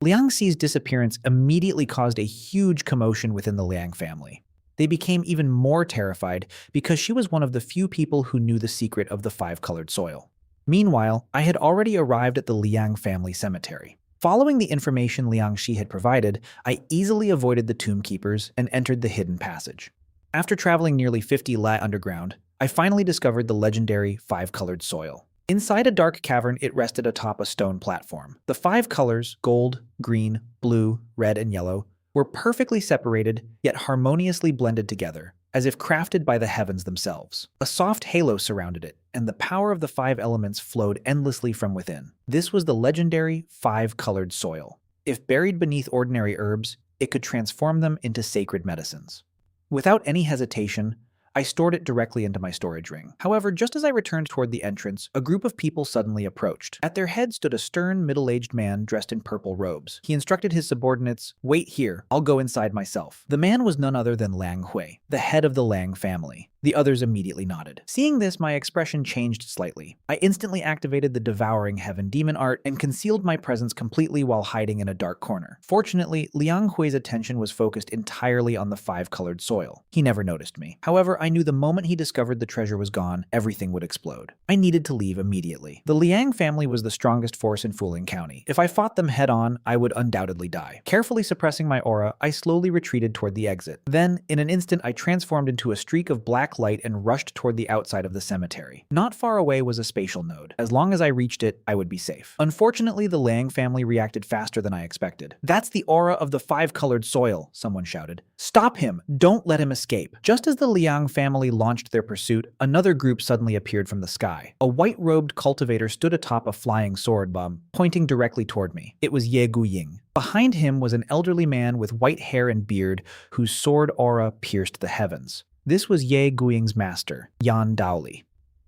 Liang Xi's disappearance immediately caused a huge commotion within the Liang family. They became even more terrified because she was one of the few people who knew the secret of the five-colored soil. Meanwhile, I had already arrived at the Liang family cemetery. Following the information Liang Shi had provided, I easily avoided the tomb keepers and entered the hidden passage. After traveling nearly 50 li underground, I finally discovered the legendary five-colored soil. Inside a dark cavern, it rested atop a stone platform. The five colors, gold, green, blue, red, and yellow, were perfectly separated, yet harmoniously blended together, as if crafted by the heavens themselves. A soft halo surrounded it, and the power of the five elements flowed endlessly from within. This was the legendary five-colored soil. If buried beneath ordinary herbs, it could transform them into sacred medicines. Without any hesitation, I stored it directly into my storage ring. However, just as I returned toward the entrance, a group of people suddenly approached. At their head stood a stern, middle-aged man dressed in purple robes. He instructed his subordinates, "Wait here, I'll go inside myself." The man was none other than Liang Hui, the head of the Leang family. The others immediately nodded. Seeing this, my expression changed slightly. I instantly activated the Devouring Heaven demon art and concealed my presence completely while hiding in a dark corner. Fortunately, Liang Hui's attention was focused entirely on the five-colored soil. He never noticed me. However, I knew the moment he discovered the treasure was gone, everything would explode. I needed to leave immediately. The Liang family was the strongest force in Fuling County. If I fought them head-on, I would undoubtedly die. Carefully suppressing my aura, I slowly retreated toward the exit. Then, in an instant, I transformed into a streak of black light and rushed toward the outside of the cemetery. Not far away was a spatial node. As long as I reached it, I would be safe. Unfortunately, the Leang family reacted faster than I expected. "That's the aura of the five-colored soil," someone shouted. "Stop him! Don't let him escape!" Just as the Liang family launched their pursuit, another group suddenly appeared from the sky. A white-robed cultivator stood atop a flying sword bomb, pointing directly toward me. It was Ye Guying. Behind him was an elderly man with white hair and beard, whose sword aura pierced the heavens. This was Ye Guying's master, Yan Daoli.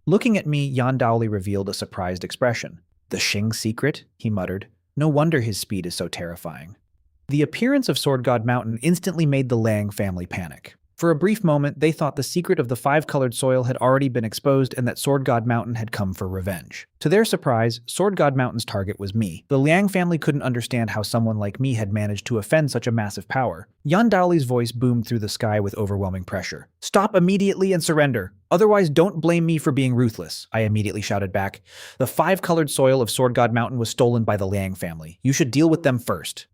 Looking at me, Yan Daoli revealed a surprised expression. "The Xing secret?" he muttered. "No wonder his speed is so terrifying." The appearance of Sword God Mountain instantly made the Leang family panic. For a brief moment, they thought the secret of the five-colored soil had already been exposed and that Sword God Mountain had come for revenge. To their surprise, Sword God Mountain's target was me. The Liang family couldn't understand how someone like me had managed to offend such a massive power. Yan Daoli's voice boomed through the sky with overwhelming pressure. "Stop immediately and surrender. Otherwise, don't blame me for being ruthless," I immediately shouted back. "The five-colored soil of Sword God Mountain was stolen by the Liang family. You should deal with them first."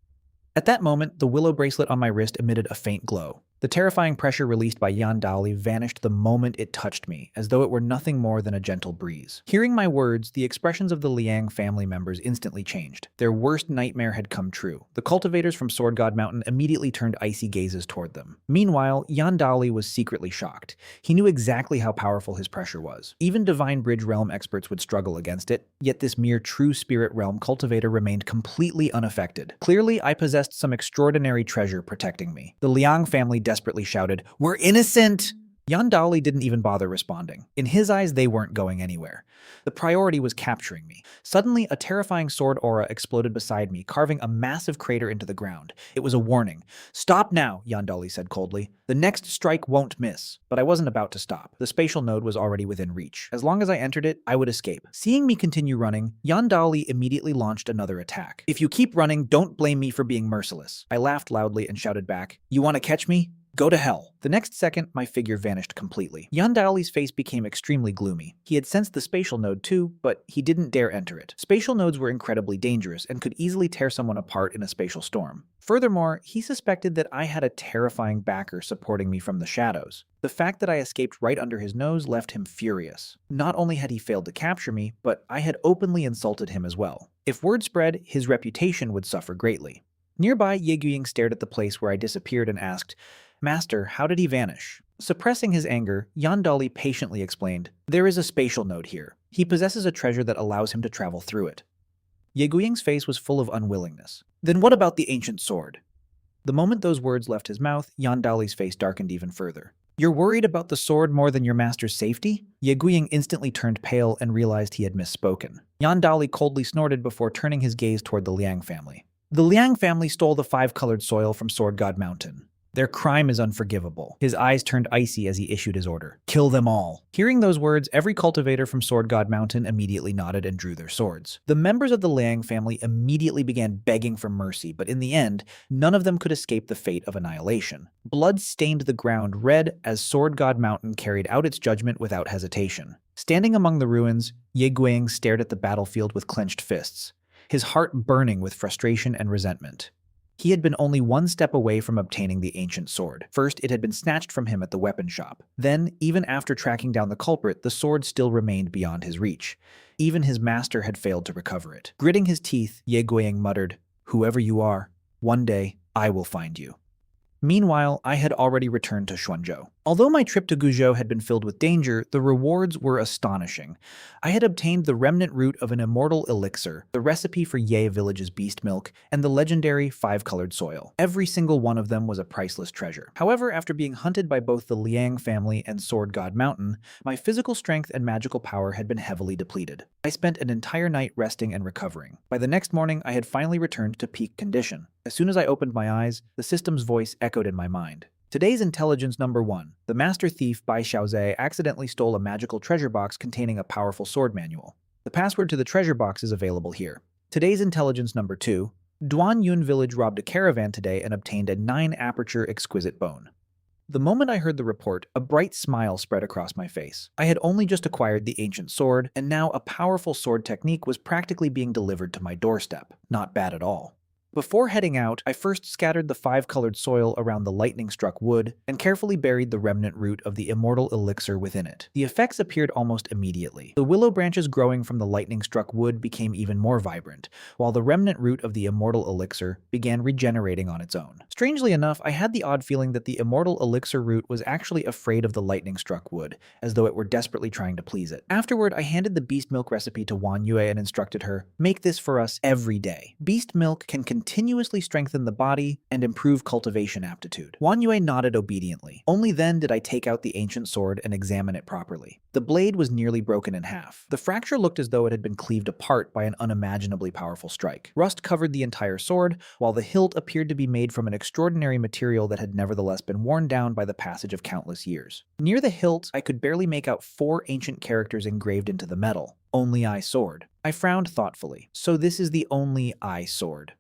At that moment, the willow bracelet on my wrist emitted a faint glow. The terrifying pressure released by Yan Daoli vanished the moment it touched me, as though it were nothing more than a gentle breeze. Hearing my words, the expressions of the Liang family members instantly changed. Their worst nightmare had come true. The cultivators from Sword God Mountain immediately turned icy gazes toward them. Meanwhile, Yan Daoli was secretly shocked. He knew exactly how powerful his pressure was. Even Divine Bridge Realm experts would struggle against it, yet this mere True Spirit Realm cultivator remained completely unaffected. Clearly, I possessed some extraordinary treasure protecting me. The Liang family desperately shouted, "We're innocent!" Yan Daoli didn't even bother responding. In his eyes, they weren't going anywhere. The priority was capturing me. Suddenly, a terrifying sword aura exploded beside me, carving a massive crater into the ground. It was a warning. "Stop now," Yan Daoli said coldly. "The next strike won't miss." But I wasn't about to stop. The spatial node was already within reach. As long as I entered it, I would escape. Seeing me continue running, Yan Daoli immediately launched another attack. "If you keep running, don't blame me for being merciless." I laughed loudly and shouted back, "You want to catch me? Go to hell." The next second, my figure vanished completely. Yan Daoli's face became extremely gloomy. He had sensed the spatial node too, but he didn't dare enter it. Spatial nodes were incredibly dangerous and could easily tear someone apart in a spatial storm. Furthermore, he suspected that I had a terrifying backer supporting me from the shadows. The fact that I escaped right under his nose left him furious. Not only had he failed to capture me, but I had openly insulted him as well. If word spread, his reputation would suffer greatly. Nearby, Ye Guying stared at the place where I disappeared and asked, "Master, how did he vanish?" Suppressing his anger, Yan Daoli patiently explained, "There is a spatial node here. He possesses a treasure that allows him to travel through it." Ye Guying's face was full of unwillingness. "Then what about the ancient sword?" The moment those words left his mouth, Yan Daoli's face darkened even further. "You're worried about the sword more than your master's safety?" Ye Guying instantly turned pale and realized he had misspoken. Yan Daoli coldly snorted before turning his gaze toward the Liang family. "The Liang family stole the five-colored soil from Sword God Mountain. Their crime is unforgivable. His eyes turned icy as he issued his order. Kill them all. Hearing those words, every cultivator from Sword God Mountain immediately nodded and drew their swords. The members of the Leang family immediately began begging for mercy, but in the end, none of them could escape the fate of annihilation. Blood stained the ground red as Sword God Mountain carried out its judgment without hesitation. Standing among the ruins, Ye Guang stared at the battlefield with clenched fists, his heart burning with frustration and resentment. He had been only one step away from obtaining the ancient sword. First, it had been snatched from him at the weapon shop. Then, even after tracking down the culprit, the sword still remained beyond his reach. Even his master had failed to recover it. Gritting his teeth, Ye Guang muttered, "Whoever you are, one day I will find you." Meanwhile, I had already returned to Xuanzhou. Although my trip to Guizhou had been filled with danger, the rewards were astonishing. I had obtained the remnant root of an immortal elixir, the recipe for Ye Village's beast milk, and the legendary five-colored soil. Every single one of them was a priceless treasure. However, after being hunted by both the Liang family and Sword God Mountain, my physical strength and magical power had been heavily depleted. I spent an entire night resting and recovering. By the next morning, I had finally returned to peak condition. As soon as I opened my eyes, the system's voice echoed in my mind. Today's intelligence number 1. The master thief Bai Xiaozhe accidentally stole a magical treasure box containing a powerful sword manual. The password to the treasure box is available here. Today's intelligence number 2. Duan Yun village robbed a caravan today and obtained a 9-aperture exquisite bone. The moment I heard the report, a bright smile spread across my face. I had only just acquired the ancient sword, and now a powerful sword technique was practically being delivered to my doorstep. Not bad at all. Before heading out, I first scattered the 5-colored soil around the lightning-struck wood and carefully buried the remnant root of the immortal elixir within it. The effects appeared almost immediately. The willow branches growing from the lightning-struck wood became even more vibrant, while the remnant root of the immortal elixir began regenerating on its own. Strangely enough, I had the odd feeling that the immortal elixir root was actually afraid of the lightning-struck wood, as though it were desperately trying to please it. Afterward, I handed the beast milk recipe to Wan Yue and instructed her, "Make this for us every day. Beast milk can continuously strengthen the body and improve cultivation aptitude." Wan Yue nodded obediently. Only then did I take out the ancient sword and examine it properly. The blade was nearly broken in half. The fracture looked as though it had been cleaved apart by an unimaginably powerful strike. Rust covered the entire sword, while the hilt appeared to be made from an extraordinary material that had nevertheless been worn down by the passage of countless years. Near the hilt, I could barely make out 4 ancient characters engraved into the metal. Only I sword. I frowned thoughtfully. So this is the only I sword.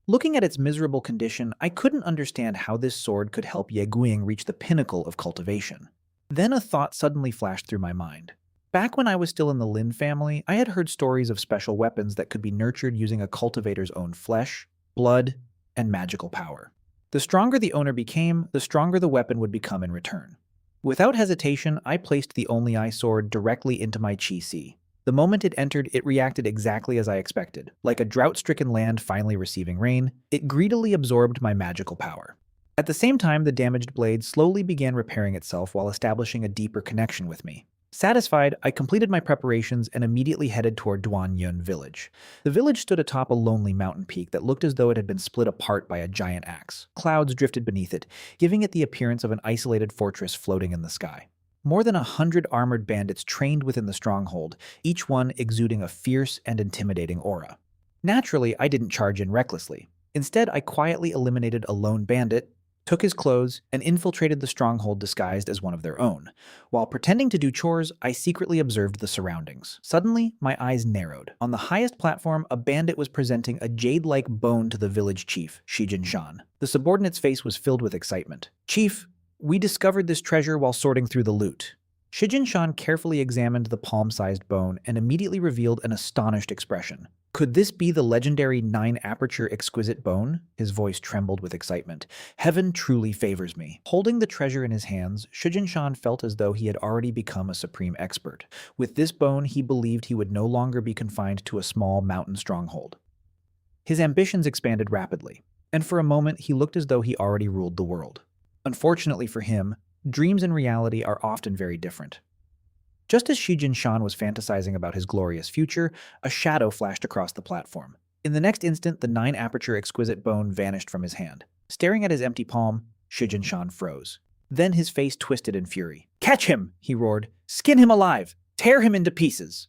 Looking at its miserable condition, I couldn't understand how this sword could help Ye Guang reach the pinnacle of cultivation. Then a thought suddenly flashed through my mind. Back when I was still in the Lin family, I had heard stories of special weapons that could be nurtured using a cultivator's own flesh, blood, and magical power. The stronger the owner became, the stronger the weapon would become in return. Without hesitation, I placed the only I sword directly into my Qi Si. The moment it entered, it reacted exactly as I expected. Like a drought-stricken land finally receiving rain, it greedily absorbed my magical power. At the same time, the damaged blade slowly began repairing itself while establishing a deeper connection with me. Satisfied, I completed my preparations and immediately headed toward Duan Yun village. The village stood atop a lonely mountain peak that looked as though it had been split apart by a giant axe. Clouds drifted beneath it, giving it the appearance of an isolated fortress floating in the sky. More than 100 armored bandits trained within the stronghold, each one exuding a fierce and intimidating aura. Naturally, I didn't charge in recklessly. Instead, I quietly eliminated a lone bandit, took his clothes, and infiltrated the stronghold disguised as one of their own. While pretending to do chores, I secretly observed the surroundings. Suddenly, my eyes narrowed. On the highest platform, a bandit was presenting a jade-like bone to the village chief, Shi Jinshan. The subordinate's face was filled with excitement. "Chief, we discovered this treasure while sorting through the loot." Shi Jinshan carefully examined the palm-sized bone and immediately revealed an astonished expression. "Could this be the legendary 9-aperture exquisite bone?" His voice trembled with excitement. "Heaven truly favors me." Holding the treasure in his hands, Shi Jinshan felt as though he had already become a supreme expert. With this bone, he believed he would no longer be confined to a small mountain stronghold. His ambitions expanded rapidly, and for a moment he looked as though he already ruled the world. Unfortunately for him, dreams and reality are often very different. Just as Shi Jinshan was fantasizing about his glorious future, a shadow flashed across the platform. In the next instant, the 9-aperture exquisite bone vanished from his hand. Staring at his empty palm, Shi Jinshan froze. Then his face twisted in fury. "Catch him!" he roared. "Skin him alive! Tear him into pieces!"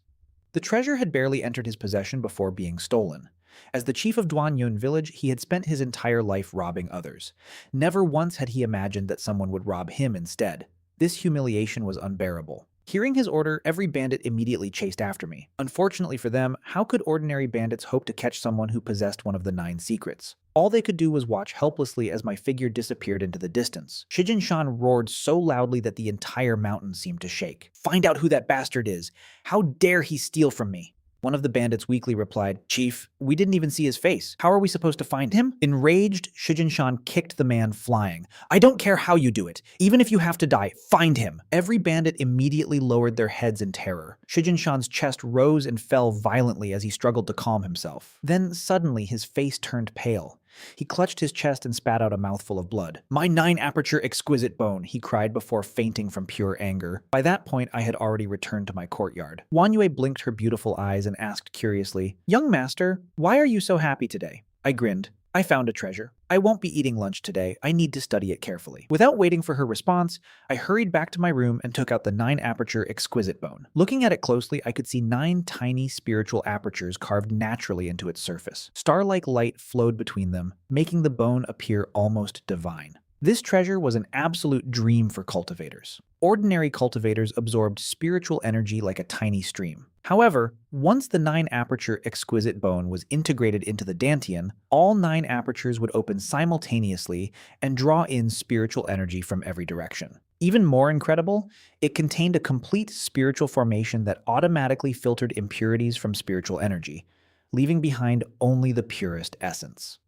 The treasure had barely entered his possession before being stolen. As the chief of Duanyun village, he had spent his entire life robbing others. Never once had he imagined that someone would rob him instead. This humiliation was unbearable. Hearing his order, every bandit immediately chased after me. Unfortunately for them, how could ordinary bandits hope to catch someone who possessed one of the 9 secrets? All they could do was watch helplessly as my figure disappeared into the distance. Shijin-shan roared so loudly that the entire mountain seemed to shake. "Find out who that bastard is! How dare he steal from me!" One of the bandits weakly replied, "Chief, we didn't even see his face. How are we supposed to find him?" Enraged, Shijin-shan kicked the man flying. "I don't care how you do it. Even if you have to die, find him." Every bandit immediately lowered their heads in terror. Shijin-shan's chest rose and fell violently as he struggled to calm himself. Then suddenly his face turned pale. He clutched his chest and spat out a mouthful of blood. "My 9-aperture exquisite bone," he cried before fainting from pure anger. By that point, I had already returned to my courtyard. Wanyue blinked her beautiful eyes and asked curiously, "Young master, why are you so happy today?" I grinned. "I found a treasure. I won't be eating lunch today. I need to study it carefully." Without waiting for her response, I hurried back to my room and took out the 9-aperture exquisite bone. Looking at it closely, I could see 9 tiny spiritual apertures carved naturally into its surface. Star-like light flowed between them, making the bone appear almost divine. This treasure was an absolute dream for cultivators. Ordinary cultivators absorbed spiritual energy like a tiny stream. However, once the 9-aperture exquisite bone was integrated into the dantian, all 9 apertures would open simultaneously and draw in spiritual energy from every direction. Even more incredible, it contained a complete spiritual formation that automatically filtered impurities from spiritual energy, leaving behind only the purest essence.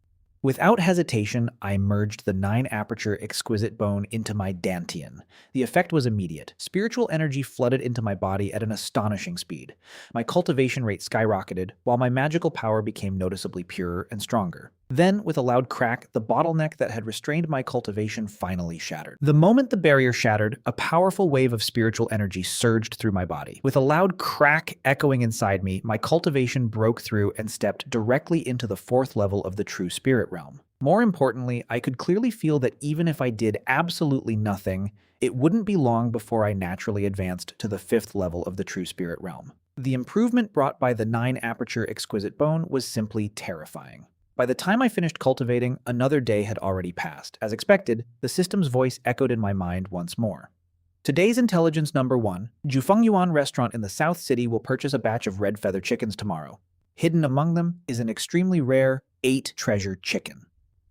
Without hesitation, I merged the 9-aperture exquisite bone into my dantian. The effect was immediate. Spiritual energy flooded into my body at an astonishing speed. My cultivation rate skyrocketed, while my magical power became noticeably purer and stronger. Then, with a loud crack, the bottleneck that had restrained my cultivation finally shattered. The moment the barrier shattered, a powerful wave of spiritual energy surged through my body. With a loud crack echoing inside me, my cultivation broke through and stepped directly into the 4th level of the true spirit realm. More importantly, I could clearly feel that even if I did absolutely nothing, it wouldn't be long before I naturally advanced to the 5th level of the true spirit realm. The improvement brought by the 9-aperture exquisite bone was simply terrifying. By the time I finished cultivating, another day had already passed. As expected, the system's voice echoed in my mind once more. Today's intelligence number 1, Jufeng Yuan restaurant in the South City will purchase a batch of red feather chickens tomorrow. Hidden among them is an extremely rare 8 treasure chicken.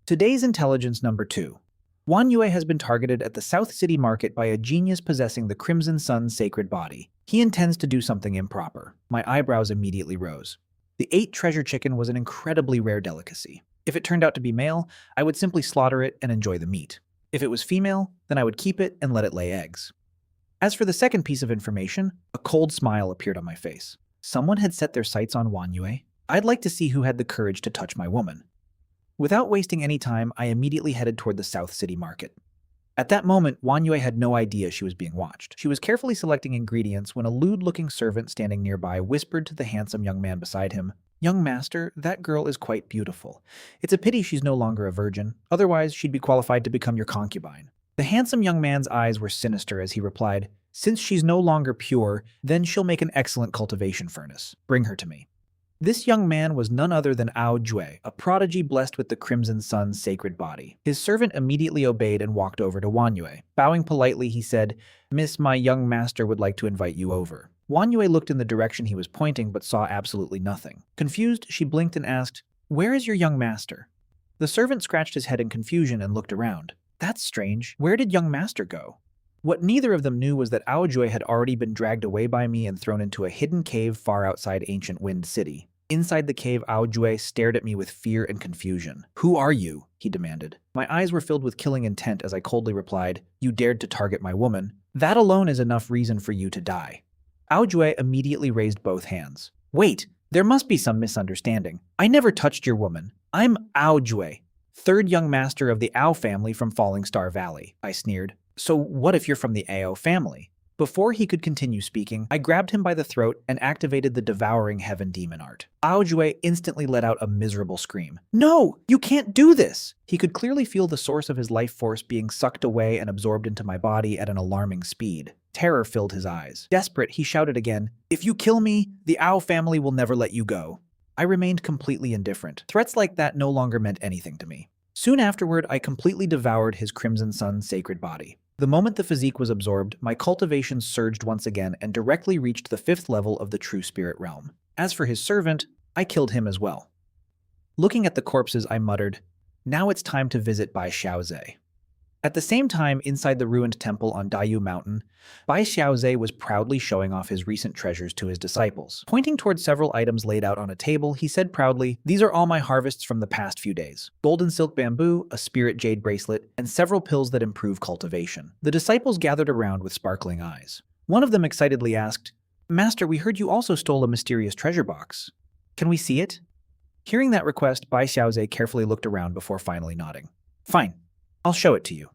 Today's intelligence number 2. Wanyue has been targeted at the South City market by a genius possessing the Crimson Sun's sacred body. He intends to do something improper. My eyebrows immediately rose. The 8 treasure chicken was an incredibly rare delicacy. If it turned out to be male, I would simply slaughter it and enjoy the meat. If it was female, then I would keep it and let it lay eggs. As for the second piece of information, a cold smile appeared on my face. Someone had set their sights on Wanyue. I'd like to see who had the courage to touch my woman. Without wasting any time, I immediately headed toward the South City market. At that moment, Wanyue had no idea she was being watched. She was carefully selecting ingredients when a lewd-looking servant standing nearby whispered to the handsome young man beside him, "Young master, that girl is quite beautiful. It's a pity she's no longer a virgin. Otherwise, she'd be qualified to become your concubine." The handsome young man's eyes were sinister as he replied, "Since she's no longer pure, then she'll make an excellent cultivation furnace. Bring her to me." This young man was none other than Ao Jue, a prodigy blessed with the Crimson Sun's sacred body. His servant immediately obeyed and walked over to Wanyue. Bowing politely, he said, "Miss, my young master would like to invite you over." Wanyue looked in the direction he was pointing but saw absolutely nothing. Confused, she blinked and asked, "Where is your young master?" The servant scratched his head in confusion and looked around. "That's strange. Where did young master go?" What neither of them knew was that Aojoy had already been dragged away by me and thrown into a hidden cave far outside ancient Wind City. Inside the cave, Aojoy stared at me with fear and confusion. "Who are you?" he demanded. My eyes were filled with killing intent as I coldly replied, "You dared to target my woman. That alone is enough reason for you to die." Aojoy immediately raised both hands. "Wait, there must be some misunderstanding. I never touched your woman. I'm Aojoy, third young master of the Ao family from Falling Star Valley," I sneered. "So what if you're from the Ao family?" Before he could continue speaking, I grabbed him by the throat and activated the Devouring Heaven demon art. Aojoy instantly let out a miserable scream. "No, you can't do this!" He could clearly feel the source of his life force being sucked away and absorbed into my body at an alarming speed. Terror filled his eyes. Desperate, he shouted again, "If you kill me, the Ao family will never let you go." I remained completely indifferent. Threats like that no longer meant anything to me. Soon afterward, I completely devoured his Crimson Sun's sacred body. The moment the physique was absorbed, my cultivation surged once again and directly reached the 5th level of the true spirit realm. As for his servant, I killed him as well. Looking at the corpses, I muttered, "Now it's time to visit Bai Xiaoze." At the same time, inside the ruined temple on Daiyu Mountain, Bai Xiaoze was proudly showing off his recent treasures to his disciples. Pointing towards several items laid out on a table, he said proudly, "These are all my harvests from the past few days. Golden silk bamboo, a spirit jade bracelet, and several pills that improve cultivation." The disciples gathered around with sparkling eyes. One of them excitedly asked, "Master, we heard you also stole a mysterious treasure box. Can we see it?" Hearing that request, Bai Xiaoze carefully looked around before finally nodding. "Fine. I'll show it to you."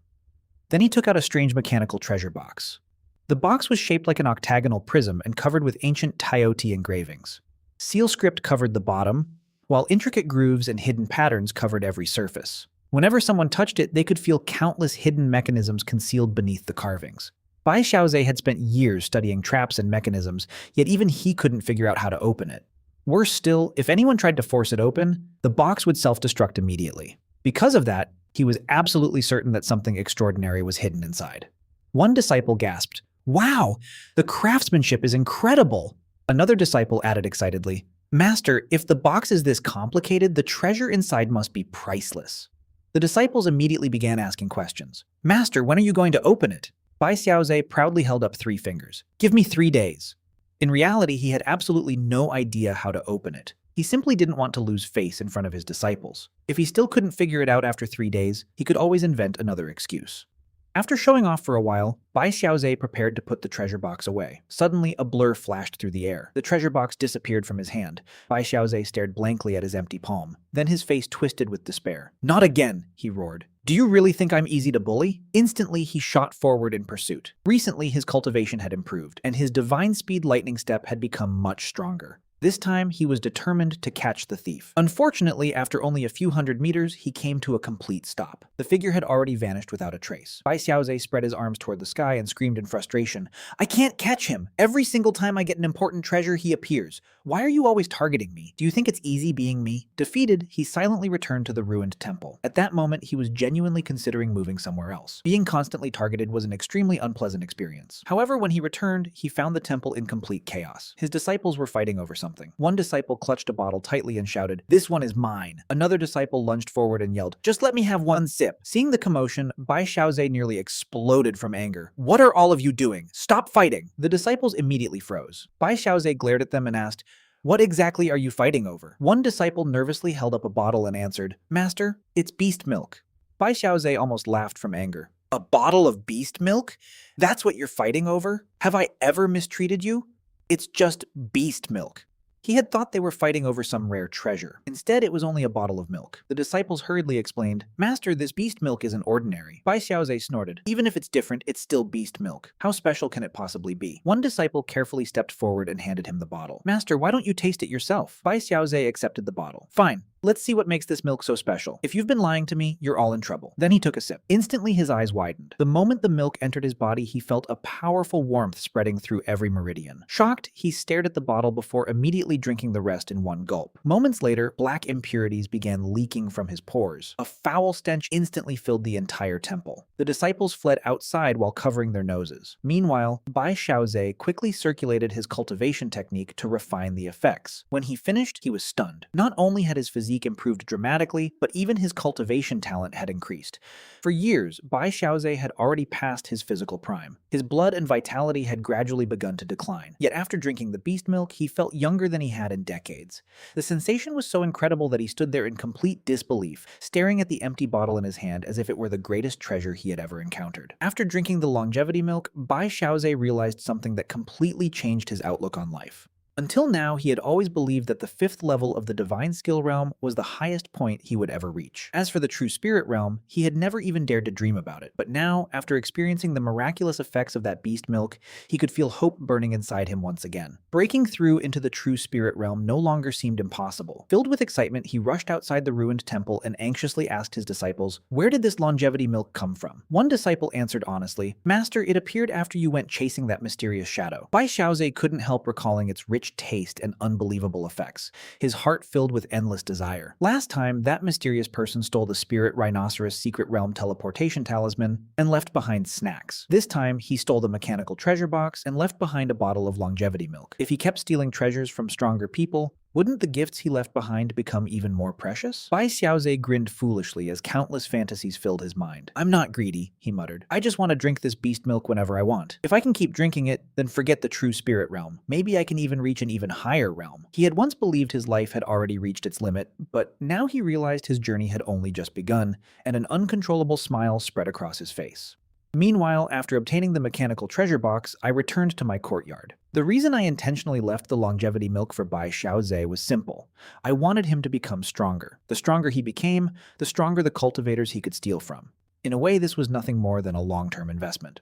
Then he took out a strange mechanical treasure box. The box was shaped like an octagonal prism and covered with ancient Taioti engravings. Seal script covered the bottom, while intricate grooves and hidden patterns covered every surface. Whenever someone touched it, they could feel countless hidden mechanisms concealed beneath the carvings. Bai Xiaoze had spent years studying traps and mechanisms, yet even he couldn't figure out how to open it. Worse still, if anyone tried to force it open, the box would self-destruct immediately. Because of that, he was absolutely certain that something extraordinary was hidden inside. One disciple gasped, "Wow, the craftsmanship is incredible!" Another disciple added excitedly, "Master, if the box is this complicated, the treasure inside must be priceless." The disciples immediately began asking questions. "Master, when are you going to open it?" Bai Xiaoze proudly held up 3 fingers. "Give me 3 days." In reality, he had absolutely no idea how to open it. He simply didn't want to lose face in front of his disciples. If he still couldn't figure it out after 3 days, he could always invent another excuse. After showing off for a while, Bai Xiaoze prepared to put the treasure box away. Suddenly, a blur flashed through the air. The treasure box disappeared from his hand. Bai Xiaoze stared blankly at his empty palm. Then his face twisted with despair. "Not again!" he roared. "Do you really think I'm easy to bully?" Instantly, he shot forward in pursuit. Recently, his cultivation had improved, and his divine speed lightning step had become much stronger. This time, he was determined to catch the thief. Unfortunately, after only a few hundred meters, he came to a complete stop. The figure had already vanished without a trace. Bai Xiaoze spread his arms toward the sky and screamed in frustration, "I can't catch him! Every single time I get an important treasure, he appears. Why are you always targeting me? Do you think it's easy being me?" Defeated, he silently returned to the ruined temple. At that moment, he was genuinely considering moving somewhere else. Being constantly targeted was an extremely unpleasant experience. However, when he returned, he found the temple in complete chaos. His disciples were fighting over something. One disciple clutched a bottle tightly and shouted, "This one is mine." Another disciple lunged forward and yelled, "Just let me have one sip." Seeing the commotion, Bai Xiaoze nearly exploded from anger. "What are all of you doing? Stop fighting!" The disciples immediately froze. Bai Xiaoze glared at them and asked, "What exactly are you fighting over?" One disciple nervously held up a bottle and answered, "Master, it's beast milk." Bai Xiaoze almost laughed from anger. "A bottle of beast milk? That's what you're fighting over? Have I ever mistreated you? It's just beast milk." He had thought they were fighting over some rare treasure. Instead, it was only a bottle of milk. The disciples hurriedly explained, "Master, this beast milk isn't ordinary." Bai Xiaoze snorted, "Even if it's different, it's still beast milk. How special can it possibly be?" One disciple carefully stepped forward and handed him the bottle. "Master, why don't you taste it yourself?" Bai Xiaoze accepted the bottle. "Fine. Let's see what makes this milk so special. If you've been lying to me, you're all in trouble." Then he took a sip. Instantly, his eyes widened. The moment the milk entered his body, he felt a powerful warmth spreading through every meridian. Shocked, he stared at the bottle before immediately drinking the rest in one gulp. Moments later, black impurities began leaking from his pores. A foul stench instantly filled the entire temple. The disciples fled outside while covering their noses. Meanwhile, Bai Xiaoze quickly circulated his cultivation technique to refine the effects. When he finished, he was stunned. Not only had his physique improved dramatically, but even his cultivation talent had increased. For years, Bai Xiaoze had already passed his physical prime. His blood and vitality had gradually begun to decline. Yet after drinking the beast milk, he felt younger than he had in decades. The sensation was so incredible that he stood there in complete disbelief, staring at the empty bottle in his hand as if it were the greatest treasure he had ever encountered. After drinking the longevity milk, Bai Xiaoze realized something that completely changed his outlook on life. Until now, he had always believed that the 5th level of the divine skill realm was the highest point he would ever reach. As for the true spirit realm, he had never even dared to dream about it. But now, after experiencing the miraculous effects of that beast milk, he could feel hope burning inside him once again. Breaking through into the true spirit realm no longer seemed impossible. Filled with excitement, he rushed outside the ruined temple and anxiously asked his disciples, "Where did this longevity milk come from?" One disciple answered honestly, "Master, it appeared after you went chasing that mysterious shadow." Bai Xiaoze couldn't help recalling its rich rich taste and unbelievable effects, his heart filled with endless desire. Last time, that mysterious person stole the spirit rhinoceros secret realm teleportation talisman and left behind snacks. This time, he stole the mechanical treasure box and left behind a bottle of longevity milk. If he kept stealing treasures from stronger people, wouldn't the gifts he left behind become even more precious? Bai Xiaoze grinned foolishly as countless fantasies filled his mind. "I'm not greedy," he muttered. "I just want to drink this beast milk whenever I want. If I can keep drinking it, then forget the true spirit realm. Maybe I can even reach an even higher realm." He had once believed his life had already reached its limit, but now he realized his journey had only just begun, and an uncontrollable smile spread across his face. Meanwhile, after obtaining the mechanical treasure box, I returned to my courtyard. The reason I intentionally left the longevity milk for Bai Xiaoze was simple. I wanted him to become stronger. The stronger he became, the stronger the cultivators he could steal from. In a way, this was nothing more than a long-term investment.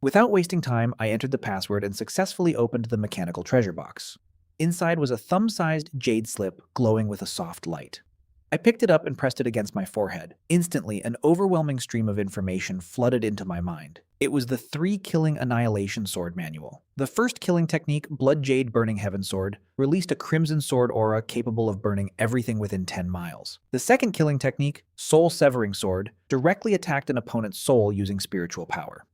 Without wasting time, I entered the password and successfully opened the mechanical treasure box. Inside was a thumb-sized jade slip glowing with a soft light. I picked it up and pressed it against my forehead. Instantly, an overwhelming stream of information flooded into my mind. It was the 3 Killing Annihilation Sword Manual. The first killing technique, Blood Jade Burning Heaven Sword, released a crimson sword aura capable of burning everything within 10 miles. The second killing technique, Soul Severing Sword, directly attacked an opponent's soul using spiritual power.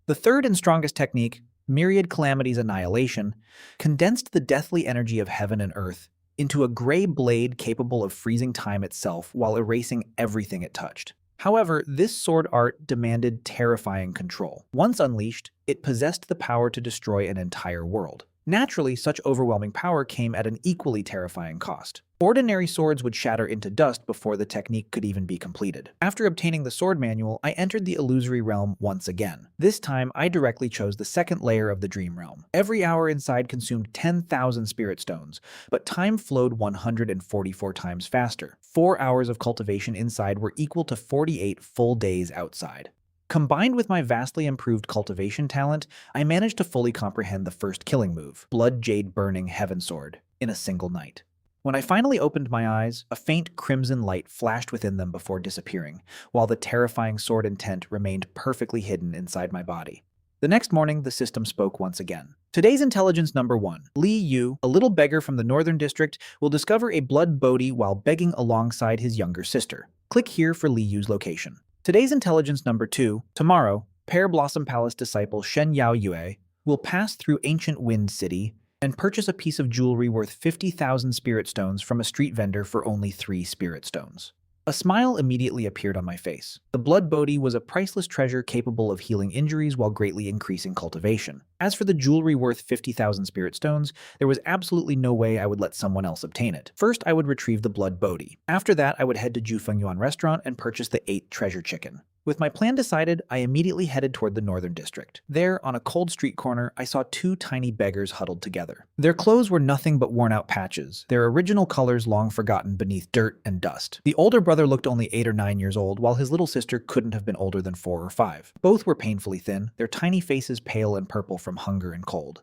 The third and strongest technique, Myriad Calamities Annihilation, condensed the deathly energy of heaven and earth into a gray blade capable of freezing time itself while erasing everything it touched. However, this sword art demanded terrifying control. Once unleashed, it possessed the power to destroy an entire world. Naturally, such overwhelming power came at an equally terrifying cost. Ordinary swords would shatter into dust before the technique could even be completed. After obtaining the sword manual, I entered the illusory realm once again. This time, I directly chose the second layer of the dream realm. Every hour inside consumed 10,000 spirit stones, but time flowed 144 times faster. 4 hours of cultivation inside were equal to 48 full days outside. Combined with my vastly improved cultivation talent, I managed to fully comprehend the first killing move, Blood Jade Burning Heaven Sword, in a single night. When I finally opened my eyes, a faint crimson light flashed within them before disappearing, while the terrifying sword intent remained perfectly hidden inside my body. The next morning, the system spoke once again. Today's intelligence number 1. Li Yu, a little beggar from the northern district, will discover a blood bodhi while begging alongside his younger sister. Click here for Li Yu's location. Today's intelligence number 2. Tomorrow, Pear Blossom Palace disciple Shen Yao Yue will pass through Ancient Wind City and purchase a piece of jewelry worth 50,000 spirit stones from a street vendor for only 3 spirit stones. A smile immediately appeared on my face. The blood bodhi was a priceless treasure capable of healing injuries while greatly increasing cultivation. As for the jewelry worth 50,000 spirit stones, there was absolutely no way I would let someone else obtain it. First, I would retrieve the blood bodhi. After that, I would head to Jufeng Yuan restaurant and purchase the 8 treasure chicken. With my plan decided, I immediately headed toward the northern district. There, on a cold street corner, I saw 2 tiny beggars huddled together. Their clothes were nothing but worn-out patches, their original colors long forgotten beneath dirt and dust. The older brother looked only 8 or 9 years old, while his little sister couldn't have been older than 4 or 5. Both were painfully thin, their tiny faces pale and purple from hunger and cold.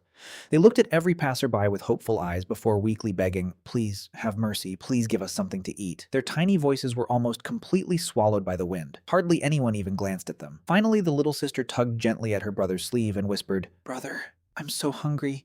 They looked at every passerby with hopeful eyes before weakly begging, "Please, have mercy, please give us something to eat." Their tiny voices were almost completely swallowed by the wind. Hardly anyone even glanced at them. Finally, the little sister tugged gently at her brother's sleeve and whispered, "Brother, I'm so hungry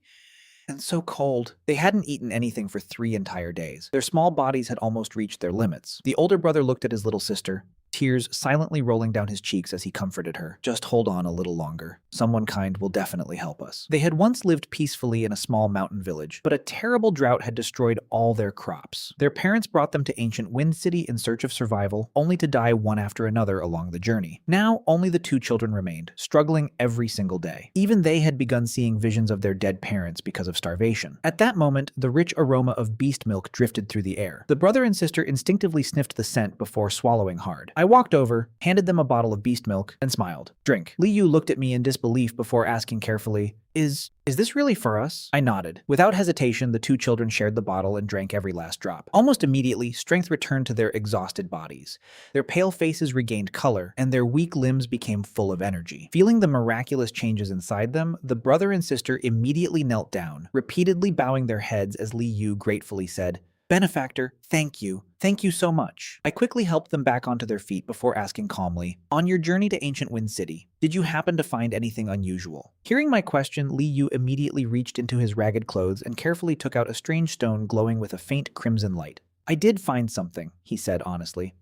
and so cold." They hadn't eaten anything for 3 entire days. Their small bodies had almost reached their limits. The older brother looked at his little sister, tears silently rolling down his cheeks as he comforted her. "Just hold on a little longer. Someone kind will definitely help us." They had once lived peacefully in a small mountain village, but a terrible drought had destroyed all their crops. Their parents brought them to Ancient Wind City in search of survival, only to die one after another along the journey. Now, only the 2 children remained, struggling every single day. Even they had begun seeing visions of their dead parents because of starvation. At that moment, the rich aroma of beast milk drifted through the air. The brother and sister instinctively sniffed the scent before swallowing hard. I walked over, handed them a bottle of beast milk, and smiled. "Drink." Li Yu looked at me in disbelief before asking carefully, Is this really for us?" I nodded. Without hesitation, the 2 children shared the bottle and drank every last drop. Almost immediately, strength returned to their exhausted bodies. Their pale faces regained color, and their weak limbs became full of energy. Feeling the miraculous changes inside them, the brother and sister immediately knelt down, repeatedly bowing their heads as Li Yu gratefully said, Benefactor, thank you. Thank you so much. I quickly helped them back onto their feet before asking calmly, on your journey to Ancient Wind City, did you happen to find anything unusual? Hearing my question, Li Yu immediately reached into his ragged clothes and carefully took out a strange stone glowing with a faint crimson light. I did find something, he said honestly.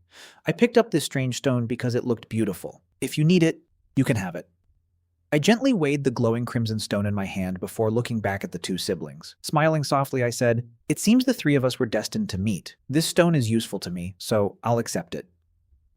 I picked up this strange stone because it looked beautiful. If you need it, you can have it. I gently weighed the glowing crimson stone in my hand before looking back at the two siblings. Smiling softly, I said, it seems the three of us were destined to meet. This stone is useful to me, so I'll accept it.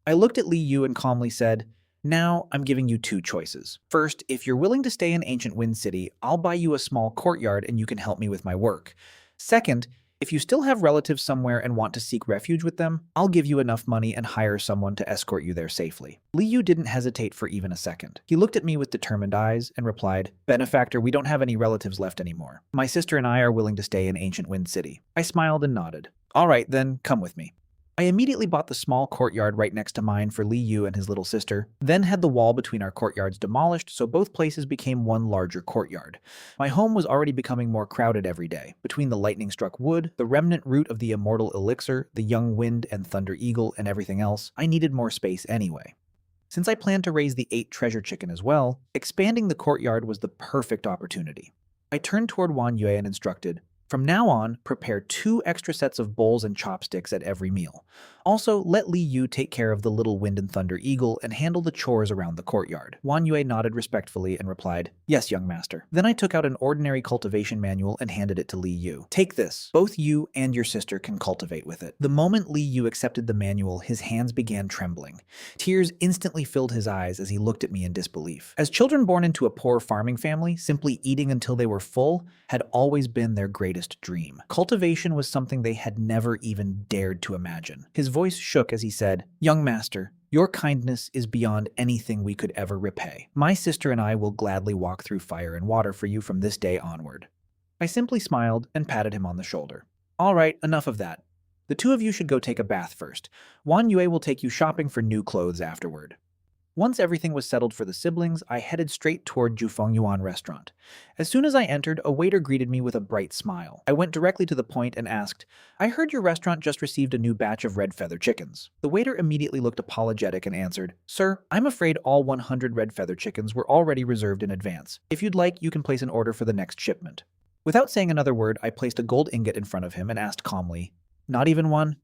I looked at Li Yu and calmly said, now I'm giving you two choices. First, if you're willing to stay in Ancient Wind City, I'll buy you a small courtyard and you can help me with my work. Second, if you still have relatives somewhere and want to seek refuge with them, I'll give you enough money and hire someone to escort you there safely. Li Yu didn't hesitate for even a second. He looked at me with determined eyes and replied, Benefactor, we don't have any relatives left anymore. My sister and I are willing to stay in Ancient Wind City. I smiled and nodded. All right, then, come with me. I immediately bought the small courtyard right next to mine for Li Yu and his little sister, then had the wall between our courtyards demolished so both places became one larger courtyard. My home was already becoming more crowded every day. Between the lightning-struck wood, the remnant root of the immortal elixir, the young wind and thunder eagle, and everything else, I needed more space anyway. Since I planned to raise the 8 treasure chicken as well, expanding the courtyard was the perfect opportunity. I turned toward Wan Yue and instructed, from now on, prepare 2 extra sets of bowls and chopsticks at every meal. Also, let Li Yu take care of the little wind and thunder eagle and handle the chores around the courtyard. Wan Yue nodded respectfully and replied, yes, young master. Then I took out an ordinary cultivation manual and handed it to Li Yu. Take this. Both you and your sister can cultivate with it. The moment Li Yu accepted the manual, his hands began trembling. Tears instantly filled his eyes as he looked at me in disbelief. As children born into a poor farming family, simply eating until they were full had always been their greatest dream. Cultivation was something they had never even dared to imagine. His voice shook as he said, young master, your kindness is beyond anything we could ever repay. My sister and I will gladly walk through fire and water for you from this day onward. I simply smiled and patted him on the shoulder. All right, enough of that. The two of you should go take a bath first. Wan Yue will take you shopping for new clothes afterward. Once everything was settled for the siblings, I headed straight toward Jufeng Yuan restaurant. As soon as I entered, a waiter greeted me with a bright smile. I went directly to the point and asked, I heard your restaurant just received a new batch of red feather chickens. The waiter immediately looked apologetic and answered, Sir, I'm afraid all 100 red feather chickens were already reserved in advance. If you'd like, you can place an order for the next shipment. Without saying another word, I placed a gold ingot in front of him and asked calmly, not even one?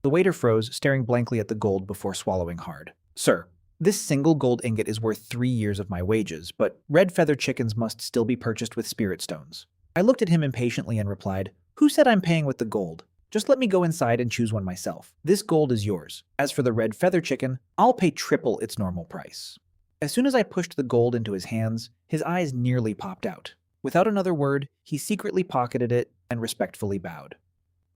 The waiter froze, staring blankly at the gold before swallowing hard. Sir, this single gold ingot is worth 3 years of my wages, but red feather chickens must still be purchased with spirit stones. I looked at him impatiently and replied, who said I'm paying with the gold? Just let me go inside and choose one myself. This gold is yours. As for the red feather chicken, I'll pay triple its normal price. As soon as I pushed the gold into his hands, his eyes nearly popped out. Without another word, he secretly pocketed it and respectfully bowed.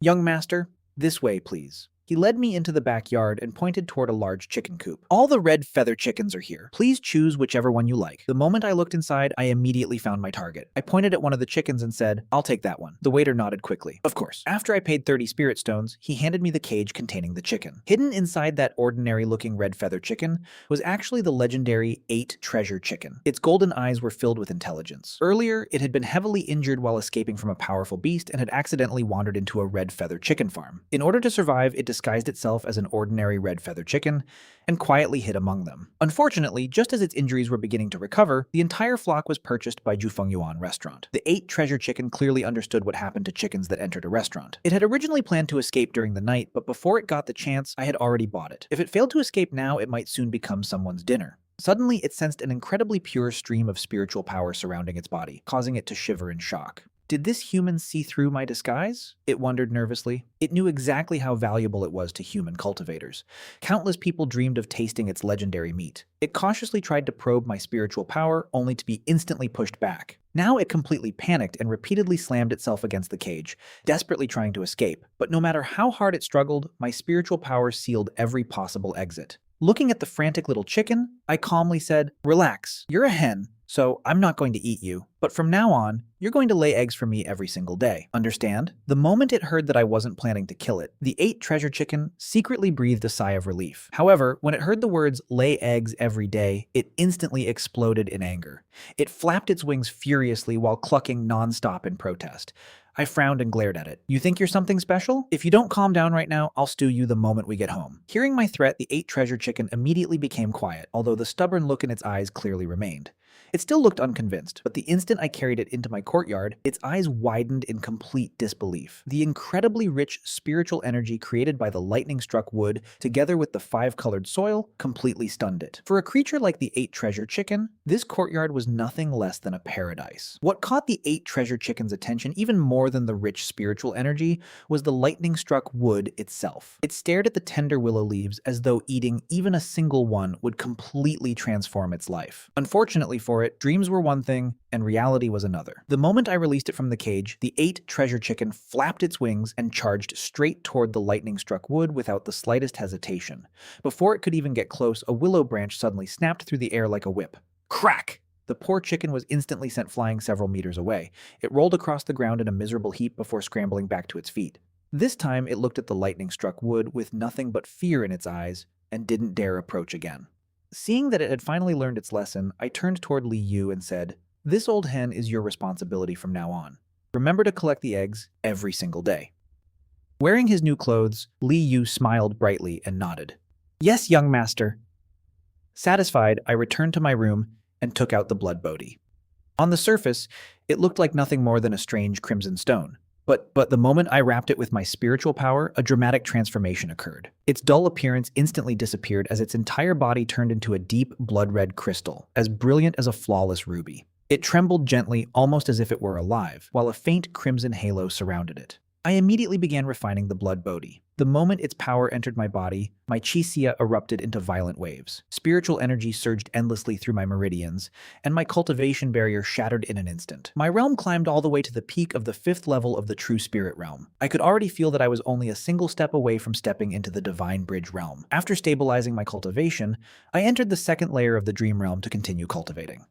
Young master, this way, please. He led me into the backyard and pointed toward a large chicken coop. All the red feather chickens are here. Please choose whichever one you like. The moment I looked inside, I immediately found my target. I pointed at one of the chickens and said, I'll take that one. The waiter nodded quickly. Of course. After I paid 30 spirit stones, he handed me the cage containing the chicken. Hidden inside that ordinary-looking red feather chicken was actually the legendary 8 treasure chicken. Its golden eyes were filled with intelligence. Earlier, it had been heavily injured while escaping from a powerful beast and had accidentally wandered into a red feather chicken farm. In order to survive, it disguised itself as an ordinary red feather chicken and quietly hid among them. Unfortunately, just as its injuries were beginning to recover, the entire flock was purchased by Jufeng Yuan restaurant. The 8 treasure chicken clearly understood what happened to chickens that entered a restaurant. It had originally planned to escape during the night, but before it got the chance, I had already bought it. If it failed to escape now, it might soon become someone's dinner. Suddenly, it sensed an incredibly pure stream of spiritual power surrounding its body, causing it to shiver in shock. Did this human see through my disguise? It wondered nervously. It knew exactly how valuable it was to human cultivators. Countless people dreamed of tasting its legendary meat. It cautiously tried to probe my spiritual power, only to be instantly pushed back. Now it completely panicked and repeatedly slammed itself against the cage, desperately trying to escape. But no matter how hard it struggled, my spiritual power sealed every possible exit. Looking at the frantic little chicken, I calmly said, Relax, you're a hen. So I'm not going to eat you, but from now on, you're going to lay eggs for me every single day. Understand? The moment it heard that I wasn't planning to kill it, the 8 treasure chicken secretly breathed a sigh of relief. However, when it heard the words lay eggs every day, it instantly exploded in anger. It flapped its wings furiously while clucking nonstop in protest. I frowned and glared at it. You think you're something special? If you don't calm down right now, I'll stew you the moment we get home. Hearing my threat, the 8 treasure chicken immediately became quiet, although the stubborn look in its eyes clearly remained. It still looked unconvinced, but the instant I carried it into my courtyard, its eyes widened in complete disbelief. The incredibly rich spiritual energy created by the lightning-struck wood, together with the 5-colored soil, completely stunned it. For a creature like the 8 treasure chicken, this courtyard was nothing less than a paradise. What caught the 8 treasure chicken's attention even more than the rich spiritual energy was the lightning-struck wood itself. It stared at the tender willow leaves as though eating even a single one would completely transform its life. Unfortunately for it, dreams were one thing, and reality was another. The moment I released it from the cage, the 8 treasure chicken flapped its wings and charged straight toward the lightning-struck wood without the slightest hesitation. Before it could even get close, a willow branch suddenly snapped through the air like a whip. Crack! The poor chicken was instantly sent flying several meters away. It rolled across the ground in a miserable heap before scrambling back to its feet. This time, it looked at the lightning-struck wood with nothing but fear in its eyes and didn't dare approach again. Seeing that it had finally learned its lesson, I turned toward Li Yu and said, "This old hen is your responsibility from now on. Remember to collect the eggs every single day." Wearing his new clothes, Li Yu smiled brightly and nodded. "Yes, young master." Satisfied, I returned to my room and took out the blood bodhi. On the surface, it looked like nothing more than a strange crimson stone. But the moment I wrapped it with my spiritual power, a dramatic transformation occurred. Its dull appearance instantly disappeared as its entire body turned into a deep blood-red crystal, as brilliant as a flawless ruby. It trembled gently, almost as if it were alive, while a faint crimson halo surrounded it. I immediately began refining the blood bodhi. The moment its power entered my body, my chi xia erupted into violent waves. Spiritual energy surged endlessly through my meridians, and my cultivation barrier shattered in an instant. My realm climbed all the way to the peak of the 5th level of the true spirit realm. I could already feel that I was only a single step away from stepping into the divine bridge realm. After stabilizing my cultivation, I entered the 2nd layer of the dream realm to continue cultivating.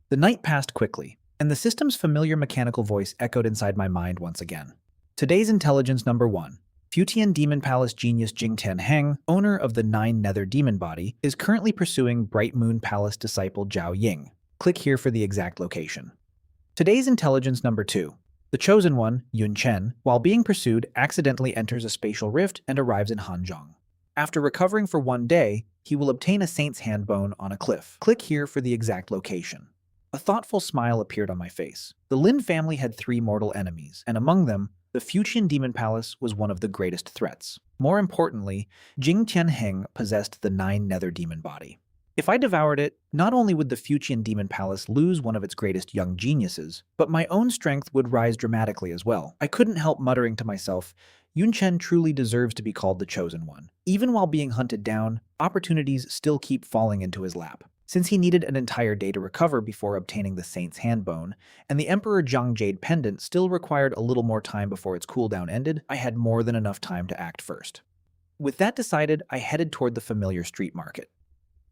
The night passed quickly, and the system's familiar mechanical voice echoed inside my mind once again. Today's intelligence number 1. Futian Demon Palace genius Jing Tianheng, owner of the 9 Nether Demon Body, is currently pursuing Bright Moon Palace disciple Zhao Ying. Click here for the exact location. Today's intelligence number 2. The Chosen One, Yun Chen, while being pursued, accidentally enters a spatial rift and arrives in Hanzhong. After recovering for 1 day, he will obtain a saint's handbone on a cliff. Click here for the exact location. A thoughtful smile appeared on my face. The Lin family had 3 mortal enemies, and among them, the Futian Demon Palace was one of the greatest threats. More importantly, Jing Tianheng possessed the 9 Nether Demon Body. If I devoured it, not only would the Futian Demon Palace lose one of its greatest young geniuses, but my own strength would rise dramatically as well. I couldn't help muttering to myself, Yun Chen truly deserves to be called the Chosen One. Even while being hunted down, opportunities still keep falling into his lap. Since he needed an entire day to recover before obtaining the Saint's Handbone, and the Emperor Zhang Jade pendant still required a little more time before its cooldown ended, I had more than enough time to act first. With that decided, I headed toward the familiar street market.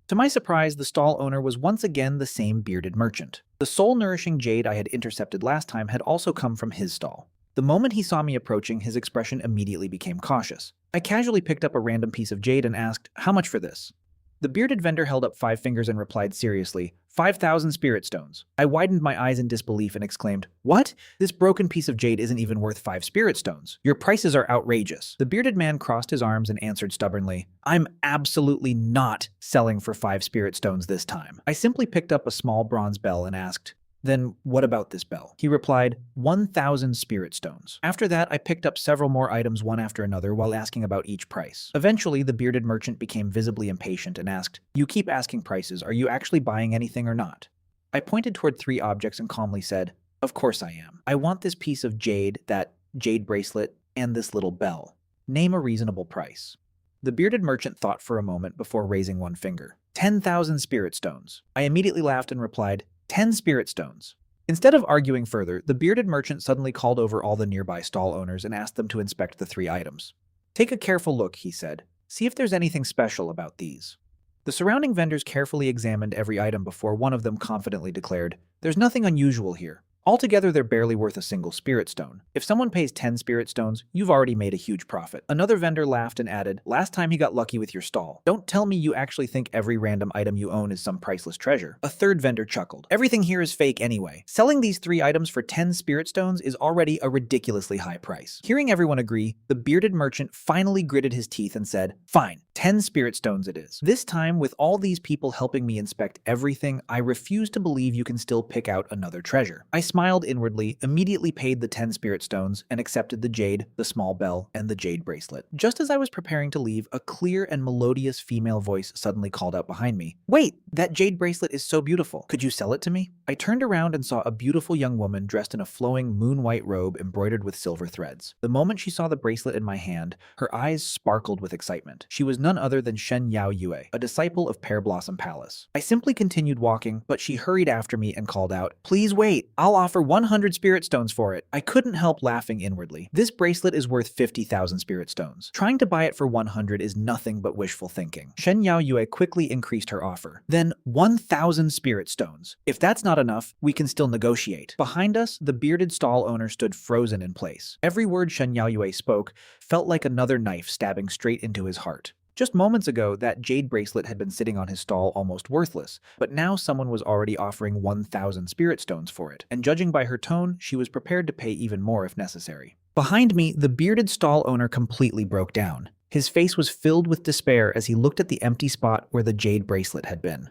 To my surprise, the stall owner was once again the same bearded merchant. The soul-nourishing jade I had intercepted last time had also come from his stall. The moment he saw me approaching, his expression immediately became cautious. I casually picked up a random piece of jade and asked, "How much for this?" The bearded vendor held up 5 fingers and replied seriously, 5,000 spirit stones. I widened my eyes in disbelief and exclaimed, "What? This broken piece of jade isn't even worth 5 spirit stones. Your prices are outrageous." The bearded man crossed his arms and answered stubbornly, "I'm absolutely not selling for 5 spirit stones this time." I simply picked up a small bronze bell and asked, "Then what about this bell?" He replied, 1,000 spirit stones. After that, I picked up several more items one after another while asking about each price. Eventually, the bearded merchant became visibly impatient and asked, "You keep asking prices. Are you actually buying anything or not?" I pointed toward 3 objects and calmly said, "Of course I am. I want this piece of jade, that jade bracelet, and this little bell. Name a reasonable price." The bearded merchant thought for a moment before raising one finger. 10,000 spirit stones. I immediately laughed and replied, 10 spirit stones. Instead of arguing further, the bearded merchant suddenly called over all the nearby stall owners and asked them to inspect the 3 items. "Take a careful look," he said. "See if there's anything special about these." The surrounding vendors carefully examined every item before one of them confidently declared, "There's nothing unusual here. Altogether, they're barely worth a single spirit stone. If someone pays 10 spirit stones, you've already made a huge profit." Another vendor laughed and added, "Last time he got lucky with your stall. Don't tell me you actually think every random item you own is some priceless treasure." A third vendor chuckled. "Everything here is fake anyway. Selling these 3 items for 10 spirit stones is already a ridiculously high price." Hearing everyone agree, the bearded merchant finally gritted his teeth and said, "Fine, 10 spirit stones it is. This time, with all these people helping me inspect everything, I refuse to believe you can still pick out another treasure." I smiled inwardly, immediately paid the 10 spirit stones, and accepted the jade, the small bell, and the jade bracelet. Just as I was preparing to leave, a clear and melodious female voice suddenly called out behind me, "Wait, that jade bracelet is so beautiful. Could you sell it to me?" I turned around and saw a beautiful young woman dressed in a flowing moon-white robe embroidered with silver threads. The moment she saw the bracelet in my hand, her eyes sparkled with excitement. She was none other than Shen Yao Yue, a disciple of Pear Blossom Palace. I simply continued walking, but she hurried after me and called out, "Please wait, I'll offer 100 spirit stones for it." I couldn't help laughing inwardly. This bracelet is worth 50,000 spirit stones. Trying to buy it for 100 is nothing but wishful thinking. Shen Yao Yue quickly increased her offer. "Then 1,000 spirit stones. If that's not enough, we can still negotiate." Behind us, the bearded stall owner stood frozen in place. Every word Shen Yao Yue spoke felt like another knife stabbing straight into his heart. Just moments ago, that jade bracelet had been sitting on his stall almost worthless, but now someone was already offering 1,000 spirit stones for it, and judging by her tone, she was prepared to pay even more if necessary. Behind me, the bearded stall owner completely broke down. His face was filled with despair as he looked at the empty spot where the jade bracelet had been.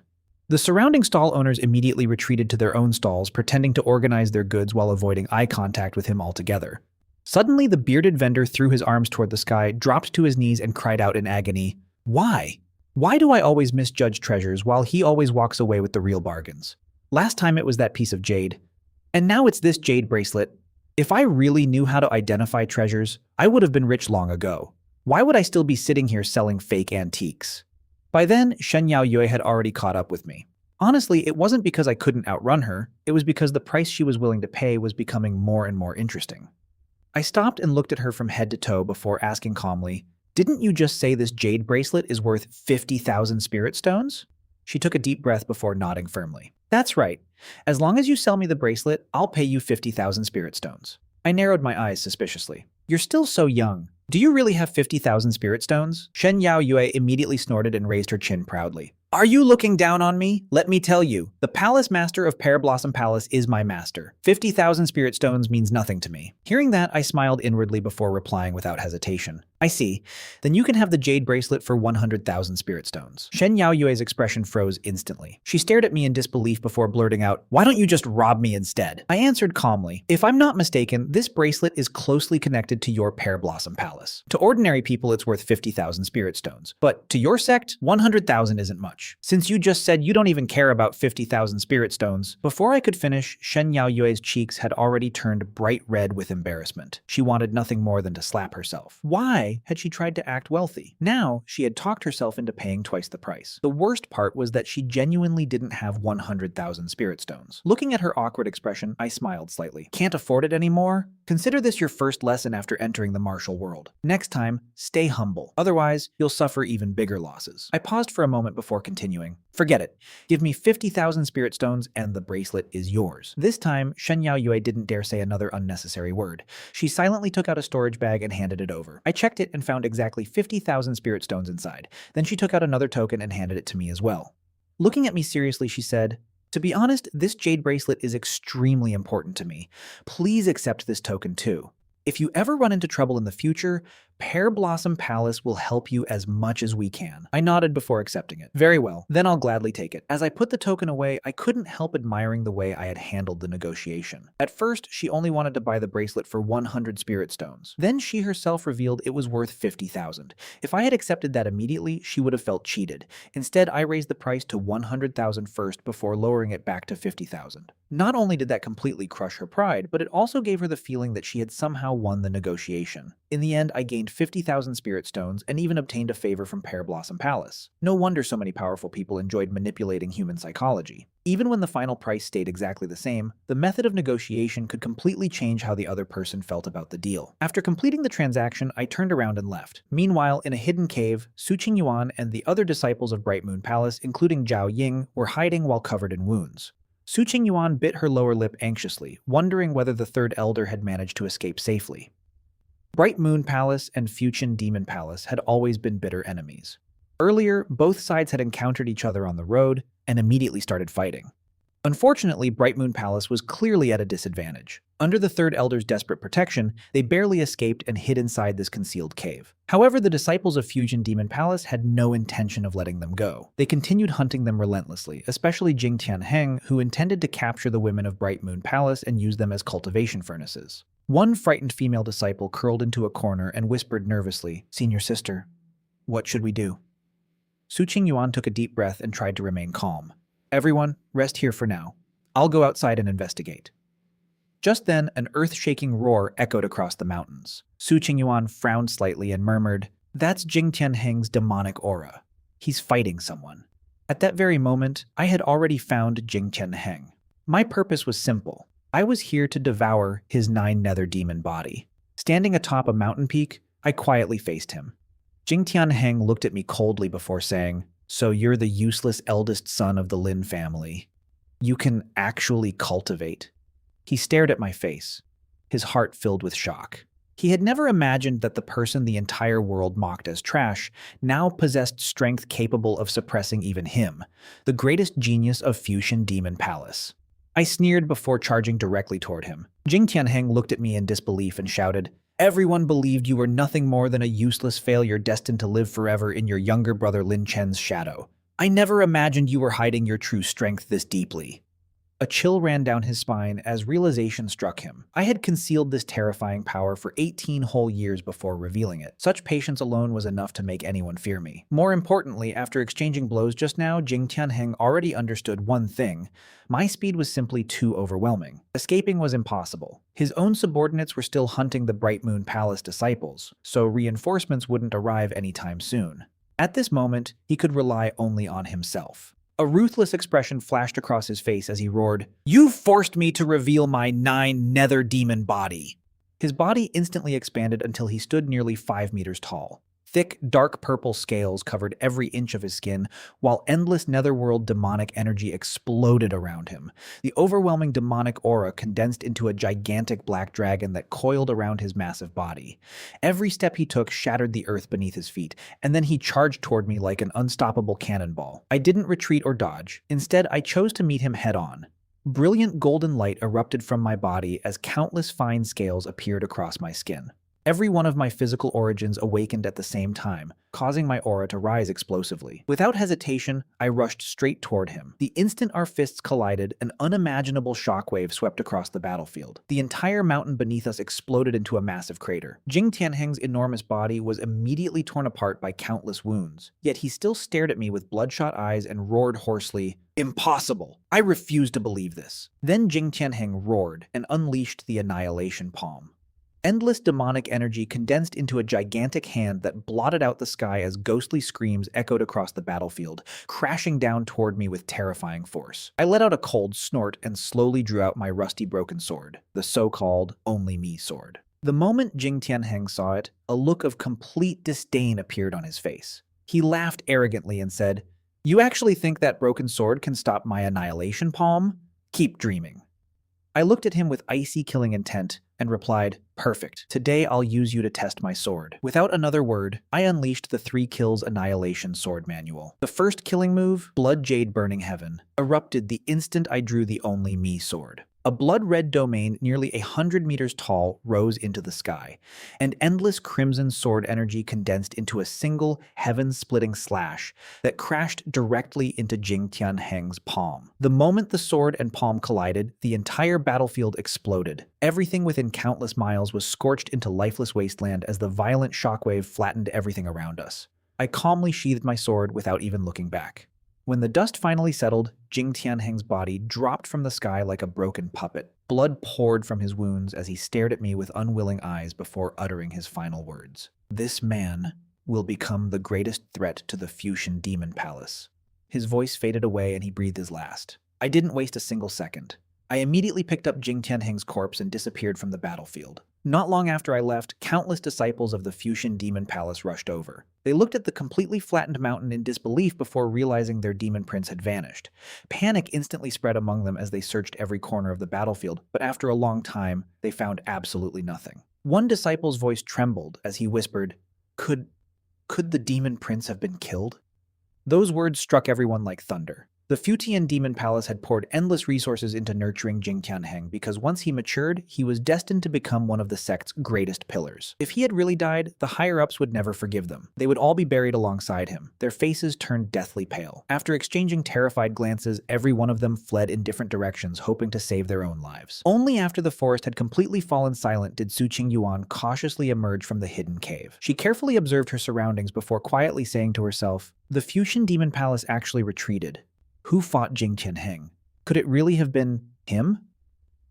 The surrounding stall owners immediately retreated to their own stalls, pretending to organize their goods while avoiding eye contact with him altogether. Suddenly, the bearded vendor threw his arms toward the sky, dropped to his knees, and cried out in agony, "Why? Why do I always misjudge treasures while he always walks away with the real bargains? Last time it was that piece of jade, and now it's this jade bracelet. If I really knew how to identify treasures, I would have been rich long ago. Why would I still be sitting here selling fake antiques?" By then, Shen Yao Yue had already caught up with me. Honestly, it wasn't because I couldn't outrun her, it was because the price she was willing to pay was becoming more and more interesting. I stopped and looked at her from head to toe before asking calmly, "Didn't you just say this jade bracelet is worth 50,000 spirit stones?" She took a deep breath before nodding firmly. "That's right. As long as you sell me the bracelet, I'll pay you 50,000 spirit stones." I narrowed my eyes suspiciously. "You're still so young. Do you really have 50,000 spirit stones?" Shen Yao Yue immediately snorted and raised her chin proudly. "Are you looking down on me? Let me tell you, the palace master of Pear Blossom Palace is my master. 50,000 spirit stones means nothing to me." Hearing that, I smiled inwardly before replying without hesitation. "I see. Then you can have the jade bracelet for 100,000 spirit stones." Shen Yao Yue's expression froze instantly. She stared at me in disbelief before blurting out, "Why don't you just rob me instead?" I answered calmly, "If I'm not mistaken, this bracelet is closely connected to your Pear Blossom Palace. To ordinary people, it's worth 50,000 spirit stones. But to your sect, 100,000 isn't much. Since you just said you don't even care about 50,000 spirit stones." Before I could finish, Shen Yao Yue's cheeks had already turned bright red with embarrassment. She wanted nothing more than to slap herself. Why had she tried to act wealthy? Now, she had talked herself into paying twice the price. The worst part was that she genuinely didn't have 100,000 spirit stones. Looking at her awkward expression, I smiled slightly. "Can't afford it anymore? Consider this your first lesson after entering the martial world. Next time, stay humble. Otherwise, you'll suffer even bigger losses." I paused for a moment before continuing. "Forget it. Give me 50,000 spirit stones and the bracelet is yours." This time, Shen Yao Yue didn't dare say another unnecessary word. She silently took out a storage bag and handed it over. I checked it and found exactly 50,000 spirit stones inside. Then she took out another token and handed it to me as well. Looking at me seriously, she said, "To be honest, this jade bracelet is extremely important to me. Please accept this token too. If you ever run into trouble in the future, Pear Blossom Palace will help you as much as we can." I nodded before accepting it. "Very well, then I'll gladly take it." As I put the token away, I couldn't help admiring the way I had handled the negotiation. At first, she only wanted to buy the bracelet for 100 spirit stones. Then she herself revealed it was worth 50,000. If I had accepted that immediately, she would have felt cheated. Instead, I raised the price to 100,000 first before lowering it back to 50,000. Not only did that completely crush her pride, but it also gave her the feeling that she had somehow somehow won the negotiation. In the end, I gained 50,000 spirit stones and even obtained a favor from Pear Blossom Palace. No wonder so many powerful people enjoyed manipulating human psychology. Even when the final price stayed exactly the same, the method of negotiation could completely change how the other person felt about the deal. After completing the transaction, I turned around and left. Meanwhile, in a hidden cave, Su Qingyuan and the other disciples of Bright Moon Palace, including Zhao Ying, were hiding while covered in wounds. Su Qingyuan bit her lower lip anxiously, wondering whether the third elder had managed to escape safely. Bright Moon Palace and Fuchin Demon Palace had always been bitter enemies. Earlier, both sides had encountered each other on the road and immediately started fighting. Unfortunately, Bright Moon Palace was clearly at a disadvantage. Under the Third Elder's desperate protection, they barely escaped and hid inside this concealed cave. However, the disciples of Fusion Demon Palace had no intention of letting them go. They continued hunting them relentlessly, especially Jing Tianheng, who intended to capture the women of Bright Moon Palace and use them as cultivation furnaces. One frightened female disciple curled into a corner and whispered nervously, "Senior sister, what should we do?" Su Qingyuan took a deep breath and tried to remain calm. "Everyone, rest here for now. I'll go outside and investigate." Just then, an earth-shaking roar echoed across the mountains. Su Qingyuan frowned slightly and murmured, "That's Jing Tianheng's demonic aura. He's fighting someone." At that very moment, I had already found Jing Tianheng. My purpose was simple. I was here to devour his 9 nether demon body. Standing atop a mountain peak, I quietly faced him. Jing Tianheng looked at me coldly before saying, "So you're the useless eldest son of the Lin family. You can actually cultivate." He stared at my face, his heart filled with shock. He had never imagined that the person the entire world mocked as trash now possessed strength capable of suppressing even him, the greatest genius of Fusion Demon Palace. I sneered before charging directly toward him. Jing Tianheng looked at me in disbelief and shouted, "Everyone believed you were nothing more than a useless failure destined to live forever in your younger brother Lin Chen's shadow. I never imagined you were hiding your true strength this deeply." A chill ran down his spine as realization struck him. I had concealed this terrifying power for 18 whole years before revealing it. Such patience alone was enough to make anyone fear me. More importantly, after exchanging blows just now, Jing Tianheng already understood one thing. My speed was simply too overwhelming. Escaping was impossible. His own subordinates were still hunting the Bright Moon Palace disciples, so reinforcements wouldn't arrive anytime soon. At this moment, he could rely only on himself. A ruthless expression flashed across his face as he roared, "You forced me to reveal my 9 nether demon body." His body instantly expanded until he stood nearly 5 meters tall. Thick, dark purple scales covered every inch of his skin, while endless netherworld demonic energy exploded around him. The overwhelming demonic aura condensed into a gigantic black dragon that coiled around his massive body. Every step he took shattered the earth beneath his feet, and then he charged toward me like an unstoppable cannonball. I didn't retreat or dodge. Instead, I chose to meet him head-on. Brilliant golden light erupted from my body as countless fine scales appeared across my skin. Every one of my physical origins awakened at the same time, causing my aura to rise explosively. Without hesitation, I rushed straight toward him. The instant our fists collided, an unimaginable shockwave swept across the battlefield. The entire mountain beneath us exploded into a massive crater. Jing Tianheng's enormous body was immediately torn apart by countless wounds, yet he still stared at me with bloodshot eyes and roared hoarsely, "Impossible! I refuse to believe this." Then Jing Tianheng roared and unleashed the Annihilation Palm. Endless demonic energy condensed into a gigantic hand that blotted out the sky as ghostly screams echoed across the battlefield, crashing down toward me with terrifying force. I let out a cold snort and slowly drew out my rusty broken sword, the so-called Only Me sword. The moment Jing Tianheng saw it, a look of complete disdain appeared on his face. He laughed arrogantly and said, "You actually think that broken sword can stop my Annihilation Palm? Keep dreaming." I looked at him with icy killing intent and replied, "Perfect. Today I'll use you to test my sword." Without another word, I unleashed the 3 kills Annihilation sword manual. The first killing move, Blood Jade Burning Heaven, erupted the instant I drew the Only Me sword. A blood-red domain nearly 100 meters tall rose into the sky, and endless crimson sword energy condensed into a single heaven-splitting slash that crashed directly into Jing Tianheng's palm. The moment the sword and palm collided, the entire battlefield exploded. Everything within countless miles was scorched into lifeless wasteland as the violent shockwave flattened everything around us. I calmly sheathed my sword without even looking back. When the dust finally settled, Jing Tianheng's body dropped from the sky like a broken puppet. Blood poured from his wounds as he stared at me with unwilling eyes before uttering his final words. This man will become the greatest threat to the Fuchsian Demon Palace. His voice faded away and he breathed his last. I didn't waste a single second. I immediately picked up Jing Tianheng's corpse and disappeared from the battlefield. Not long after I left, countless disciples of the Fuchsian Demon Palace rushed over. They looked at the completely flattened mountain in disbelief before realizing their demon prince had vanished. Panic instantly spread among them as they searched every corner of the battlefield, but after a long time, they found absolutely nothing. One disciple's voice trembled as he whispered, Could the demon prince have been killed? Those words struck everyone like thunder. The Fuchsian Demon Palace had poured endless resources into nurturing Jing Tianheng because once he matured, he was destined to become one of the sect's greatest pillars. If he had really died, the higher-ups would never forgive them. They would all be buried alongside him, their faces turned deathly pale. After exchanging terrified glances, every one of them fled in different directions, hoping to save their own lives. Only after the forest had completely fallen silent did Su Qingyuan cautiously emerge from the hidden cave. She carefully observed her surroundings before quietly saying to herself, "The Fuchsian Demon Palace actually retreated. Who fought Jing Tianheng? Could it really have been him?"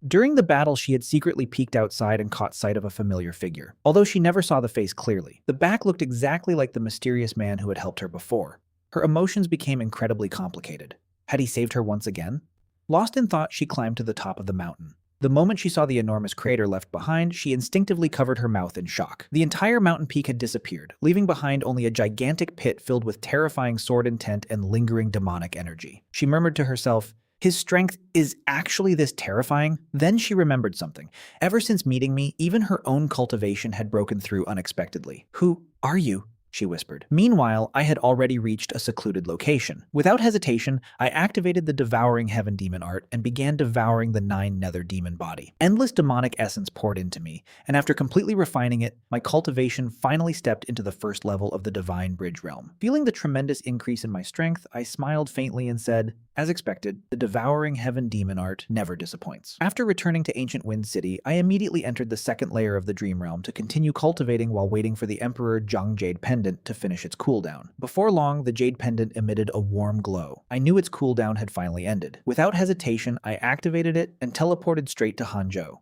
During the battle, she had secretly peeked outside and caught sight of a familiar figure. Although she never saw the face clearly, the back looked exactly like the mysterious man who had helped her before. Her emotions became incredibly complicated. Had he saved her once again? Lost in thought, she climbed to the top of the mountain. The moment she saw the enormous crater left behind, she instinctively covered her mouth in shock. The entire mountain peak had disappeared, leaving behind only a gigantic pit filled with terrifying sword intent and lingering demonic energy. She murmured to herself, "His strength is actually this terrifying?" Then she remembered something. Ever since meeting me, even her own cultivation had broken through unexpectedly. "Who are you?" she whispered. Meanwhile, I had already reached a secluded location. Without hesitation, I activated the Devouring Heaven Demon art and began devouring the 9 nether demon body. Endless demonic essence poured into me, and after completely refining it, my cultivation finally stepped into the first level of the Divine Bridge realm. Feeling the tremendous increase in my strength, I smiled faintly and said, "As expected, the Devouring Heaven Demon art never disappoints." After returning to Ancient Wind City, I immediately entered the second layer of the Dream Realm to continue cultivating while waiting for the Emperor Zhang Jade Pendant to finish its cooldown. Before long, the Jade Pendant emitted a warm glow. I knew its cooldown had finally ended. Without hesitation, I activated it and teleported straight to Hanzhou.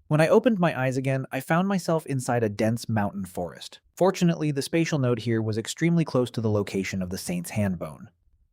When I opened my eyes again, I found myself inside a dense mountain forest. Fortunately, the spatial node here was extremely close to the location of the Saint's handbone.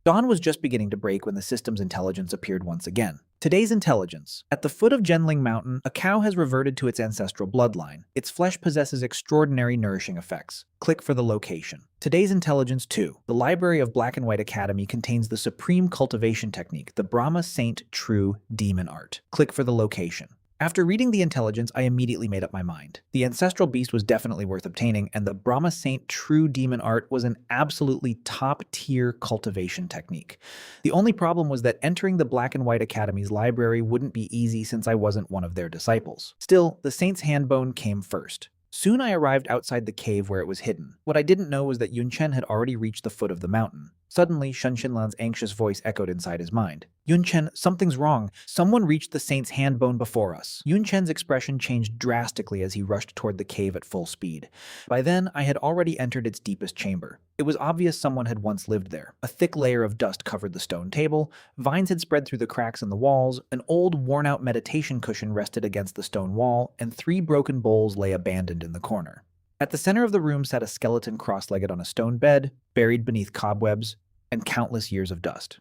Dawn was just beginning to break when the system's intelligence appeared once again. Today's intelligence. At the foot of Genling Mountain, a cow has reverted to its ancestral bloodline. Its flesh possesses extraordinary nourishing effects. Click for the location. Today's intelligence 2. The Library of Black and White Academy contains the supreme cultivation technique, the Brahma Saint True Demon Art. Click for the location. After reading the intelligence, I immediately made up my mind. The ancestral beast was definitely worth obtaining, and the Brahma Saint True Demon Art was an absolutely top-tier cultivation technique. The only problem was that entering the Black and White Academy's library wouldn't be easy since I wasn't one of their disciples. Still, the Saint's handbone came first. Soon I arrived outside the cave where it was hidden. What I didn't know was that Yunchen had already reached the foot of the mountain. Suddenly, Shen Xinlan's anxious voice echoed inside his mind. "Yunchen, something's wrong. Someone reached the Saint's handbone before us." Yunchen's expression changed drastically as he rushed toward the cave at full speed. By then, I had already entered its deepest chamber. It was obvious someone had once lived there. A thick layer of dust covered the stone table, vines had spread through the cracks in the walls, an old, worn-out meditation cushion rested against the stone wall, and 3 broken bowls lay abandoned in the corner. At the center of the room sat a skeleton cross-legged on a stone bed, buried beneath cobwebs and countless years of dust.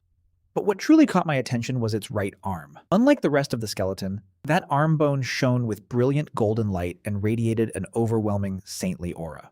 But what truly caught my attention was its right arm. Unlike the rest of the skeleton, that arm bone shone with brilliant golden light and radiated an overwhelming saintly aura.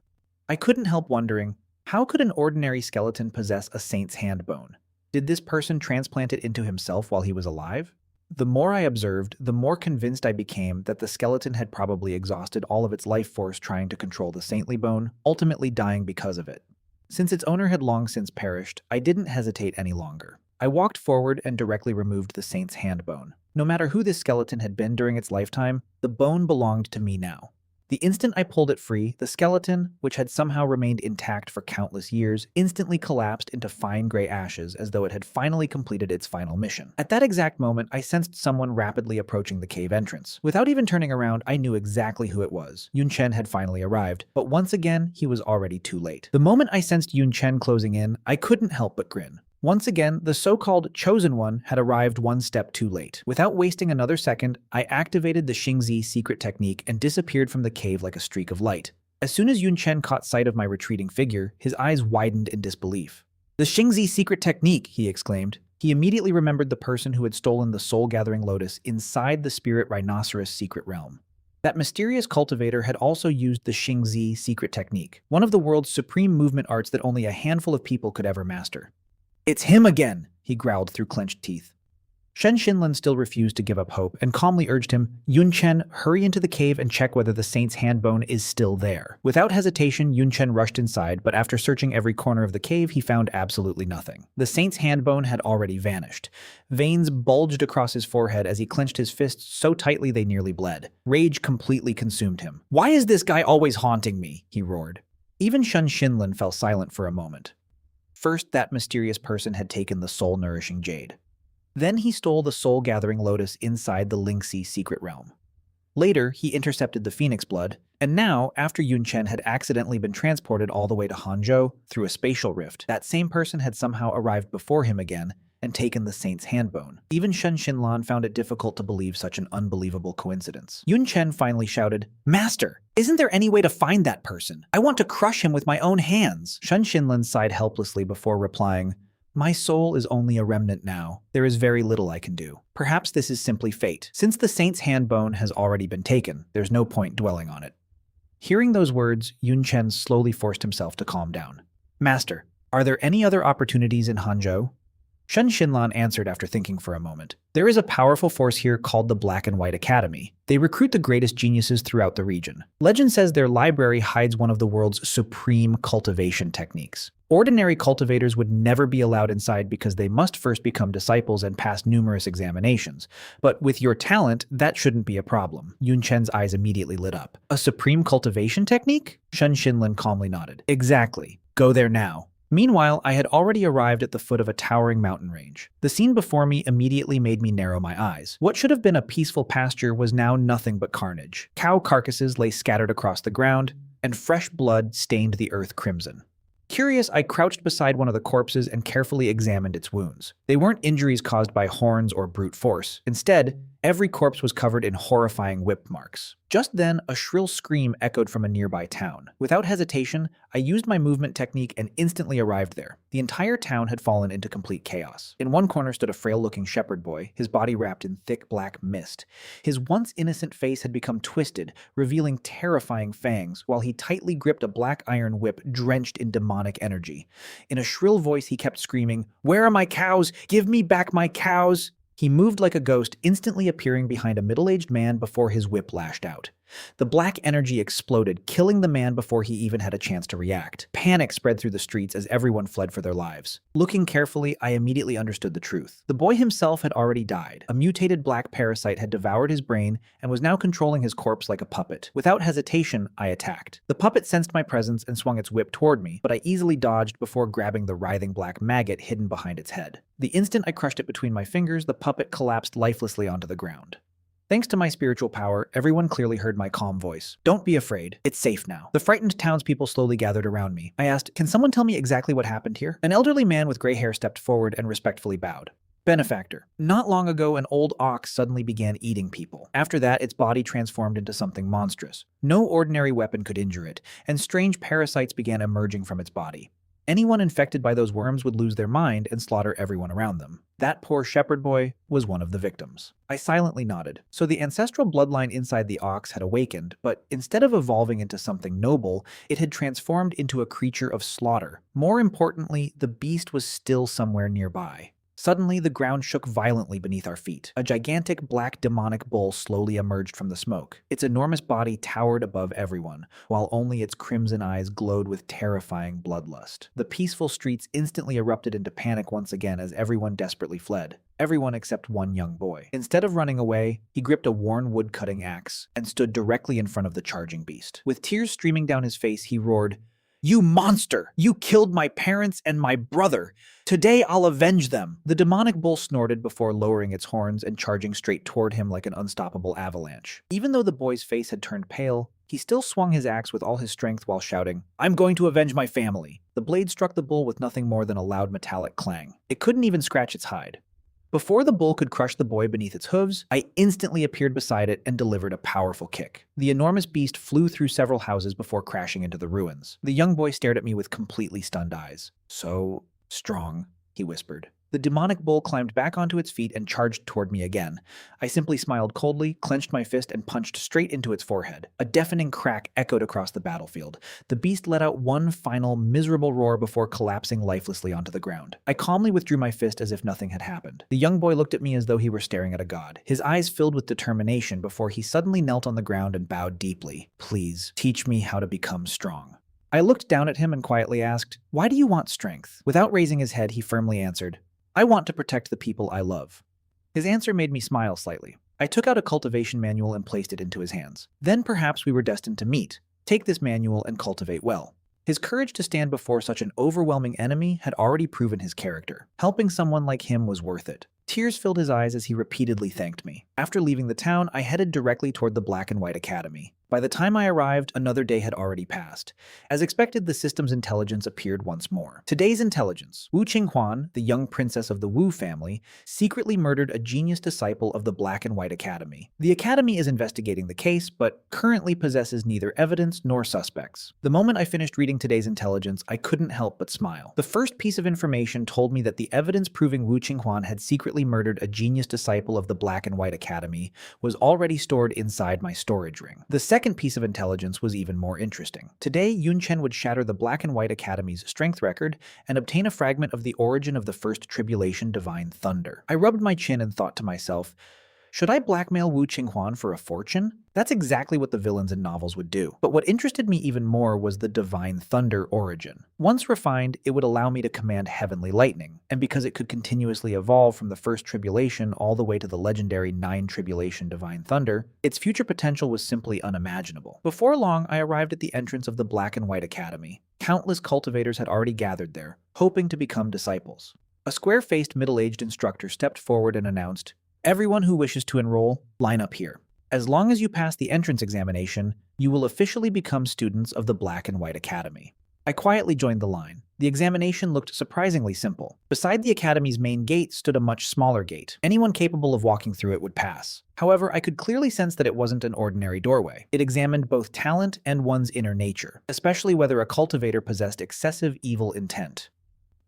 I couldn't help wondering, how could an ordinary skeleton possess a saint's hand bone? Did this person transplant it into himself while he was alive? The more I observed, the more convinced I became that the skeleton had probably exhausted all of its life force trying to control the saintly bone, ultimately dying because of it. Since its owner had long since perished, I didn't hesitate any longer. I walked forward and directly removed the saint's hand bone. No matter who this skeleton had been during its lifetime, the bone belonged to me now. The instant I pulled it free, the skeleton, which had somehow remained intact for countless years, instantly collapsed into fine gray ashes as though it had finally completed its final mission. At that exact moment, I sensed someone rapidly approaching the cave entrance. Without even turning around, I knew exactly who it was. Yunchen had finally arrived, but once again, he was already too late. The moment I sensed Yunchen closing in, I couldn't help but grin. Once again, the so-called Chosen One had arrived one step too late. Without wasting another second, I activated the Xingzi secret technique and disappeared from the cave like a streak of light. As soon as Yun Chen caught sight of my retreating figure, his eyes widened in disbelief. "The Xingzi secret technique!" he exclaimed. He immediately remembered the person who had stolen the soul-gathering lotus inside the spirit rhinoceros secret realm. That mysterious cultivator had also used the Xingzi secret technique, one of the world's supreme movement arts that only a handful of people could ever master. "It's him again!" he growled through clenched teeth. Shen Xinlan still refused to give up hope and calmly urged him, "Yun Chen, hurry into the cave and check whether the saint's handbone is still there." Without hesitation, Yun Chen rushed inside, but after searching every corner of the cave, he found absolutely nothing. The saint's handbone had already vanished. Veins bulged across his forehead as he clenched his fists so tightly they nearly bled. Rage completely consumed him. "Why is this guy always haunting me?" he roared. Even Shen Xinlan fell silent for a moment. First, that mysterious person had taken the soul-nourishing jade. Then he stole the soul-gathering lotus inside the Lingxi secret realm. Later, he intercepted the phoenix blood, and now, after Yun Chen had accidentally been transported all the way to Hanzhou through a spatial rift, that same person had somehow arrived before him again and taken the saint's handbone. Even Shen Xinlan found it difficult to believe such an unbelievable coincidence. Yun Chen finally shouted, "Master, isn't there any way to find that person? I want to crush him with my own hands." Shen Xinlan sighed helplessly before replying, "My soul is only a remnant now. There is very little I can do. Perhaps this is simply fate. Since the saint's handbone has already been taken, there's no point dwelling on it." Hearing those words, Yun Chen slowly forced himself to calm down. "Master, are there any other opportunities in Hanzhou?" Shen Xinlan answered after thinking for a moment. "There is a powerful force here called the Black and White Academy. They recruit the greatest geniuses throughout the region. Legend says their library hides one of the world's supreme cultivation techniques. Ordinary cultivators would never be allowed inside because they must first become disciples and pass numerous examinations. But with your talent, that shouldn't be a problem." Yun Chen's eyes immediately lit up. "A supreme cultivation technique?" Shen Xinlan calmly nodded. "Exactly. Go there now." Meanwhile, I had already arrived at the foot of a towering mountain range. The scene before me immediately made me narrow my eyes. What should have been a peaceful pasture was now nothing but carnage. Cow carcasses lay scattered across the ground, and fresh blood stained the earth crimson. Curious, I crouched beside one of the corpses and carefully examined its wounds. They weren't injuries caused by horns or brute force. Instead, every corpse was covered in horrifying whip marks. Just then, a shrill scream echoed from a nearby town. Without hesitation, I used my movement technique and instantly arrived there. The entire town had fallen into complete chaos. In one corner stood a frail-looking shepherd boy, his body wrapped in thick black mist. His once innocent face had become twisted, revealing terrifying fangs, while he tightly gripped a black iron whip drenched in demonic energy. In a shrill voice, he kept screaming, "Where are my cows? Give me back my cows!" He moved like a ghost, instantly appearing behind a middle-aged man before his whip lashed out. The black energy exploded, killing the man before he even had a chance to react. Panic spread through the streets as everyone fled for their lives. Looking carefully, I immediately understood the truth. The boy himself had already died. A mutated black parasite had devoured his brain and was now controlling his corpse like a puppet. Without hesitation, I attacked. The puppet sensed my presence and swung its whip toward me, but I easily dodged before grabbing the writhing black maggot hidden behind its head. The instant I crushed it between my fingers, the puppet collapsed lifelessly onto the ground. Thanks to my spiritual power, everyone clearly heard my calm voice. "Don't be afraid. It's safe now." The frightened townspeople slowly gathered around me. I asked, "Can someone tell me exactly what happened here?" An elderly man with gray hair stepped forward and respectfully bowed. "Benefactor, not long ago an old ox suddenly began eating people. After that, its body transformed into something monstrous. No ordinary weapon could injure it, and strange parasites began emerging from its body. Anyone infected by those worms would lose their mind and slaughter everyone around them. That poor shepherd boy was one of the victims." I silently nodded. So the ancestral bloodline inside the ox had awakened, but instead of evolving into something noble, it had transformed into a creature of slaughter. More importantly, the beast was still somewhere nearby. Suddenly, the ground shook violently beneath our feet. A gigantic black demonic bull slowly emerged from the smoke. Its enormous body towered above everyone, while only its crimson eyes glowed with terrifying bloodlust. The peaceful streets instantly erupted into panic once again as everyone desperately fled. Everyone except one young boy. Instead of running away, he gripped a worn wood-cutting axe and stood directly in front of the charging beast. With tears streaming down his face, he roared, "You monster! You killed my parents and my brother! Today I'll avenge them!" The demonic bull snorted before lowering its horns and charging straight toward him like an unstoppable avalanche. Even though the boy's face had turned pale, he still swung his axe with all his strength while shouting, "I'm going to avenge my family!" The blade struck the bull with nothing more than a loud metallic clang. It couldn't even scratch its hide. Before the bull could crush the boy beneath its hooves, I instantly appeared beside it and delivered a powerful kick. The enormous beast flew through several houses before crashing into the ruins. The young boy stared at me with completely stunned eyes. "So strong," he whispered. The demonic bull climbed back onto its feet and charged toward me again. I simply smiled coldly, clenched my fist, and punched straight into its forehead. A deafening crack echoed across the battlefield. The beast let out one final, miserable roar before collapsing lifelessly onto the ground. I calmly withdrew my fist as if nothing had happened. The young boy looked at me as though he were staring at a god. His eyes filled with determination before he suddenly knelt on the ground and bowed deeply. "Please, teach me how to become strong." I looked down at him and quietly asked, "Why do you want strength?" Without raising his head, he firmly answered, "I want to protect the people I love." His answer made me smile slightly. I took out a cultivation manual and placed it into his hands. Then perhaps we were destined to meet. Take this manual and cultivate well. His courage to stand before such an overwhelming enemy had already proven his character. Helping someone like him was worth it. Tears filled his eyes as he repeatedly thanked me. After leaving the town, I headed directly toward the Black and White Academy. By the time I arrived, another day had already passed. As expected, the system's intelligence appeared once more. Today's intelligence: Wu Qinghuan, the young princess of the Wu family, secretly murdered a genius disciple of the Black and White Academy. The Academy is investigating the case, but currently possesses neither evidence nor suspects. The moment I finished reading today's intelligence, I couldn't help but smile. The first piece of information told me that the evidence proving Wu Qinghuan had secretly murdered a genius disciple of the Black and White Academy was already stored inside my storage ring. The second piece of intelligence was even more interesting. Today, Yun Chen would shatter the Black and White Academy's strength record and obtain a fragment of the origin of the first tribulation, divine thunder. I rubbed my chin and thought to myself, should I blackmail Wu Qinghuan for a fortune? That's exactly what the villains in novels would do. But what interested me even more was the divine thunder origin. Once refined, it would allow me to command heavenly lightning, and because it could continuously evolve from the first tribulation all the way to the legendary 9 tribulation divine thunder, its future potential was simply unimaginable. Before long, I arrived at the entrance of the Black and White Academy. Countless cultivators had already gathered there, hoping to become disciples. A square-faced middle-aged instructor stepped forward and announced, "Everyone who wishes to enroll, line up here. As long as you pass the entrance examination, you will officially become students of the Black and White Academy." I quietly joined the line. The examination looked surprisingly simple. Beside the Academy's main gate stood a much smaller gate. Anyone capable of walking through it would pass. However, I could clearly sense that it wasn't an ordinary doorway. It examined both talent and one's inner nature, especially whether a cultivator possessed excessive evil intent.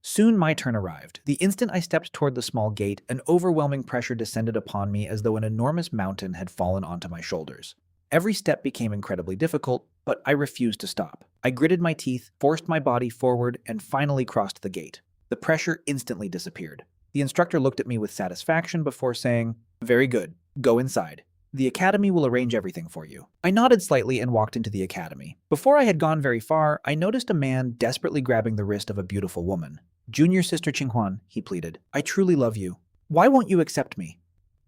Soon my turn arrived. The instant I stepped toward the small gate, an overwhelming pressure descended upon me as though an enormous mountain had fallen onto my shoulders. Every step became incredibly difficult, but I refused to stop. I gritted my teeth, forced my body forward, and finally crossed the gate. The pressure instantly disappeared. The instructor looked at me with satisfaction before saying, "Very good. Go inside. The Academy will arrange everything for you." I nodded slightly and walked into the Academy. Before I had gone very far, I noticed a man desperately grabbing the wrist of a beautiful woman. "Junior Sister Qinghuan," he pleaded, "I truly love you. Why won't you accept me?"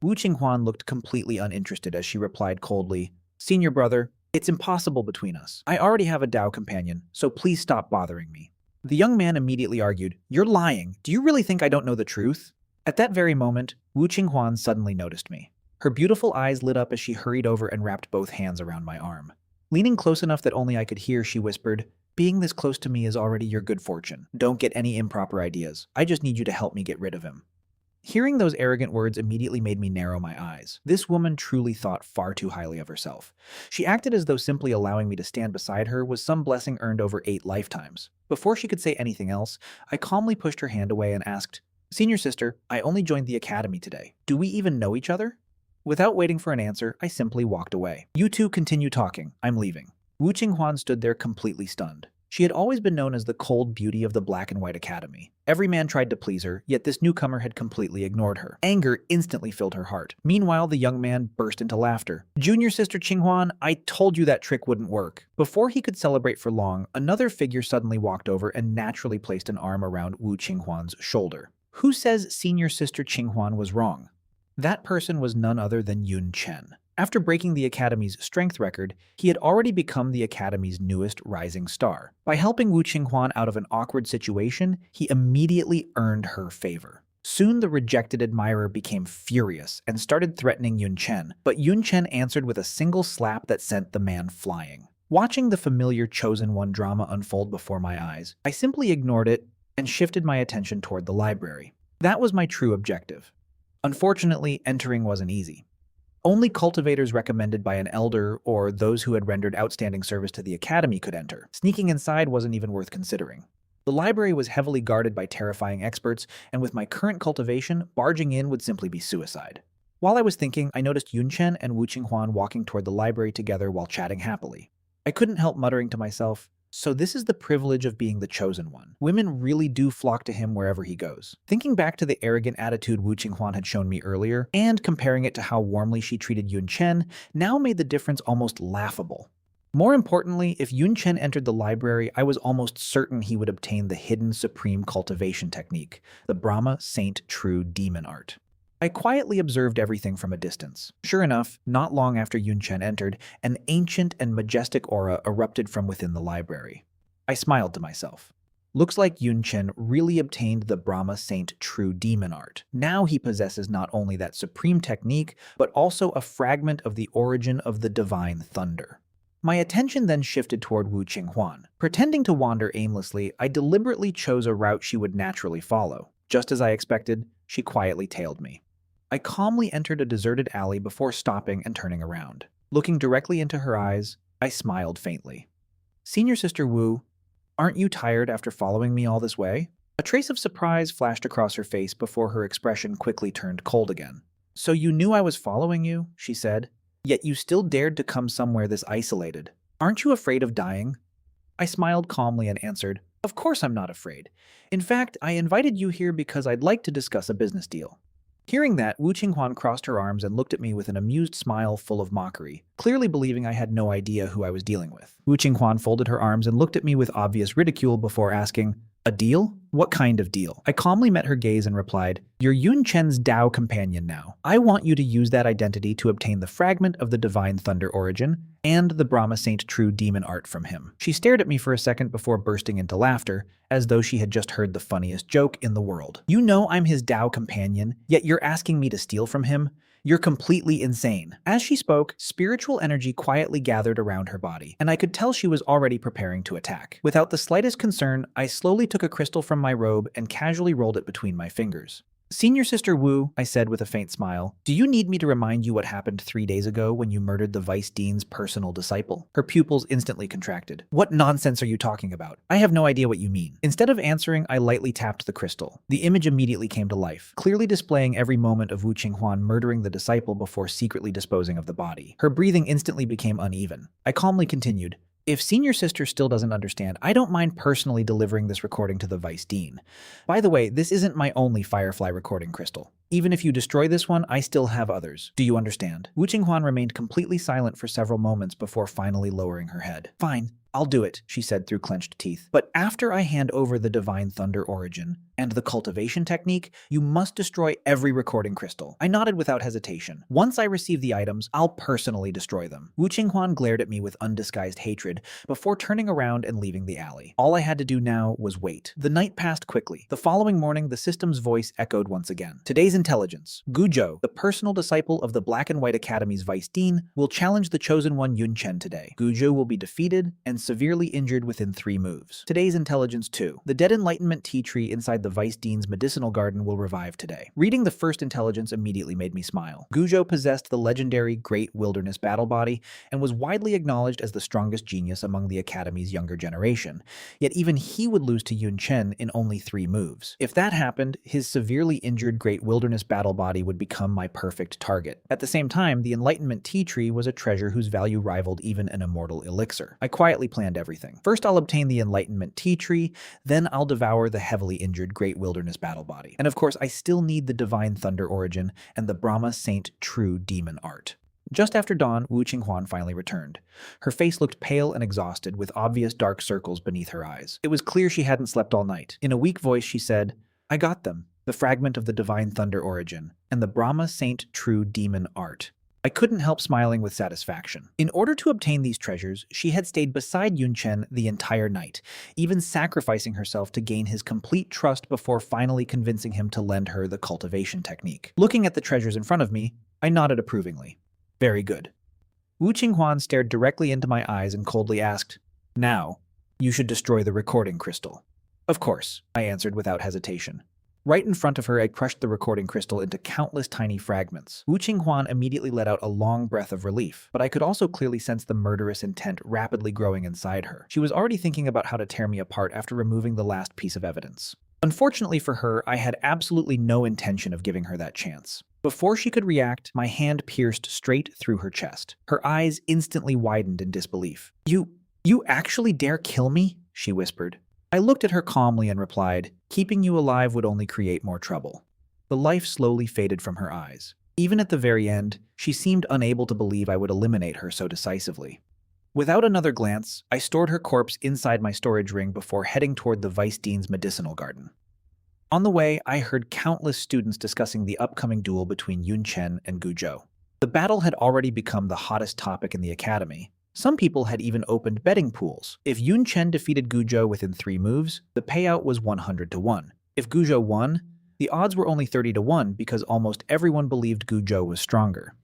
Wu Qinghuan looked completely uninterested as she replied coldly, "Senior brother, it's impossible between us. I already have a Dao companion, so please stop bothering me." The young man immediately argued, "You're lying. Do you really think I don't know the truth?" At that very moment, Wu Qinghuan suddenly noticed me. Her beautiful eyes lit up as she hurried over and wrapped both hands around my arm. Leaning close enough that only I could hear, she whispered, "Being this close to me is already your good fortune. Don't get any improper ideas. I just need you to help me get rid of him." Hearing those arrogant words immediately made me narrow my eyes. This woman truly thought far too highly of herself. She acted as though simply allowing me to stand beside her was some blessing earned over 8 lifetimes. Before she could say anything else, I calmly pushed her hand away and asked, "Senior sister, I only joined the Academy today. Do we even know each other?" Without waiting for an answer, I simply walked away. "You two continue talking. I'm leaving." Wu Qinghuan stood there completely stunned. She had always been known as the cold beauty of the Black and White Academy. Every man tried to please her, yet this newcomer had completely ignored her. Anger instantly filled her heart. Meanwhile, the young man burst into laughter. "Junior Sister Qinghuan, I told you that trick wouldn't work." Before he could celebrate for long, another figure suddenly walked over and naturally placed an arm around Wu Qinghuan's shoulder. Who says Senior Sister Qinghuan was wrong? That person was none other than Yun Chen. After breaking the Academy's strength record, he had already become the Academy's newest rising star. By helping Wu Qinghuan out of an awkward situation, he immediately earned her favor. Soon the rejected admirer became furious and started threatening Yun Chen, but Yun Chen answered with a single slap that sent the man flying. Watching the familiar Chosen One drama unfold before my eyes, I simply ignored it and shifted my attention toward the library. That was my true objective. Unfortunately, entering wasn't easy. Only cultivators recommended by an elder or those who had rendered outstanding service to the Academy could enter. Sneaking inside wasn't even worth considering. The library was heavily guarded by terrifying experts, and with my current cultivation, barging in would simply be suicide. While I was thinking, I noticed Yun Chen and Wu Qinghuan walking toward the library together while chatting happily. I couldn't help muttering to myself, so this is the privilege of being the chosen one. Women really do flock to him wherever he goes. Thinking back to the arrogant attitude Wu Qinghuan had shown me earlier, and comparing it to how warmly she treated Yun Chen, now made the difference almost laughable. More importantly, if Yun Chen entered the library, I was almost certain he would obtain the hidden supreme cultivation technique, the Brahma Saint True Demon Art. I quietly observed everything from a distance. Sure enough, not long after Yun Chen entered, an ancient and majestic aura erupted from within the library. I smiled to myself. Looks like Yun Chen really obtained the Brahma Saint True Demon Art. Now he possesses not only that supreme technique, but also a fragment of the origin of the divine thunder. My attention then shifted toward Wu Qinghuan. Pretending to wander aimlessly, I deliberately chose a route she would naturally follow. Just as I expected, she quietly tailed me. I calmly entered a deserted alley before stopping and turning around. Looking directly into her eyes, I smiled faintly. "Senior Sister Wu, aren't you tired after following me all this way?" A trace of surprise flashed across her face before her expression quickly turned cold again. "So you knew I was following you," she said, "yet you still dared to come somewhere this isolated. Aren't you afraid of dying?" I smiled calmly and answered, "Of course I'm not afraid. In fact, I invited you here because I'd like to discuss a business deal." Hearing that, Wu Qinghuan crossed her arms and looked at me with an amused smile full of mockery, clearly believing I had no idea who I was dealing with. Wu Qinghuan folded her arms and looked at me with obvious ridicule before asking, "A deal? What kind of deal?" I calmly met her gaze and replied, "You're Yun Chen's Dao companion now. I want you to use that identity to obtain the fragment of the divine thunder origin and the Brahma Saint True Demon Art from him." She stared at me for a second before bursting into laughter, as though she had just heard the funniest joke in the world. "You know I'm his Dao companion, yet you're asking me to steal from him? You're completely insane." As she spoke, spiritual energy quietly gathered around her body, and I could tell she was already preparing to attack. Without the slightest concern, I slowly took a crystal from my robe and casually rolled it between my fingers. "Senior Sister Wu," I said with a faint smile, "do you need me to remind you what happened 3 days ago when you murdered the Vice Dean's personal disciple?" Her pupils instantly contracted. "What nonsense are you talking about? I have no idea what you mean." Instead of answering, I lightly tapped the crystal. The image immediately came to life, clearly displaying every moment of Wu Qinghuan murdering the disciple before secretly disposing of the body. Her breathing instantly became uneven. I calmly continued, "If Senior Sister still doesn't understand, I don't mind personally delivering this recording to the Vice Dean. By the way, this isn't my only Firefly recording crystal. Even if you destroy this one, I still have others. Do you understand?" Wu Qinghuan remained completely silent for several moments before finally lowering her head. "Fine, I'll do it," she said through clenched teeth. "But after I hand over the Divine Thunder origin and the cultivation technique, you must destroy every recording crystal." I nodded without hesitation. "Once I receive the items, I'll personally destroy them." Wu Qinghuan glared at me with undisguised hatred before turning around and leaving the alley. All I had to do now was wait. The night passed quickly. The following morning, the system's voice echoed once again. "Today's intelligence. Guzhou, the personal disciple of the Black and White Academy's Vice Dean, will challenge the Chosen One Yun Chen today. Guzhou will be defeated and severely injured within 3 moves. Today's intelligence 2. The dead enlightenment tea tree inside the Vice Dean's medicinal garden will revive today." Reading the first intelligence immediately made me smile. Guzhou possessed the legendary Great Wilderness Battle Body and was widely acknowledged as the strongest genius among the Academy's younger generation. Yet even he would lose to Yun Chen in only 3 moves. If that happened, his severely injured Great Wilderness Battle Body would become my perfect target. At the same time, the Enlightenment Tea Tree was a treasure whose value rivaled even an immortal elixir. I quietly planned everything. First, I'll obtain the Enlightenment Tea Tree, then I'll devour the heavily injured Great Wilderness Battle Body. And of course, I still need the Divine Thunder origin and the Brahma Saint True Demon Art. Just after dawn, Wu Qinghuan finally returned. Her face looked pale and exhausted, with obvious dark circles beneath her eyes. It was clear she hadn't slept all night. In a weak voice, she said, "I got them. The fragment of the Divine Thunder origin, and the Brahma Saint True Demon Art." I couldn't help smiling with satisfaction. In order to obtain these treasures, she had stayed beside Yunchen the entire night, even sacrificing herself to gain his complete trust before finally convincing him to lend her the cultivation technique. Looking at the treasures in front of me, I nodded approvingly. Very good. Wu Qinghuan stared directly into my eyes and coldly asked, "Now, you should destroy the recording crystal." "Of course," I answered without hesitation. Right in front of her, I crushed the recording crystal into countless tiny fragments. Wu Qinghuan immediately let out a long breath of relief, but I could also clearly sense the murderous intent rapidly growing inside her. She was already thinking about how to tear me apart after removing the last piece of evidence. Unfortunately for her, I had absolutely no intention of giving her that chance. Before she could react, my hand pierced straight through her chest. Her eyes instantly widened in disbelief. You actually dare kill me?" she whispered. I looked at her calmly and replied, "Keeping you alive would only create more trouble." The life slowly faded from her eyes. Even at the very end, she seemed unable to believe I would eliminate her so decisively. Without another glance, I stored her corpse inside my storage ring before heading toward the Vice Dean's medicinal garden. On the way, I heard countless students discussing the upcoming duel between Yunchen and Guzhou. The battle had already become the hottest topic in the academy. Some people had even opened betting pools. If Yunchen defeated Guzhou within 3 moves, the payout was 100-1. If Guzhou won, the odds were only 30-1 because almost everyone believed Guzhou was stronger.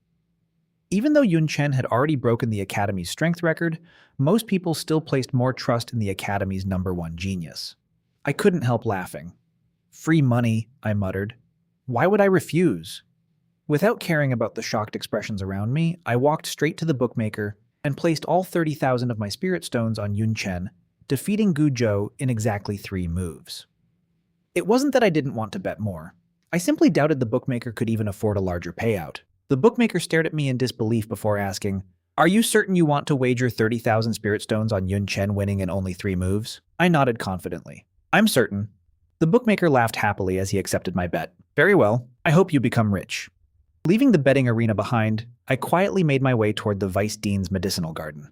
Even though Yunchen had already broken the academy's strength record, most people still placed more trust in the academy's #1 genius. I couldn't help laughing. "Free money," I muttered. "Why would I refuse?" Without caring about the shocked expressions around me, I walked straight to the bookmaker and placed all 30,000 of my spirit stones on Yunchen, defeating Guzhou in exactly 3 moves. It wasn't that I didn't want to bet more. I simply doubted the bookmaker could even afford a larger payout. The bookmaker stared at me in disbelief before asking, "Are you certain you want to wager 30,000 spirit stones on Yunchen winning in only 3 moves?" I nodded confidently. "I'm certain." The bookmaker laughed happily as he accepted my bet. "Very well. I hope you become rich." Leaving the betting arena behind, I quietly made my way toward the Vice Dean's medicinal garden.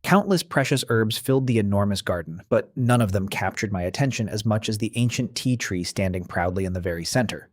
Countless precious herbs filled the enormous garden, but none of them captured my attention as much as the ancient tea tree standing proudly in the very center.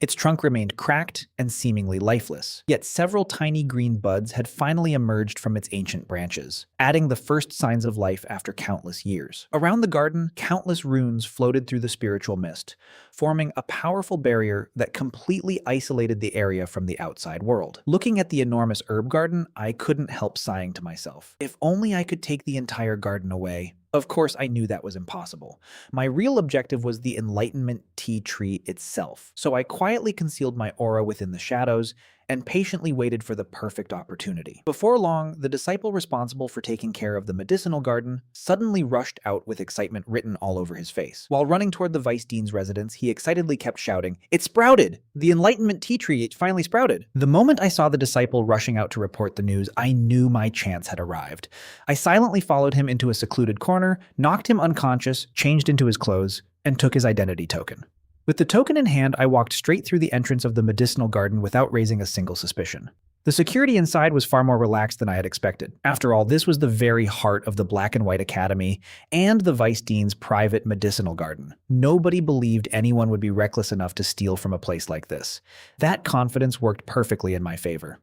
Its trunk remained cracked and seemingly lifeless, yet several tiny green buds had finally emerged from its ancient branches, adding the first signs of life after countless years. Around the garden, countless runes floated through the spiritual mist, forming a powerful barrier that completely isolated the area from the outside world. Looking at the enormous herb garden, I couldn't help sighing to myself. If only I could take the entire garden away. Of course, I knew that was impossible. My real objective was the enlightenment tea tree itself, so I quietly concealed my aura within the shadows and patiently waited for the perfect opportunity. Before long, the disciple responsible for taking care of the medicinal garden suddenly rushed out with excitement written all over his face. While running toward the Vice Dean's residence, he excitedly kept shouting, "It sprouted! The enlightenment tea tree, it finally sprouted!" The moment I saw the disciple rushing out to report the news, I knew my chance had arrived. I silently followed him into a secluded corner, knocked him unconscious, changed into his clothes, and took his identity token. With the token in hand, I walked straight through the entrance of the medicinal garden without raising a single suspicion. The security inside was far more relaxed than I had expected. After all, this was the very heart of the Black and White Academy and the Vice Dean's private medicinal garden. Nobody believed anyone would be reckless enough to steal from a place like this. That confidence worked perfectly in my favor.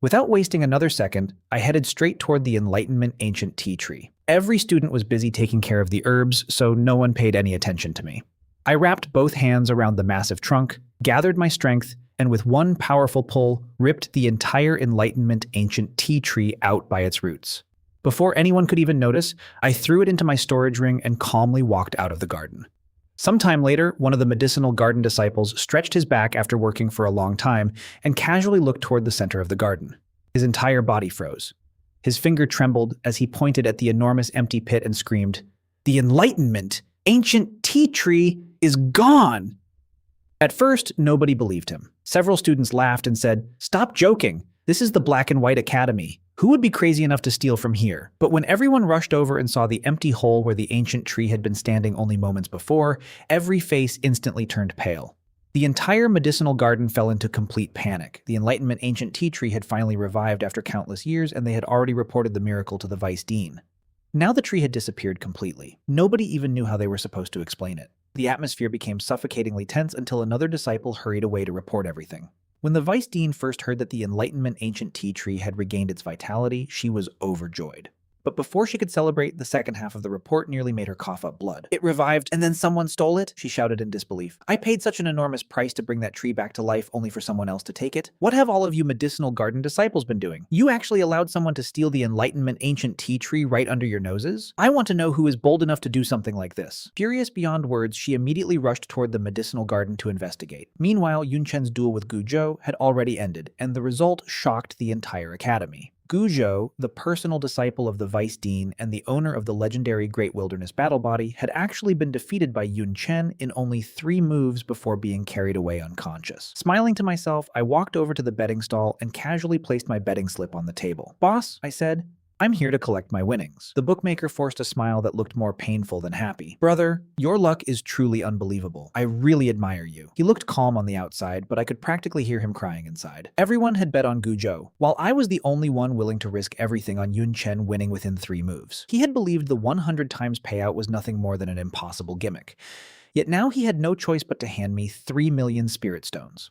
Without wasting another second, I headed straight toward the Enlightenment Ancient Tea Tree. Every student was busy taking care of the herbs, so no one paid any attention to me. I wrapped both hands around the massive trunk, gathered my strength, and with one powerful pull, ripped the entire Enlightenment Ancient Tea Tree out by its roots. Before anyone could even notice, I threw it into my storage ring and calmly walked out of the garden. Sometime later, one of the medicinal garden disciples stretched his back after working for a long time and casually looked toward the center of the garden. His entire body froze. His finger trembled as he pointed at the enormous empty pit and screamed, "The Enlightenment Ancient Tea Tree is gone!" At first, nobody believed him. Several students laughed and said, "Stop joking. This is the Black and White Academy. Who would be crazy enough to steal from here?" But when everyone rushed over and saw the empty hole where the ancient tree had been standing only moments before, every face instantly turned pale. The entire medicinal garden fell into complete panic. The Enlightenment Ancient Tea Tree had finally revived after countless years, and they had already reported the miracle to the Vice Dean. Now the tree had disappeared completely. Nobody even knew how they were supposed to explain it. The atmosphere became suffocatingly tense until another disciple hurried away to report everything. When the Vice Dean first heard that the Enlightenment ancient tea tree had regained its vitality, she was overjoyed. But before she could celebrate, the second half of the report nearly made her cough up blood. "It revived, and then someone stole it?" she shouted in disbelief. "I paid such an enormous price to bring that tree back to life only for someone else to take it. What have all of you medicinal garden disciples been doing? You actually allowed someone to steal the Enlightenment ancient tea tree right under your noses? I want to know who is bold enough to do something like this." Furious beyond words, she immediately rushed toward the medicinal garden to investigate. Meanwhile, Yunchen's duel with Guzhou had already ended, and the result shocked the entire academy. Guzhou, the personal disciple of the Vice Dean and the owner of the legendary Great Wilderness Battle Body, had actually been defeated by Yun Chen in only 3 moves before being carried away unconscious. Smiling to myself, I walked over to the betting stall and casually placed my betting slip on the table. "Boss," I said, "I'm here to collect my winnings." The bookmaker forced a smile that looked more painful than happy. "Brother, your luck is truly unbelievable. I really admire you." He looked calm on the outside, but I could practically hear him crying inside. Everyone had bet on Guzhou, while I was the only one willing to risk everything on Yun Chen winning within 3 moves. He had believed the 100 times payout was nothing more than an impossible gimmick. Yet now he had no choice but to hand me 3 million spirit stones.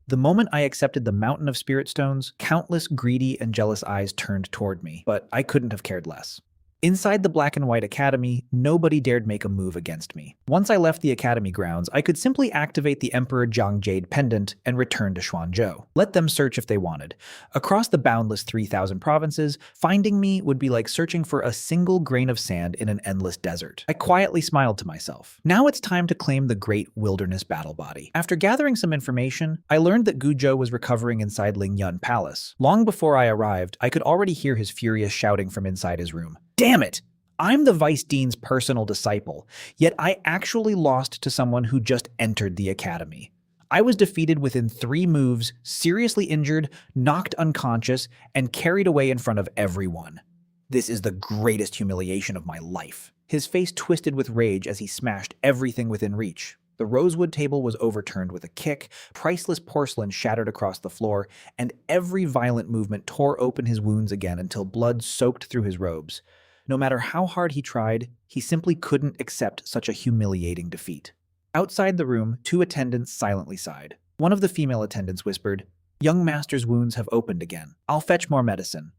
The moment I accepted the mountain of spirit stones, countless greedy and jealous eyes turned toward me, but I couldn't have cared less. Inside the Black and White Academy, nobody dared make a move against me. Once I left the academy grounds, I could simply activate the Emperor Jiang Jade pendant and return to Xuanzhou. Let them search if they wanted. Across the boundless 3,000 provinces, finding me would be like searching for a single grain of sand in an endless desert. I quietly smiled to myself. Now it's time to claim the Great Wilderness Battle Body. After gathering some information, I learned that Guzhou was recovering inside Lingyun Palace. Long before I arrived, I could already hear his furious shouting from inside his room. "Damn it! I'm the Vice Dean's personal disciple, yet I actually lost to someone who just entered the academy. I was defeated within 3 moves, seriously injured, knocked unconscious, and carried away in front of everyone. This is the greatest humiliation of my life." His face twisted with rage as he smashed everything within reach. The rosewood table was overturned with a kick, priceless porcelain shattered across the floor, and every violent movement tore open his wounds again until blood soaked through his robes. No matter how hard he tried, he simply couldn't accept such a humiliating defeat. Outside the room, 2 attendants silently sighed. One of the female attendants whispered, "Young master's wounds have opened again. I'll fetch more medicine."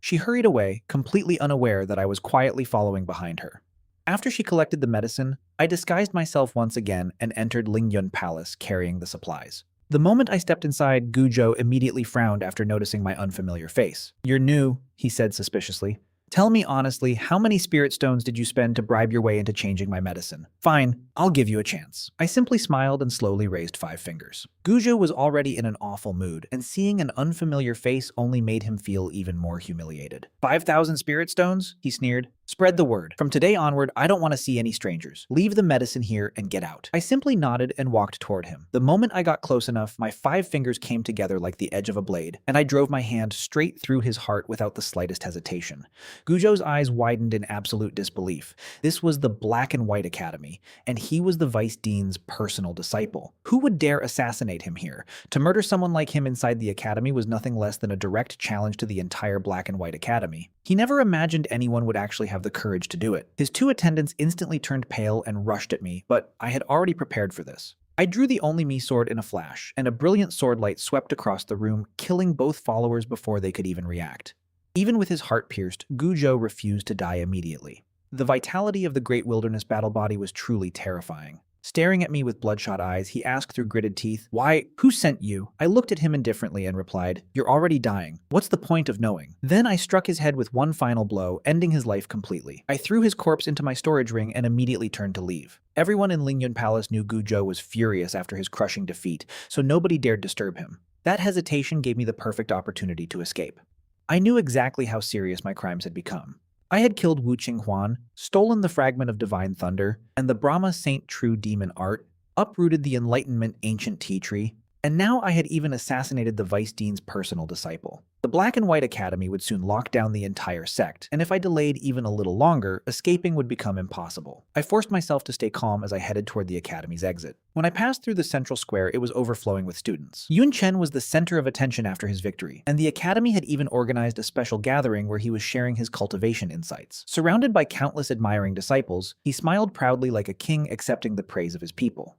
She hurried away, completely unaware that I was quietly following behind her. After she collected the medicine, I disguised myself once again and entered Lingyun Palace carrying the supplies. The moment I stepped inside, Guzhou immediately frowned after noticing my unfamiliar face. "You're new," he said suspiciously. "Tell me honestly, how many spirit stones did you spend to bribe your way into changing my medicine?" "Fine, I'll give you a chance." I simply smiled and slowly raised 5 fingers. Guzhou was already in an awful mood, and seeing an unfamiliar face only made him feel even more humiliated. 5,000 spirit stones? He sneered. "Spread the word. From today onward, I don't want to see any strangers. Leave the medicine here and get out." I simply nodded and walked toward him. The moment I got close enough, my 5 fingers came together like the edge of a blade, and I drove my hand straight through his heart without the slightest hesitation. Guzhou's eyes widened in absolute disbelief. This was the Black and White Academy, and he was the Vice Dean's personal disciple. Who would dare assassinate him here? To murder someone like him inside the academy was nothing less than a direct challenge to the entire Black and White Academy. He never imagined anyone would actually have the courage to do it. His 2 attendants instantly turned pale and rushed at me, but I had already prepared for this. I drew the Only Me sword in a flash, and a brilliant sword light swept across the room, killing both followers before they could even react. Even with his heart pierced, Guzhou refused to die immediately. The vitality of the Great Wilderness Battle Body was truly terrifying. Staring at me with bloodshot eyes, he asked through gritted teeth, "Why, who sent you?" I looked at him indifferently and replied, "You're already dying. What's the point of knowing?" Then I struck his head with one final blow, ending his life completely. I threw his corpse into my storage ring and immediately turned to leave. Everyone in Lingyun Palace knew Guzhou was furious after his crushing defeat, so nobody dared disturb him. That hesitation gave me the perfect opportunity to escape. I knew exactly how serious my crimes had become. I had killed Wu Qinghuan, stolen the fragment of divine thunder, and the Brahma Saint True Demon Art, uprooted the Enlightenment ancient tea tree, and now I had even assassinated the Vice Dean's personal disciple. The Black and White Academy would soon lock down the entire sect, and if I delayed even a little longer, escaping would become impossible. I forced myself to stay calm as I headed toward the academy's exit. When I passed through the central square, it was overflowing with students. Yun Chen was the center of attention after his victory, and the academy had even organized a special gathering where he was sharing his cultivation insights. Surrounded by countless admiring disciples, he smiled proudly like a king accepting the praise of his people.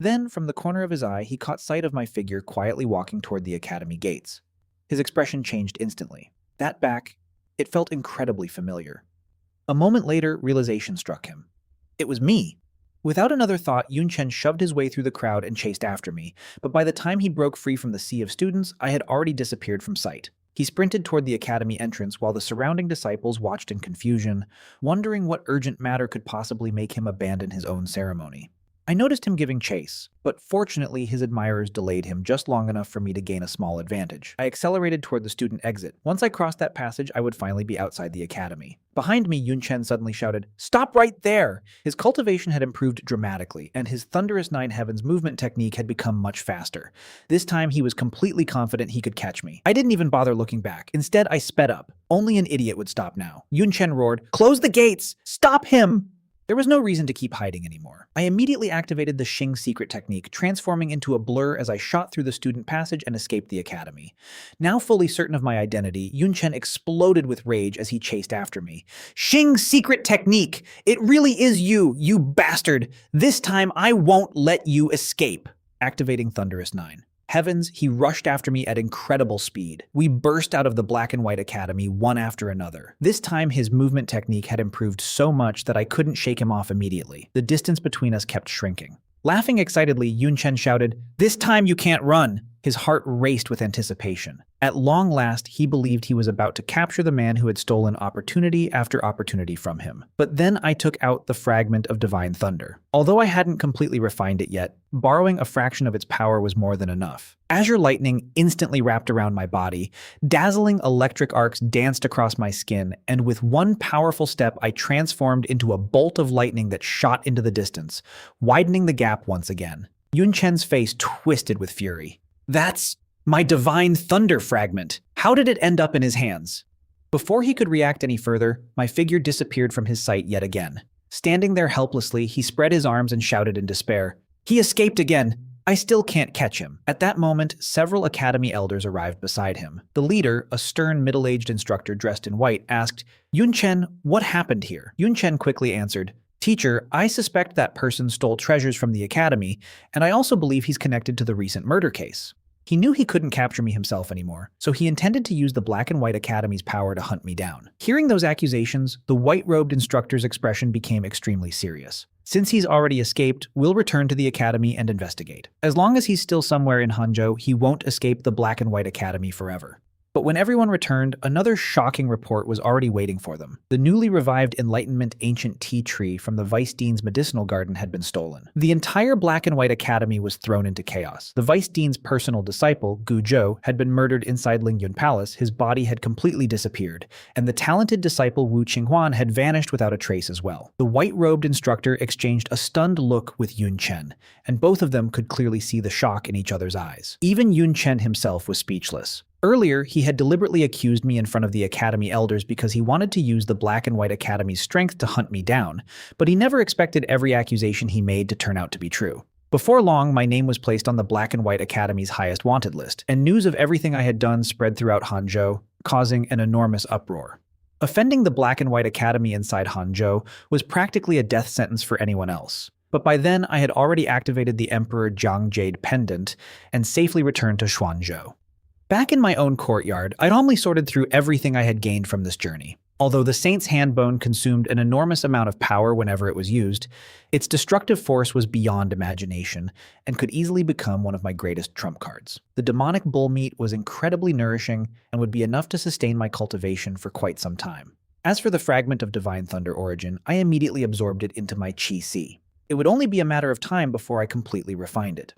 Then, from the corner of his eye, he caught sight of my figure quietly walking toward the academy gates. His expression changed instantly. That back, it felt incredibly familiar. A moment later, realization struck him. It was me. Without another thought, Yunchen shoved his way through the crowd and chased after me, but by the time he broke free from the sea of students, I had already disappeared from sight. He sprinted toward the academy entrance while the surrounding disciples watched in confusion, wondering what urgent matter could possibly make him abandon his own ceremony. I noticed him giving chase, but fortunately his admirers delayed him just long enough for me to gain a small advantage. I accelerated toward the student exit. Once I crossed that passage, I would finally be outside the academy. Behind me, Yunchen suddenly shouted, "Stop right there!" His cultivation had improved dramatically, and his thunderous Nine Heavens movement technique had become much faster. This time, he was completely confident he could catch me. I didn't even bother looking back. Instead, I sped up. Only an idiot would stop now. Yunchen roared, "Close the gates! Stop him!" There was no reason to keep hiding anymore. I immediately activated the Xing secret technique, transforming into a blur as I shot through the student passage and escaped the academy. Now fully certain of my identity, Yunchen exploded with rage as he chased after me. "Xing secret technique! It really is you, you bastard! This time I won't let you escape!" Activating Thunderous 9. Heavens, he rushed after me at incredible speed. We burst out of the Black and White Academy one after another. This time, his movement technique had improved so much that I couldn't shake him off immediately. The distance between us kept shrinking. Laughing excitedly, Yunchen shouted, "This time you can't run!" His heart raced with anticipation. At long last, he believed he was about to capture the man who had stolen opportunity after opportunity from him. But then I took out the fragment of Divine Thunder. Although I hadn't completely refined it yet, borrowing a fraction of its power was more than enough. Azure lightning instantly wrapped around my body, dazzling electric arcs danced across my skin, and with one powerful step I transformed into a bolt of lightning that shot into the distance, widening the gap once again. Yunchen's face twisted with fury. "That's my Divine Thunder fragment. How did it end up in his hands?" Before he could react any further, my figure disappeared from his sight yet again. Standing there helplessly, he spread his arms and shouted in despair, "He escaped again! I still can't catch him." At that moment, several academy elders arrived beside him. The leader, a stern middle-aged instructor dressed in white, asked, "Yunchen, what happened here?" Yunchen quickly answered, "Teacher, I suspect that person stole treasures from the academy, and I also believe he's connected to the recent murder case." He knew he couldn't capture me himself anymore, so he intended to use the Black and White Academy's power to hunt me down. Hearing those accusations, the white-robed instructor's expression became extremely serious. "Since he's already escaped, we'll return to the academy and investigate. As long as he's still somewhere in Hanzhou, he won't escape the Black and White Academy forever." But when everyone returned, another shocking report was already waiting for them. The newly revived Enlightenment ancient tea tree from the Vice Dean's medicinal garden had been stolen. The entire Black and White Academy was thrown into chaos. The Vice Dean's personal disciple, Gu Zhou, had been murdered inside Lingyun Palace, his body had completely disappeared, and the talented disciple Wu Qinghuan had vanished without a trace as well. The white-robed instructor exchanged a stunned look with Yun Chen, and both of them could clearly see the shock in each other's eyes. Even Yun Chen himself was speechless. Earlier, he had deliberately accused me in front of the Academy elders because he wanted to use the Black and White Academy's strength to hunt me down, but he never expected every accusation he made to turn out to be true. Before long, my name was placed on the Black and White Academy's highest wanted list, and news of everything I had done spread throughout Hanzhou, causing an enormous uproar. Offending the Black and White Academy inside Hanzhou was practically a death sentence for anyone else. But by then, I had already activated the Emperor Jiang Jade Pendant and safely returned to Xuanzhou. Back in my own courtyard, I'd only sorted through everything I had gained from this journey. Although the Saint's handbone consumed an enormous amount of power whenever it was used, its destructive force was beyond imagination and could easily become one of my greatest trump cards. The demonic bull meat was incredibly nourishing and would be enough to sustain my cultivation for quite some time. As for the fragment of Divine Thunder origin, I immediately absorbed it into my Qi-Si. It would only be a matter of time before I completely refined it.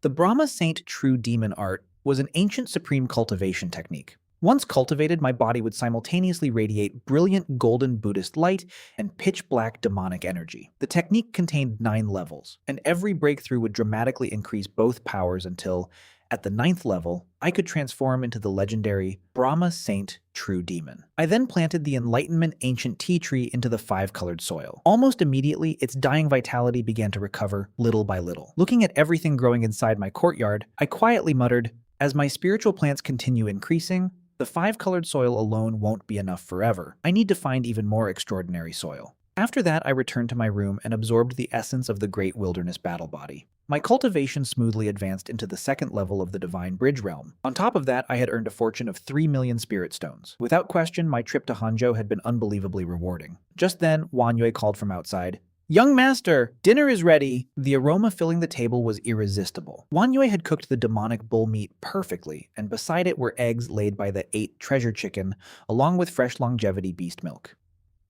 The Brahma Saint True Demon art was an ancient supreme cultivation technique. Once cultivated, my body would simultaneously radiate brilliant golden Buddhist light and pitch-black demonic energy. The technique contained 9 levels, and every breakthrough would dramatically increase both powers until, at the 9th level, I could transform into the legendary Brahma Saint True Demon. I then planted the Enlightenment ancient tea tree into the 5-colored soil. Almost immediately, its dying vitality began to recover little by little. Looking at everything growing inside my courtyard, I quietly muttered, "As my spiritual plants continue increasing, the 5-colored soil alone won't be enough forever. I need to find even more extraordinary soil." After that, I returned to my room and absorbed the essence of the great wilderness battle body. My cultivation smoothly advanced into the second level of the Divine Bridge realm. On top of that, I had earned a fortune of 3 million spirit stones. Without question, my trip to Hanzhou had been unbelievably rewarding. Just then, Wan Yue called from outside. "Young master, dinner is ready!" The aroma filling the table was irresistible. Wan Yue had cooked the demonic bull meat perfectly, and beside it were eggs laid by the 8 treasure chicken, along with fresh longevity beast milk.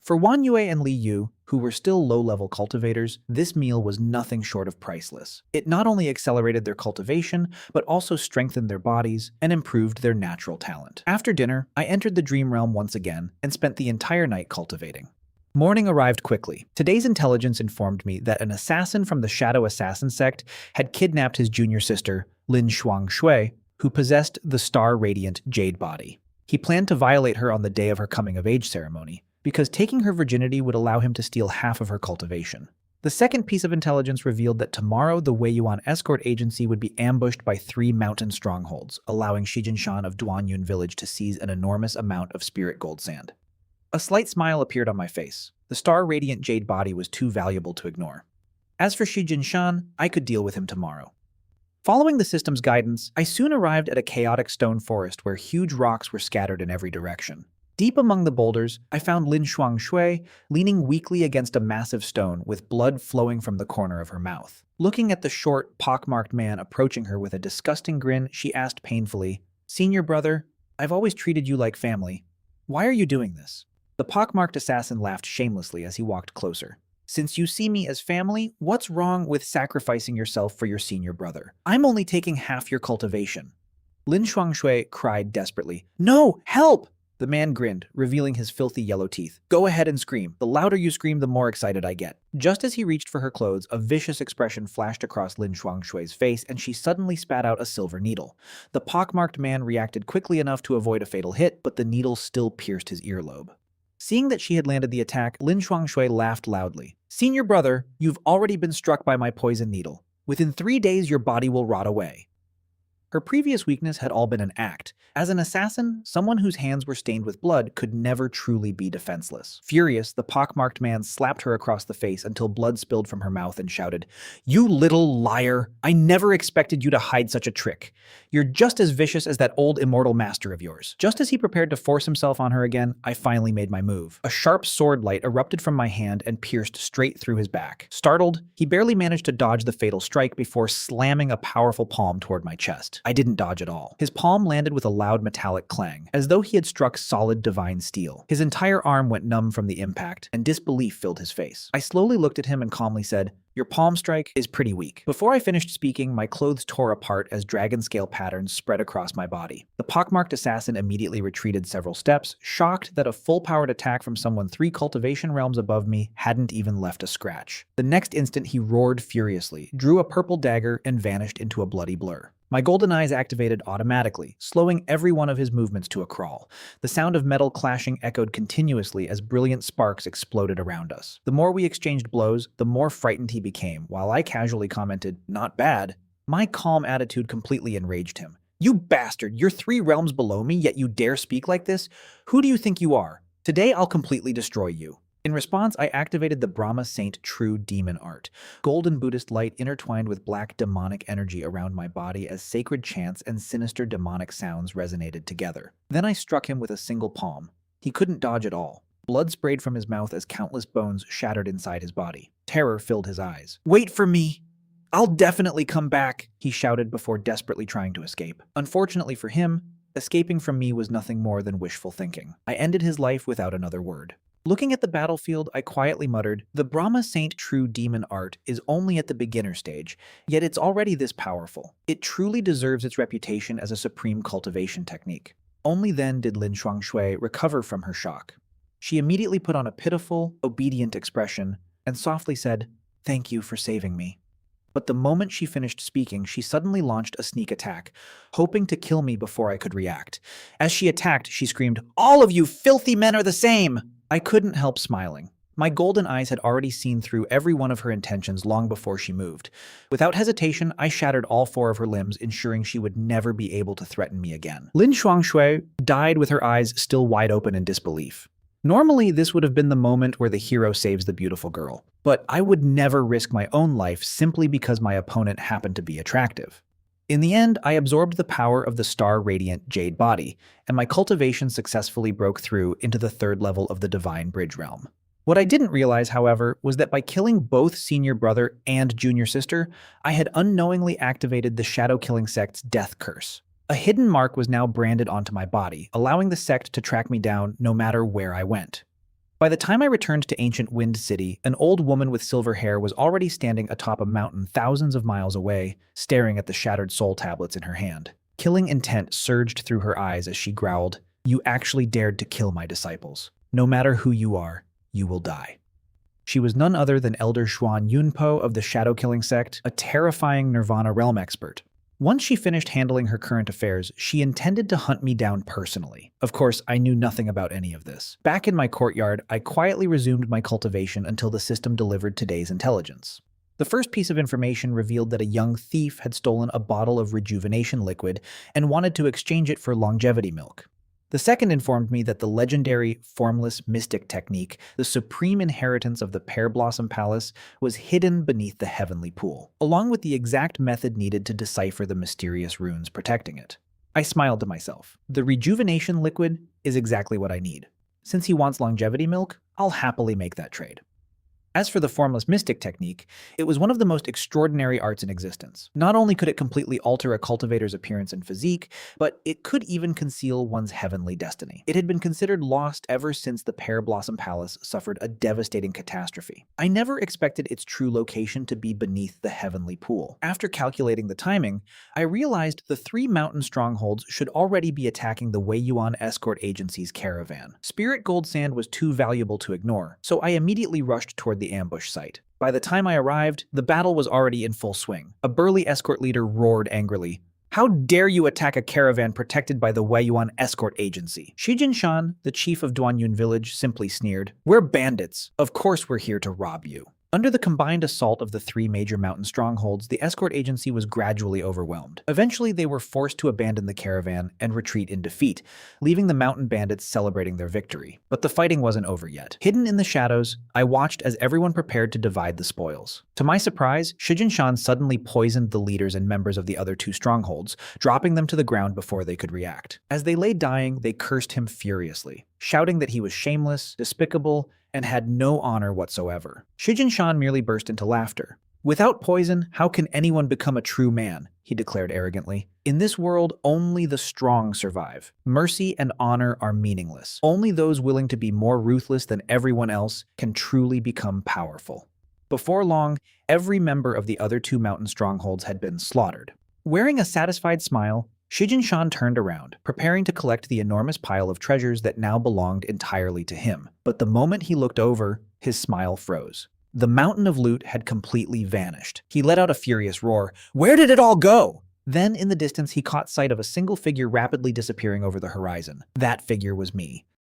For Wan Yue and Li Yu, who were still low-level cultivators, this meal was nothing short of priceless. It not only accelerated their cultivation, but also strengthened their bodies and improved their natural talent. After dinner, I entered the dream realm once again and spent the entire night cultivating. Morning arrived quickly. Today's intelligence informed me that an assassin from the Shadow Assassin sect had kidnapped his junior sister, Lin Shuangshui, who possessed the star-radiant jade body. He planned to violate her on the day of her coming-of-age ceremony, because taking her virginity would allow him to steal half of her cultivation. The second piece of intelligence revealed that tomorrow the Weiyuan escort agency would be ambushed by 3 mountain strongholds, allowing Shi Jinshan of Duanyun village to seize an enormous amount of spirit gold sand. A slight smile appeared on my face. The star-radiant jade body was too valuable to ignore. As for Shi Jinshan, I could deal with him tomorrow. Following the system's guidance, I soon arrived at a chaotic stone forest where huge rocks were scattered in every direction. Deep among the boulders, I found Lin Shuangshui leaning weakly against a massive stone with blood flowing from the corner of her mouth. Looking at the short, pockmarked man approaching her with a disgusting grin, she asked painfully, "Senior brother, I've always treated you like family. Why are you doing this?" The pockmarked assassin laughed shamelessly as he walked closer. "Since you see me as family, what's wrong with sacrificing yourself for your senior brother? I'm only taking half your cultivation." Lin Shuangshui cried desperately, "No, help!" The man grinned, revealing his filthy yellow teeth. "Go ahead and scream. The louder you scream, the more excited I get." Just as he reached for her clothes, a vicious expression flashed across Lin Shuangshui's face, and she suddenly spat out a silver needle. The pockmarked man reacted quickly enough to avoid a fatal hit, but the needle still pierced his earlobe. Seeing that she had landed the attack, Lin Shuangshui laughed loudly. "Senior brother, you've already been struck by my poison needle. Within 3 days, your body will rot away." Her previous weakness had all been an act. As an assassin, someone whose hands were stained with blood could never truly be defenseless. Furious, the pockmarked man slapped her across the face until blood spilled from her mouth and shouted, "You little liar! I never expected you to hide such a trick. You're just as vicious as that old immortal master of yours." Just as he prepared to force himself on her again, I finally made my move. A sharp sword light erupted from my hand and pierced straight through his back. Startled, he barely managed to dodge the fatal strike before slamming a powerful palm toward my chest. I didn't dodge at all. His palm landed with a loud metallic clang, as though he had struck solid divine steel. His entire arm went numb from the impact, and disbelief filled his face. I slowly looked at him and calmly said, "Your palm strike is pretty weak." Before I finished speaking, my clothes tore apart as dragon scale patterns spread across my body. The pockmarked assassin immediately retreated several steps, shocked that a full-powered attack from someone 3 cultivation realms above me hadn't even left a scratch. The next instant he roared furiously, drew a purple dagger, and vanished into a bloody blur. My golden eyes activated automatically, slowing every one of his movements to a crawl. The sound of metal clashing echoed continuously as brilliant sparks exploded around us. The more we exchanged blows, the more frightened he became, while I casually commented, "Not bad." My calm attitude completely enraged him. "You bastard! You're 3 realms below me, yet you dare speak like this? Who do you think you are? Today I'll completely destroy you." In response, I activated the Brahma Saint True Demon Art. Golden Buddhist light intertwined with black demonic energy around my body as sacred chants and sinister demonic sounds resonated together. Then I struck him with a single palm. He couldn't dodge at all. Blood sprayed from his mouth as countless bones shattered inside his body. Terror filled his eyes. "Wait for me! I'll definitely come back!" he shouted before desperately trying to escape. Unfortunately for him, escaping from me was nothing more than wishful thinking. I ended his life without another word. Looking at the battlefield, I quietly muttered, "The Brahma Saint True Demon Art is only at the beginner stage, yet it's already this powerful. It truly deserves its reputation as a supreme cultivation technique." Only then did Lin Shuangshui recover from her shock. She immediately put on a pitiful, obedient expression and softly said, "Thank you for saving me." But the moment she finished speaking, she suddenly launched a sneak attack, hoping to kill me before I could react. As she attacked, she screamed, "All of you filthy men are the same!" I couldn't help smiling. My golden eyes had already seen through every one of her intentions long before she moved. Without hesitation, I shattered all 4 of her limbs, ensuring she would never be able to threaten me again. Lin Shuangshui died with her eyes still wide open in disbelief. Normally, this would have been the moment where the hero saves the beautiful girl, but I would never risk my own life simply because my opponent happened to be attractive. In the end, I absorbed the power of the star-radiant jade body, and my cultivation successfully broke through into the third level of the divine bridge realm. What I didn't realize, however, was that by killing both senior brother and junior sister, I had unknowingly activated the Shadow Killing Sect's death curse. A hidden mark was now branded onto my body, allowing the sect to track me down no matter where I went. By the time I returned to ancient Wind City, an old woman with silver hair was already standing atop a mountain thousands of miles away, staring at the shattered soul tablets in her hand. Killing intent surged through her eyes as she growled, "You actually dared to kill my disciples. No matter who you are, you will die." She was none other than Elder Xuan Yunpo of the Shadow Killing Sect, a terrifying Nirvana realm expert. Once she finished handling her current affairs, she intended to hunt me down personally. Of course, I knew nothing about any of this. Back in my courtyard, I quietly resumed my cultivation until the system delivered today's intelligence. The first piece of information revealed that a young thief had stolen a bottle of rejuvenation liquid and wanted to exchange it for longevity milk. The second informed me that the legendary formless mystic technique, the supreme inheritance of the Pear Blossom Palace, was hidden beneath the heavenly pool, along with the exact method needed to decipher the mysterious runes protecting it. I smiled to myself. The rejuvenation liquid is exactly what I need. Since he wants longevity milk, I'll happily make that trade. As for the formless mystic technique, it was one of the most extraordinary arts in existence. Not only could it completely alter a cultivator's appearance and physique, but it could even conceal one's heavenly destiny. It had been considered lost ever since the Pear Blossom Palace suffered a devastating catastrophe. I never expected its true location to be beneath the heavenly pool. After calculating the timing, I realized the 3 mountain strongholds should already be attacking the Wei Yuan escort agency's caravan. Spirit gold sand was too valuable to ignore, so I immediately rushed toward the ambush site. By the time I arrived, the battle was already in full swing. A burly escort leader roared angrily, "How dare you attack a caravan protected by the Wei Yuan escort agency?" Shi Jinshan, the chief of Duanyun village, simply sneered, "We're bandits. Of course we're here to rob you." Under the combined assault of the 3 major mountain strongholds, the escort agency was gradually overwhelmed. Eventually, they were forced to abandon the caravan and retreat in defeat, leaving the mountain bandits celebrating their victory. But the fighting wasn't over yet. Hidden in the shadows, I watched as everyone prepared to divide the spoils. To my surprise, Shijin Shan suddenly poisoned the leaders and members of the other 2 strongholds, dropping them to the ground before they could react. As they lay dying, they cursed him furiously, shouting that he was shameless, despicable, and had no honor whatsoever. Shijin Shan merely burst into laughter. "Without poison, how can anyone become a true man?" he declared arrogantly. "In this world, only the strong survive. Mercy and honor are meaningless. Only those willing to be more ruthless than everyone else can truly become powerful." Before long, every member of the other 2 mountain strongholds had been slaughtered. Wearing a satisfied smile, Shijin Shan turned around, preparing to collect the enormous pile of treasures that now belonged entirely to him. But the moment he looked over, his smile froze. The mountain of loot had completely vanished. He let out a furious roar. "Where did it all go?" Then, in the distance, he caught sight of a single figure rapidly disappearing over the horizon. That figure was me.